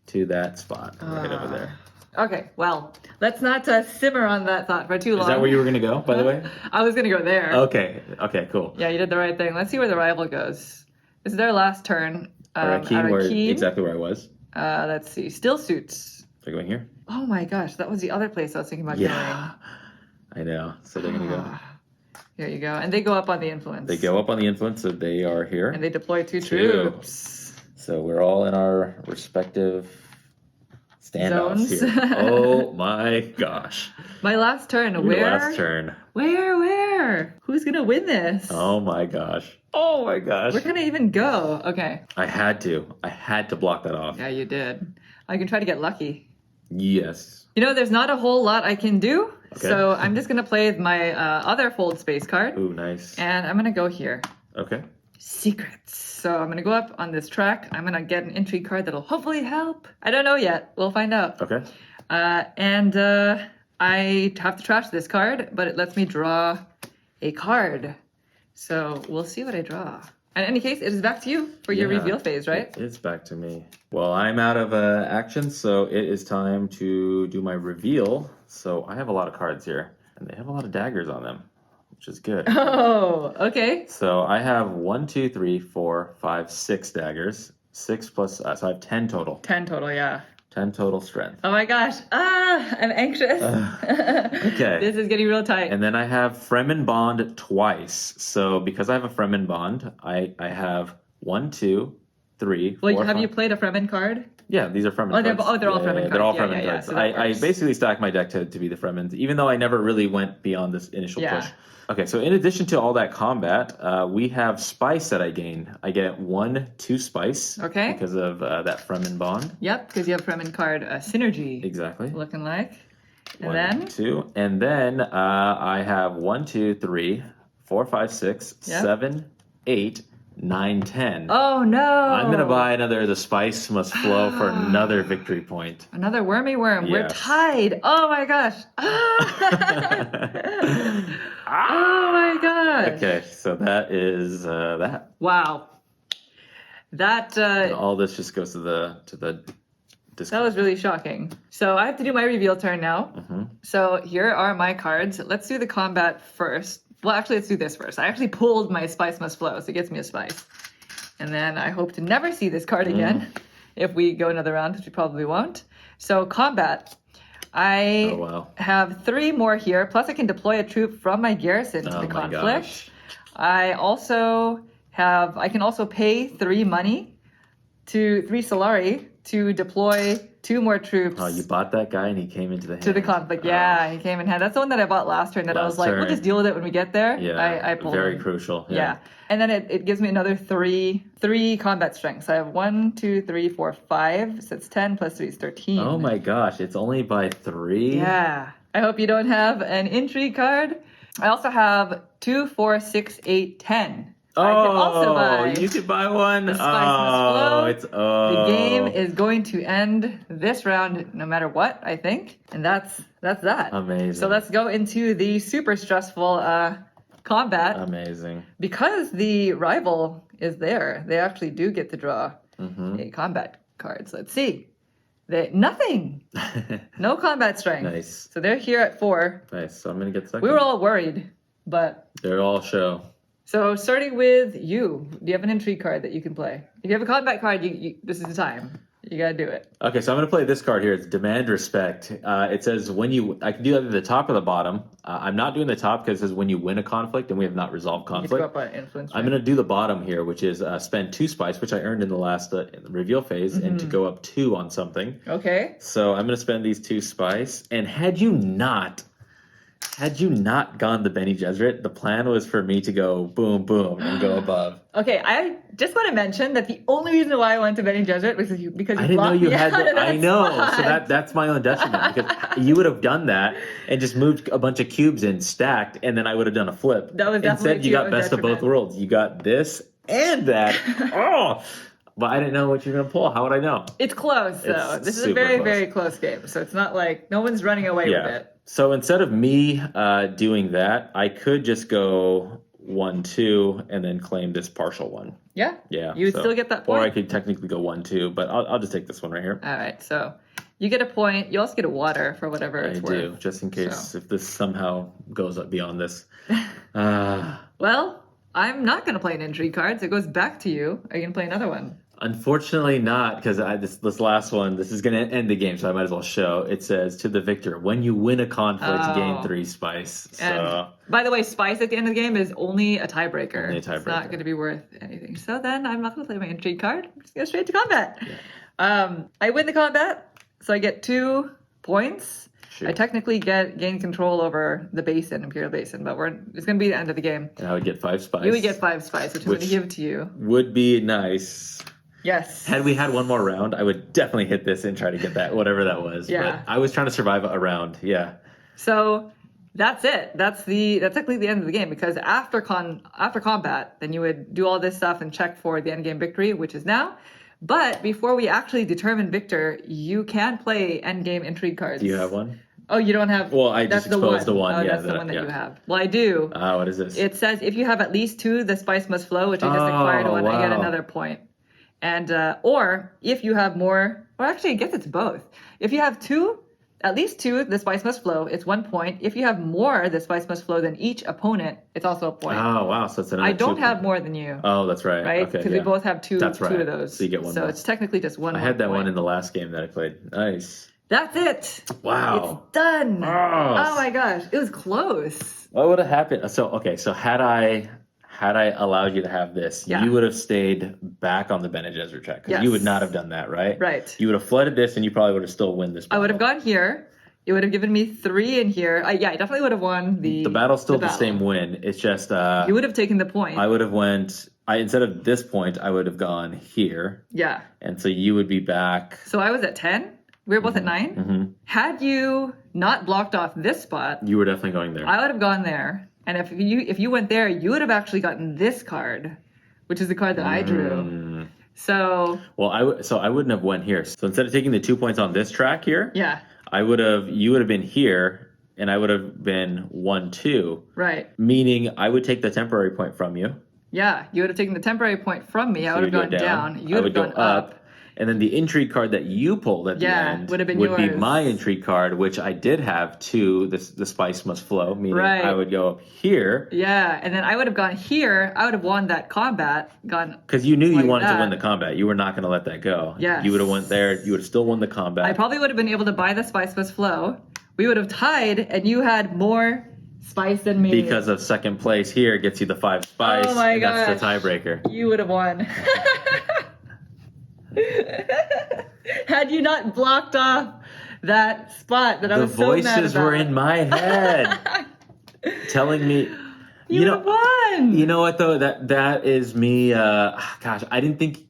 to that spot right over there. Okay, well, let's not simmer on that thought for too long. Is that where you were going to go, by the way? I was going to go there. Okay, cool. Yeah, you did the right thing. Let's see where the rival goes. This is their last turn. Arakeen, exactly where I was. Let's see. Still suits. They're going here? Oh my gosh, that was the other place I was thinking about going. I know. So they're going to go. Here you go. And they go up on the influence. They go up on the influence, so they are here. And they deploy 2 troops. So we're all in our respective standoffs zones here. Oh my gosh. My last turn. Your last turn. Where? Who's going to win this? Oh my gosh. Oh my gosh. Where can I even go? Okay. I had to block that off. Yeah, you did. I can try to get lucky. Yes. You know, there's not a whole lot I can do. Okay. So I'm just going to play my other fold space card. Ooh, nice. And I'm going to go here. Okay. Secrets. So I'm going to go up on this track. I'm going to get an intrigue card that'll hopefully help. I don't know yet. We'll find out. Okay. And I have to trash this card, but it lets me draw a card. So we'll see what I draw. In any case, it is back to you for your reveal phase, right? It's back to me. Well, I'm out of action, so it is time to do my reveal. So I have a lot of cards here, and they have a lot of daggers on them, which is good. Oh, okay. So I have 1, 2, 3, 4, 5, 6 daggers. 6 plus, so I have 10 total. 10 total, yeah. 10 total strength. Oh my gosh. I'm anxious. Okay. This is getting real tight. And then I have Fremen Bond twice. So because I have a Fremen Bond, I have 1, 2, 3, Well, 4, have 5. you played a Fremen card? Yeah, these are Fremen They're, cards. they're all Fremen cards. They're all Yeah, Fremen yeah, cards. so that I works. basically stacked my deck to be the Fremens, even though I never really went beyond this initial Yeah. push. Okay, so in addition to all that combat, we have spice that I gain. I get 1/2 spice. Okay. Because of that Fremen bond. Yep, because you have Fremen card synergy. Exactly. Looking like. And 1, then? 2. And then I have 1, 2, 3, 4, 5, 6, Yep. 7, 8, 9, 10. Oh, no. I'm going to buy another The Spice Must Flow for another victory point. Another wormy worm. We're Yes. tied. Oh, my gosh. Oh, my gosh. Okay, so that is that. Wow. That And all this just goes to the that was really shocking. So I have to do my reveal turn now. Mm-hmm. So here are my cards. Let's do the combat first. Well, actually, let's do this first. I actually pulled my Spice Must Flow, so it gets me a spice. And then I hope to never see this card again if we go another round, which we probably won't. So combat. I have 3 more here, plus I can deploy a troop from my garrison to the conflict. Gosh. I can also pay 3 money to 3 Solari to deploy 2 more troops. Oh, you bought that guy and he came into the hand. To the conflict, yeah, he came in hand. That's the one that I bought last turn. That I was like, we'll just deal with it when we get there. Yeah, I pulled very him. crucial. Yeah. And then it gives me another 3 combat strengths. I have 1, 2, 3, 4, 5. So it's 10 plus 3 is 13. Oh my gosh, it's only by 3? Yeah. I hope you don't have an intrigue card. I also have 2, 4, 6, 8, 10. Oh, I can also buy you could buy one. the Spice Must Flow. The game Oh. is going to end this round no matter what, I think. And that's that. Amazing. So let's go into the super stressful combat. Amazing. Because the rival is there, they actually do get to draw a combat cards. Let's see. Nothing. No combat strength. Nice. So they're here at 4. Nice. So I'm going to get second. We were all worried, but... They're all show. So starting with you, do you have an intrigue card that you can play? If you have a combat card, this is the time. You gotta do it. Okay, so I'm going to play this card here. It's Demand Respect. It says I can do either the top or the bottom. I'm not doing the top because it says when you win a conflict and we have not resolved You conflict. get to go up on influence. I'm going to do the bottom here, which is spend 2 spice, which I earned in the last in the reveal phase, and to go up 2 on something. Okay. So I'm going to spend these 2 spice. And had you not gone the Bene Gesserit, the plan was for me to go boom, boom, and go above. Okay, I just want to mention that the only reason why I went to Bene Gesserit was because you I didn't know blocked you me had. out of that I know, spot. so that's my own detriment because you would have done that and just moved a bunch of cubes in stacked, and then I would have done a flip. That was definitely Instead, you to your got best of detriment. both worlds. You got this and that. Oh, but I didn't know what you were gonna pull. How would I know? It's close, though. It's This is a super very, close. very close game. So it's not like no one's running away with it. So instead of me doing that, I could just go 1, 2, and then claim this partial one. Yeah. Yeah. You would still get that point. Or I could technically go 1, 2, but I'll just take this one right here. All right. So you get a point. You also get a water for whatever it's I worth. do, just in case if this somehow goes up beyond this. Well, I'm not going to play an intrigue card, so it goes back to you. Are you going to play another one? Unfortunately not, because this last one, this is going to end the game, so I might as well show. It says, to the victor, when you win a conflict, gain 3 spice. So, And by the way, spice at the end of the game is only a tiebreaker. Only a It's tiebreaker. not going to be worth anything. So then I'm not going to play my intrigue card. I'm just going to go straight to combat. Yeah. I win the combat, so I get 2 points. Shoot. I technically gain control over the basin, Imperial Basin, but it's going to be the end of the game. And I would get 5 spice. You would get 5 spice, which I'm going to give to you. Would be nice. Yes. Had we had one more round, I would definitely hit this and try to get that, whatever that was. Yeah. But I was trying to survive a round. Yeah. So that's it. That's technically the end of the game, because after combat, then you would do all this stuff and check for the end game victory, which is now. But before we actually determine victor, you can play end game intrigue cards. Do you have one? Oh, you don't have. Well, I that's just exposed the one. Oh, yeah, that's the one that yeah. you have. Well, I do. What is this? It says if you have at least 2, the spice must flow, which I just acquired one. I get wow. another point. And or if you have more, or actually, I guess it's both. If you have 2, at least 2, the spice must flow. It's 1 point. If you have more, the spice must flow than each opponent. It's also a point. Oh wow! So it's another. I don't 2 have point. more than you. Oh, that's right. Right? Okay. Because Yeah. we both have 2. That's right. 2 of those. So you get one So more. it's technically just one. I had that point. one in the last game that I played. Nice. That's it. Wow. It's done. Oh. Oh my gosh, it was close. What would have happened? So had had I allowed you to have this, Yeah. you would have stayed back on the Bene Gesserit track because you would not have done that, right? Right. You would have flooded this, and you probably would have still won this I battle. would have gone here. It would have given me 3 in here. Yeah, I definitely would have won the battle's still the battle. same win. It's just You would have taken the point. I would have instead of this point, I would have gone here. Yeah. And so you would be back. So I was at 10. We were both at 9. Mm-hmm. Had you not blocked off this spot, You were definitely going there. I would have gone there. And if you went there, you would have actually gotten this card, which is the card that I drew. So Well, I wouldn't have went here. So instead of taking the 2 points on this track here, yeah, you would have been here, and I would have been 1-2. right. Meaning I would take the temporary point from you. Yeah, you would have taken the temporary point from me. I would have you'd gone go down. You I would would have go gone up. And then the intrigue card that you pulled at the end would have been be yours. my intrigue card, which I did have too. The spice must flow, meaning Right. I would go up here. Yeah, and then I would have gone here. I would have won that combat. Gone. Because you knew you Like wanted to that. win the combat. You were not going to let that go. Yes. You would have went there. You would have still won the combat. I probably would have been able to buy the spice must flow. We would have tied, and you had more spice than me. Because of second place here gets you the 5 spice. Oh my and that's the gosh. tiebreaker. You would have won. Had you not blocked off that spot that I The was so mad voices about. were in my head telling me. You would have won. You know what though? That is me. Gosh, I didn't think.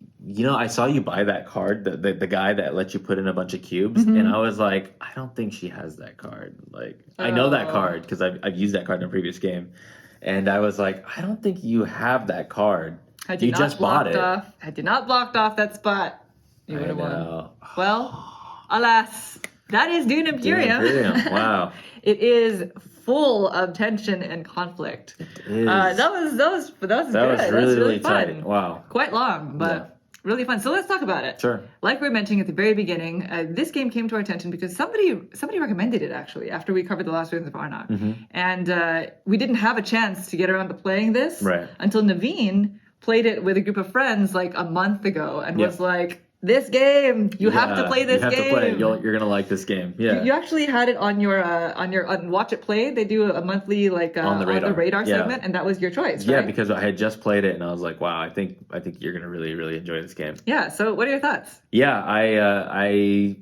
I saw you buy that card, the guy that lets you put in a bunch of cubes, and I was like, I don't think she has that card. Like, I know that card because I've used that card in a previous game, and I was like, I don't think you have that card. Had you not just bought blocked it. off, had you not blocked off that spot, you would have won. know. Well, alas, that is Dune Imperium. Dune Imperium. Wow. It is full of tension and conflict. It is. That was good. That was That's really fun. tight. Wow. Quite long, but really fun. So let's talk about it. Sure. Like we were mentioning at the very beginning, this game came to our attention because somebody recommended it actually after we covered the Last Winds of Arnok, and we didn't have a chance to get around to playing this until Naveen played it with a group of friends like a month ago and was like, "This game, you have to play this game. You have to play it. You're gonna like this game." Yeah. You actually had it on your on Watch It Play. They do a monthly on the radar segment, and that was your choice, right? Yeah, because I had just played it and I was like, wow, I think you're gonna really, really enjoy this game. Yeah. So, what are your thoughts? Yeah,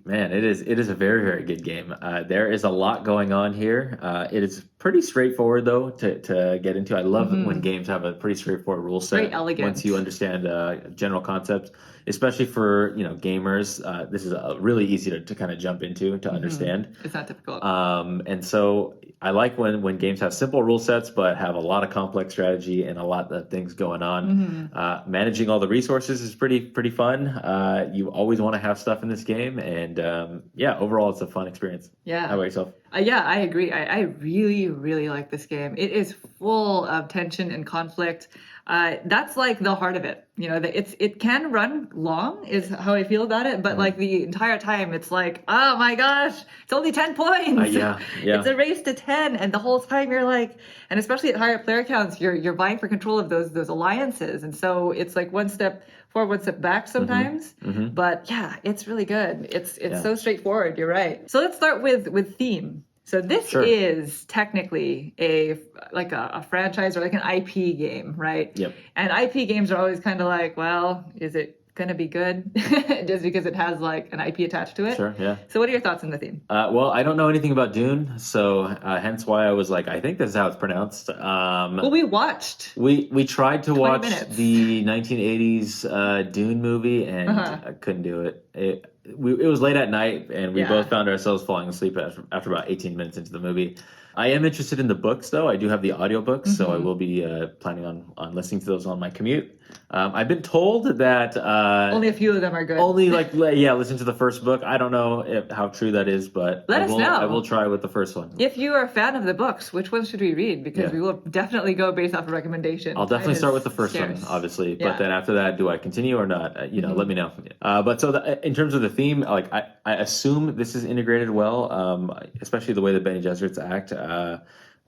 man, it is a very, very good game. There is a lot going on here. It is pretty straightforward though to get into. I love when games have a pretty straightforward rule set. Very elegant. Once you understand general concepts, especially for gamers, this is really easy to kind of jump into to understand. It's not difficult. And so I like when games have simple rule sets but have a lot of complex strategy and a lot of things going on. Managing all the resources is pretty fun. You always want to have stuff in this game, and overall it's a fun experience. Yeah. How about yourself? Yeah, I agree. I really, really like this game. It is full of tension and conflict. That's like the heart of it. It can run long is how I feel about it, but like the entire time it's like, oh my gosh, it's only 10 points. Yeah. It's a race to 10, and the whole time you're like, and especially at higher player counts, you're vying for control of those alliances, and so it's like one step forward, one step back sometimes. But yeah, it's really good. It's so straightforward. You're right. So let's start with theme. So this is technically a franchise or like an IP game, right? Yep. And IP games are always kind of like, well, is it going to be good just because it has like an IP attached to it? Sure, yeah. So what are your thoughts on the theme? Well, I don't know anything about Dune, so hence why I was like, I think this is how it's pronounced. Well, we watched. We tried to watch minutes. the 1980s Dune movie, and I couldn't do it. It was late at night, and we both found ourselves falling asleep after about 18 minutes into the movie. I am interested in the books, though. I do have the audiobooks, so I will be planning on listening to those on my commute. I've been told that Only a few of them are good. only listen to the first book. I don't know how true that is, but Let us know. I will try with the first one. If you are a fan of the books, which ones should we read? Because we will definitely go based off of recommendation. I'll definitely start with the first scarce. one, obviously. Yeah. But then after that, do I continue or not? Let me know. But so in terms of the theme, like I assume this is integrated well, especially the way the Bene Gesserits act.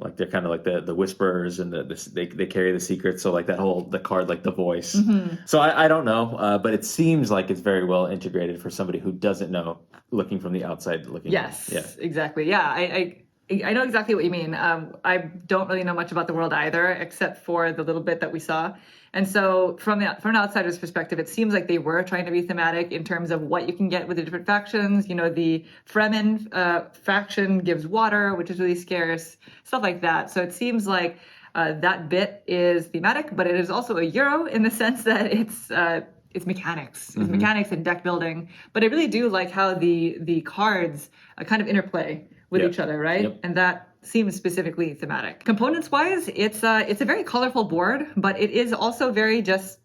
Like they're kind of like the whisperers, and they carry the secrets. So like the card, like the voice. So I don't know, but it seems like it's very well integrated for somebody who doesn't know, looking from the outside looking. Yes, in. Yeah. exactly. Yeah, I know exactly what you mean. I don't really know much about the world either, except for the little bit that we saw. And so from an outsider's perspective, it seems like they were trying to be thematic in terms of what you can get with the different factions. You know, the Fremen faction gives water, which is really scarce, stuff like that. So it seems like that bit is thematic, but it is also a Euro in the sense that it's mechanics. It's mechanics and deck building. But I really do like how the cards kind of interplay with each other, right? Yep. And that seems specifically thematic. Components-wise, it's a very colorful board, but it is also very just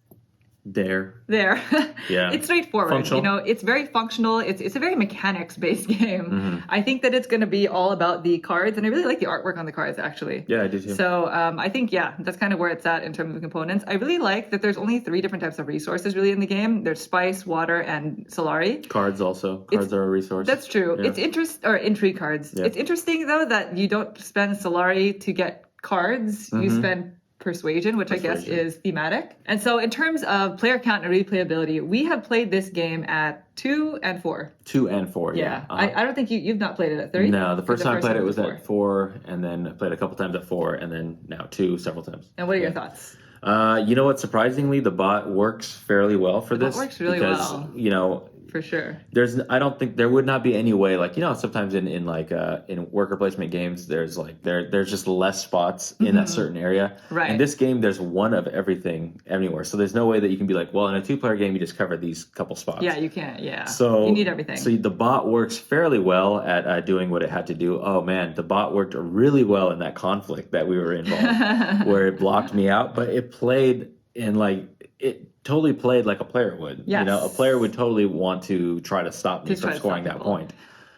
There. Yeah. It's straightforward. Functional. You know, it's very functional. It's a very mechanics-based game. I think that it's going to be all about the cards, and I really like the artwork on the cards, actually. Yeah, I do too. So I think, that's kind of where it's at in terms of components. I really like that there's only 3 different types of resources really in the game. There's spice, water, and Solari. Cards also. Cards are a resource. That's true. Yeah. It's intrigue cards. Yeah. It's interesting though that you don't spend Solari to get cards. You spend persuasion, which I guess is thematic. And so in terms of player count and replayability, we have played this game at 2 and 4. 2 and 4. Yeah. I don't think you've not played it at 3. No, the first time I played it was at at 4, and then I played a couple times at 4, and then now 2 several times. And what are your thoughts? You know what? Surprisingly, the bot works fairly well for this. It works really because, well. You know, For sure. I don't think there would not be any way, like, you know, sometimes in worker placement games, there's just less spots in that certain area. Right. In this game, there's one of everything anywhere. So there's no way that you can be like, well, in a 2-player game, you just cover these couple spots. Yeah, you can't. Yeah. So you need everything. So the bot works fairly well at doing what it had to do. Oh man, the bot worked really well in that conflict that we were involved, where it blocked me out, but it played in it totally played like a player would. Yes. You know, a player would totally want to try to stop me from scoring that point.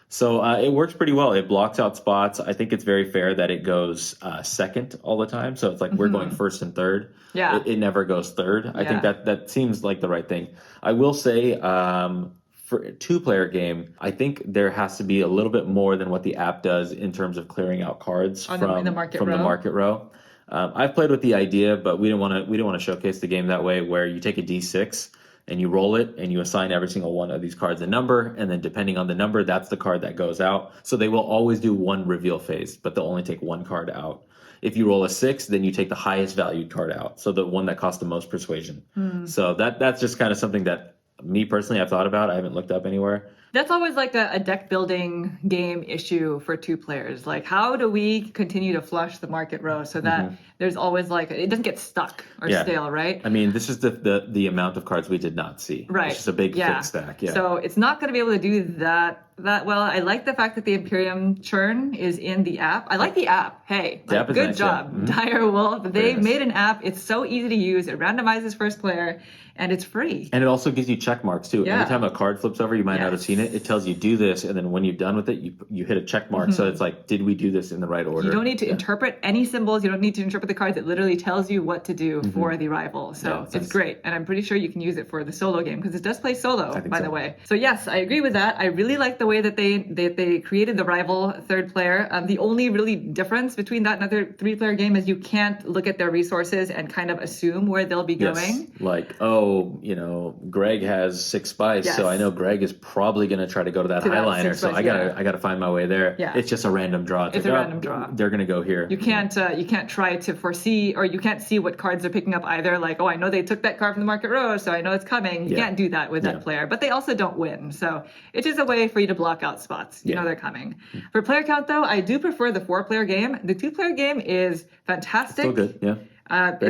So it works pretty well. It blocks out spots. I think it's very fair that it goes second all the time. So it's like we're going first and third. Yeah. It never goes third. I think that seems like the right thing. I will say for a 2-player game, I think there has to be a little bit more than what the app does in terms of clearing out cards from the market row. I've played with the idea, but we don't want to showcase the game that way, where you take a D6 and you roll it and you assign every single one of these cards a number, and then depending on the number, that's the card that goes out. So they will always do one reveal phase, but they'll only take one card out. If you roll a 6, then you take the highest valued card out, so the one that costs the most persuasion. So that's just kind of something that me personally I've thought about. I haven't looked up anywhere. That's always like a deck building game issue for 2 players. Like, how do we continue to flush the market row so that there's always it doesn't get stuck or stale, right? I mean, this is the amount of cards we did not see. Right. It's just a big thick stack. Yeah. So it's not going to be able to do that well. I like the fact that the Imperium churn is in the app. I like the app. Hey, the app is good nice, job, Dire Wolf. They made an app. It's so easy to use. It randomizes first player, and it's free. And it also gives you check marks too. Yeah. Every time a card flips over, you might not have seen it. It tells you do this, and then when you're done with it, you hit a check mark. So it's like, did we do this in the right order? You don't need to interpret any symbols. You don't need to interpret the cards. It literally tells you what to do for the rival. So it's great, and I'm pretty sure you can use it for the solo game because it does play solo, by the way. So yes, I agree with that. I really like the way that they created the rival 3rd player. The only really difference between that and another 3-player game is you can't look at their resources and kind of assume where they'll be going. Like, oh, you know, Greg has 6 spice, so I know Greg is probably going to try to go to that highliner. So I gotta find my way there. Yeah. It's just a random draw. It's a random draw. They're going to go here. You can't try to foresee, or you can't see what cards they're picking up either. Like, oh, I know they took that card from the market row, so I know it's coming. You can't do that with that player. But they also don't win. So it's just a way for you to block out spots. You know they're coming. For player count, though, I do prefer the 4-player game. The 2-player game is fantastic. Still good, yeah.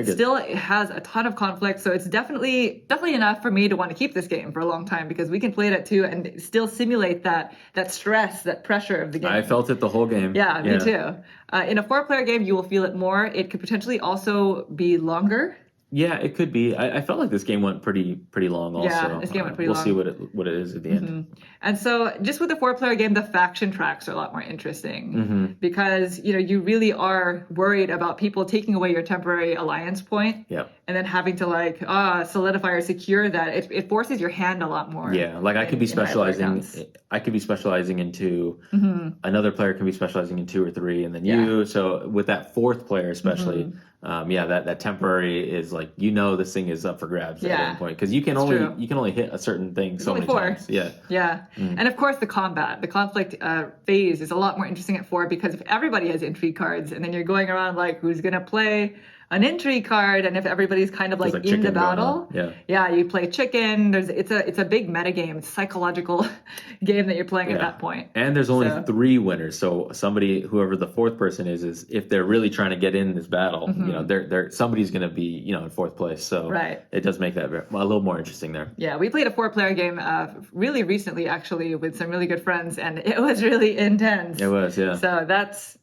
Still has a ton of conflict, so it's definitely enough for me to want to keep this game for a long time because we can play it at 2 and still simulate that stress, that pressure of the game. I felt it the whole game. Yeah, me too. In a 4-player game, you will feel it more. It could potentially also be longer. Yeah, it could be. I felt like this game went pretty long also. Yeah, this game went pretty long. We'll see what it is at the end. And so just with the 4-player game, the faction tracks are a lot more interesting because, you know, you really are worried about people taking away your temporary alliance point and then having to solidify or secure that. It forces your hand a lot more. Yeah, like I could be specializing. I could be specializing into another player can be specializing in 2 or 3, and then you. So with that 4th player especially, that temporary is like, this thing is up for grabs at any point, because you can only hit a certain thing so many times. Yeah. And of course the conflict phase is a lot more interesting at 4, because if everybody has intrigue cards and then you're going around like, who's gonna play an intrigue card, and if everybody's kind of like in the battle, you play chicken. It's a big meta game. It's a psychological game that you're playing at that point. And there's only 3 winners, so whoever the 4th person is if they're really trying to get in this battle, somebody's going to be in 4th place. So it does make that a little more interesting there. Yeah, we played a 4-player game really recently, actually, with some really good friends, and it was really intense. It was, yeah. So that's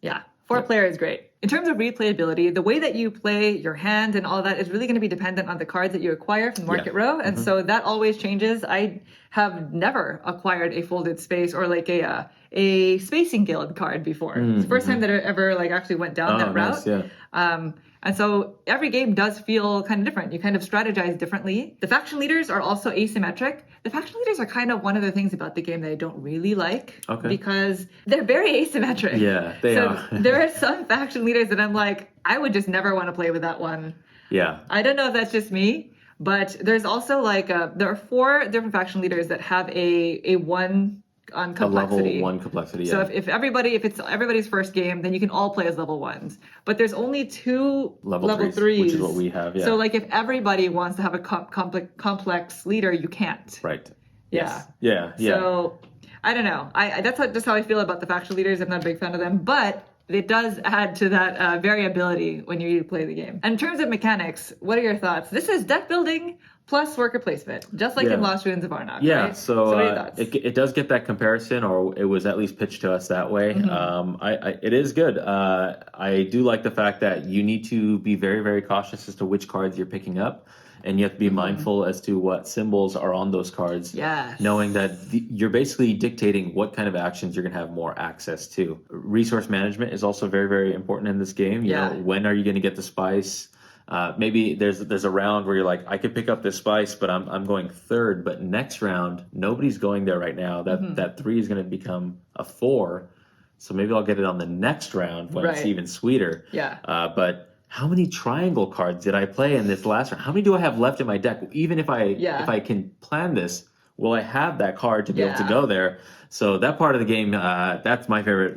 4-player is great. In terms of replayability, the way that you play your hand and all that is really going to be dependent on the cards that you acquire from the market row. And so that always changes. I have never acquired a folded space or like a spacing guild card before. It's the first time that I ever actually went down that route. Nice, yeah. And so every game does feel kind of different. You kind of strategize differently. The faction leaders are also asymmetric. The faction leaders are kind of one of the things about the game that I don't really like, because they're very asymmetric. Yeah, they are. There are some faction leaders that I'm like, I would just never want to play with that one. Yeah. I don't know if that's just me, but there's also there are 4 different faction leaders that have a 1 on complexity. A level 1 complexity, So if it's everybody's first game, then you can all play as level 1s. But there's only 2 level 3s, which is what we have, So if everybody wants to have a complex leader, you can't. Right. Yeah. Yes. Yeah. So I don't know. That's just how I feel about the faction leaders. I'm not a big fan of them, but it does add to that variability when you play the game. And in terms of mechanics, what are your thoughts? This is deck building plus worker placement, just like in Lost Ruins of Arnak. Yeah, right? so what are your thoughts? It does get that comparison, or it was at least pitched to us that way. It is good. I do like the fact that you need to be very, very cautious as to which cards you're picking up. And you have to be mindful as to what symbols are on those cards. Yes. Knowing that you're basically dictating what kind of actions you're going to have more access to. Resource management is also very, very important in this game. You know, when are you going to get the spice? Maybe there's a round where you're like, I could pick up this spice, but I'm going 3rd. But next round, nobody's going there right now. That 3 is going to become a 4. So maybe I'll get it on the next round when it's even sweeter. Yeah. But how many triangle cards did I play in this last round? How many do I have left in my deck? Even if I can plan this, will I have that card to be able to go there? So that part of the game, that's my favorite,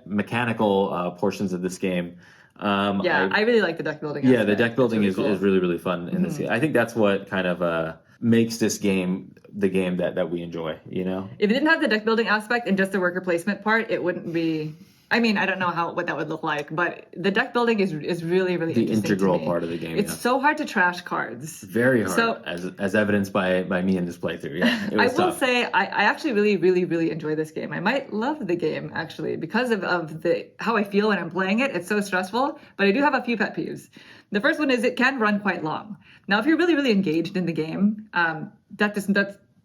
mechanical portions of this game. I really like the deck building. Yeah, the deck building is really, really fun in this game. I think that's what kind of makes this game the game that we enjoy, If it didn't have the deck building aspect and just the worker placement part, it wouldn't be... I mean, I don't know what that would look like, but the deck building is really, really interesting. The integral part of the game. It's so hard to trash cards. Very hard, so, as evenced by me in this playthrough. Yeah, it was I will say I actually really, really, really enjoy this game. I might love the game actually because of how I feel when I'm playing it. It's so stressful, but I do have a few pet peeves. The first one is it can run quite long. Now, if you're really, really engaged in the game, that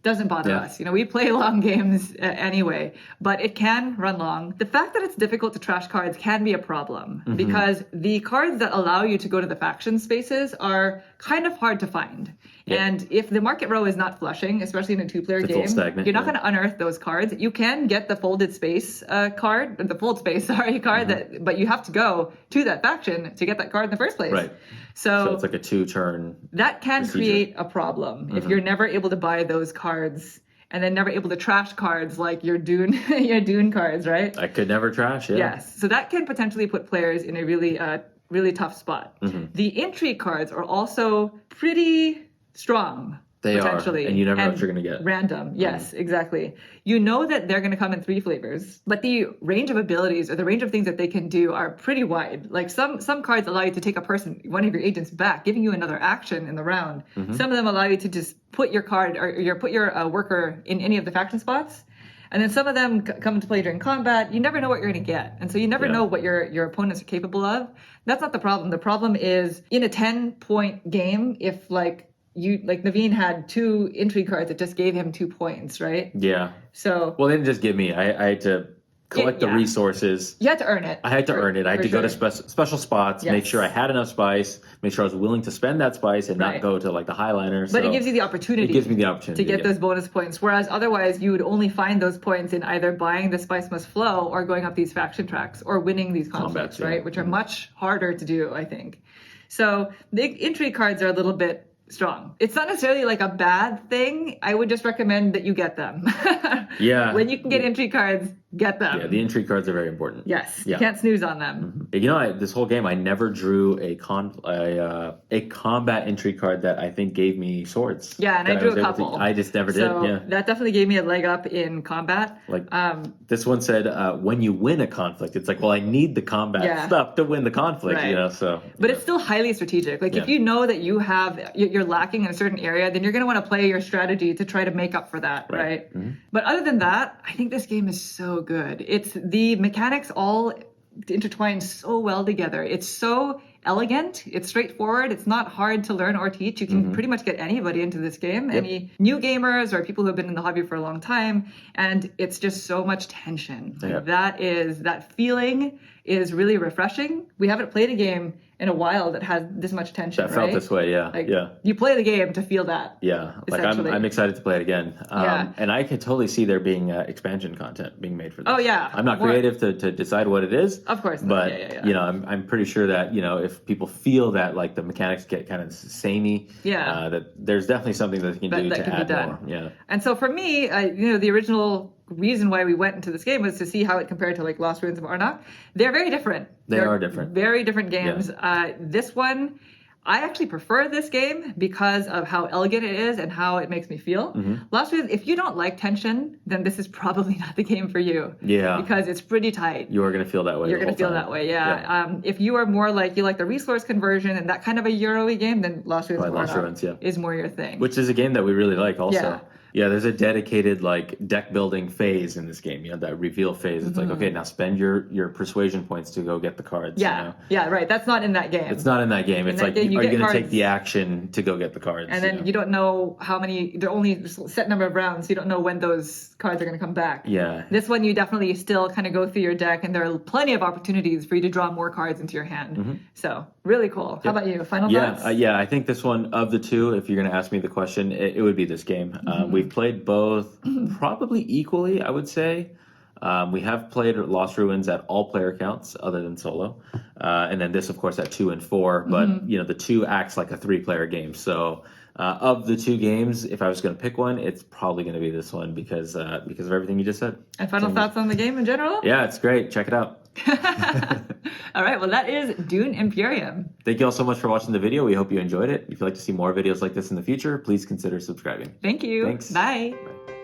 doesn't bother us. We play long games anyway, but it can run long. The fact that it's difficult to trash cards can be a problem because the cards that allow you to go to the faction spaces are kind of hard to find. And if the market row is not flushing, especially in a 2-player game, you're not going to unearth those cards. You can get the folded space card, but you have to go to that faction to get that card in the first place. Right. So it's like a 2-turn. That can create a problem if you're never able to buy those cards and then never able to trash cards like your Dune cards, right? I could never trash, Yes. So that can potentially put players in a really tough spot. The intrigue cards are also pretty strong. They potentially. And you never know what you're going to get. Random. Yes, exactly. You know that they're going to come in 3 flavors, but the range of abilities or the range of things that they can do are pretty wide. Like some cards allow you to take one of your agents back, giving you another action in the round. Some of them allow you to just put your card or put your worker in any of the faction spots. And then some of them come into play during combat. You never know what you're going to get. And so you never know what your opponents are capable of. That's not the problem. The problem is in a 10-point game, if Naveen had 2 intrigue cards that just gave him 2 points, right? Yeah. So. Well, they didn't just give me. I had to collect the Yeah. resources. You had to earn it. I had to earn it. I had to go to special spots, make sure I had enough spice, make sure I was willing to spend that spice and not go to like the highliner. But So it gives you the opportunity. It gives me the opportunity to get those bonus points. Whereas otherwise, you would only find those points in either buying the spice must flow or going up these faction tracks or winning these conflicts, Combats, right? Which are much harder to do, I think. So the intrigue cards are a little bit strong. It's not necessarily like a bad thing. I would just recommend that you get them. Yeah. When you can get intrigue cards, get them. Yeah, the intrigue cards are very important. Yes, you can't snooze on them. You know, this whole game I never drew a combat intrigue card that I think gave me swords. Yeah, and I drew a couple. I just never did. So Yeah, that definitely gave me a leg up in combat. like this one said, when you win a conflict, it's like, well, I need the combat stuff to win the conflict. You know, so. But it's still highly strategic. Like if you know that you're lacking in a certain area, then you're going to want to play your strategy to try to make up for that, right? But other than that, I think this game is so good. It's the mechanics all intertwine so well together. It's so elegant. It's straightforward. It's not hard to learn or teach. You can pretty much get anybody into this game, any new gamers or people who have been in the hobby for a long time. And it's just so much tension. Like that feeling is really refreshing. We haven't played a game in a while that has this much tension. That felt this way, Like, you play the game to feel that. Yeah, like I'm excited to play it again. And I could totally see there being expansion content being made for this. Oh yeah, I'm not creative to decide what it is. Of course, but you know, I'm pretty sure that if people feel that like the mechanics get kind of samey, that there's definitely something that they can do to add more. Yeah. And so for me, the original reason why we went into this game was to see how it compared to like Lost Ruins of Arnak. They're very different. They are different. Very different games. Yeah. This one, I actually prefer this game because of how elegant it is and how it makes me feel. Lost Ruins, if you don't like tension, then this is probably not the game for you. Yeah. Because it's pretty tight. You are going to feel that way. You're going to feel that way, yeah. If you are more like, you like the resource conversion and that kind of a Euro-y game, then Lost Ruins of Arnak is more your thing. Which is a game that we really like also. Yeah, there's a dedicated like deck building phase in this game. You know, that reveal phase. It's like, okay, now spend your persuasion points to go get the cards. Yeah, you know? Yeah, right. That's not in that game. It's not in that game. It's like, are you going to take the action to go get the cards? And then you don't know how many. There are only a set number of rounds. So you don't know when those cards are going to come back. Yeah. This one you definitely still kind of go through your deck, and there are plenty of opportunities for you to draw more cards into your hand. So really cool. How about you? Final thoughts? Yeah. I think this one of the two, if you're going to ask me the question, it would be this game. We've played both. Probably equally, I would say. We have played Lost Ruins at all player counts other than solo. And then this, of course, at 2 and 4. But, the 2 acts like a 3-player game. So of the 2 games, if I was going to pick one, it's probably going to be this one because of everything you just said. And final thoughts on the game in general? Yeah, it's great. Check it out. All right. Well, that is Dune Imperium. Thank you all so much for watching the video. We hope you enjoyed it. If you'd like to see more videos like this in the future, please consider subscribing. Thank you. Thanks. Bye. Bye.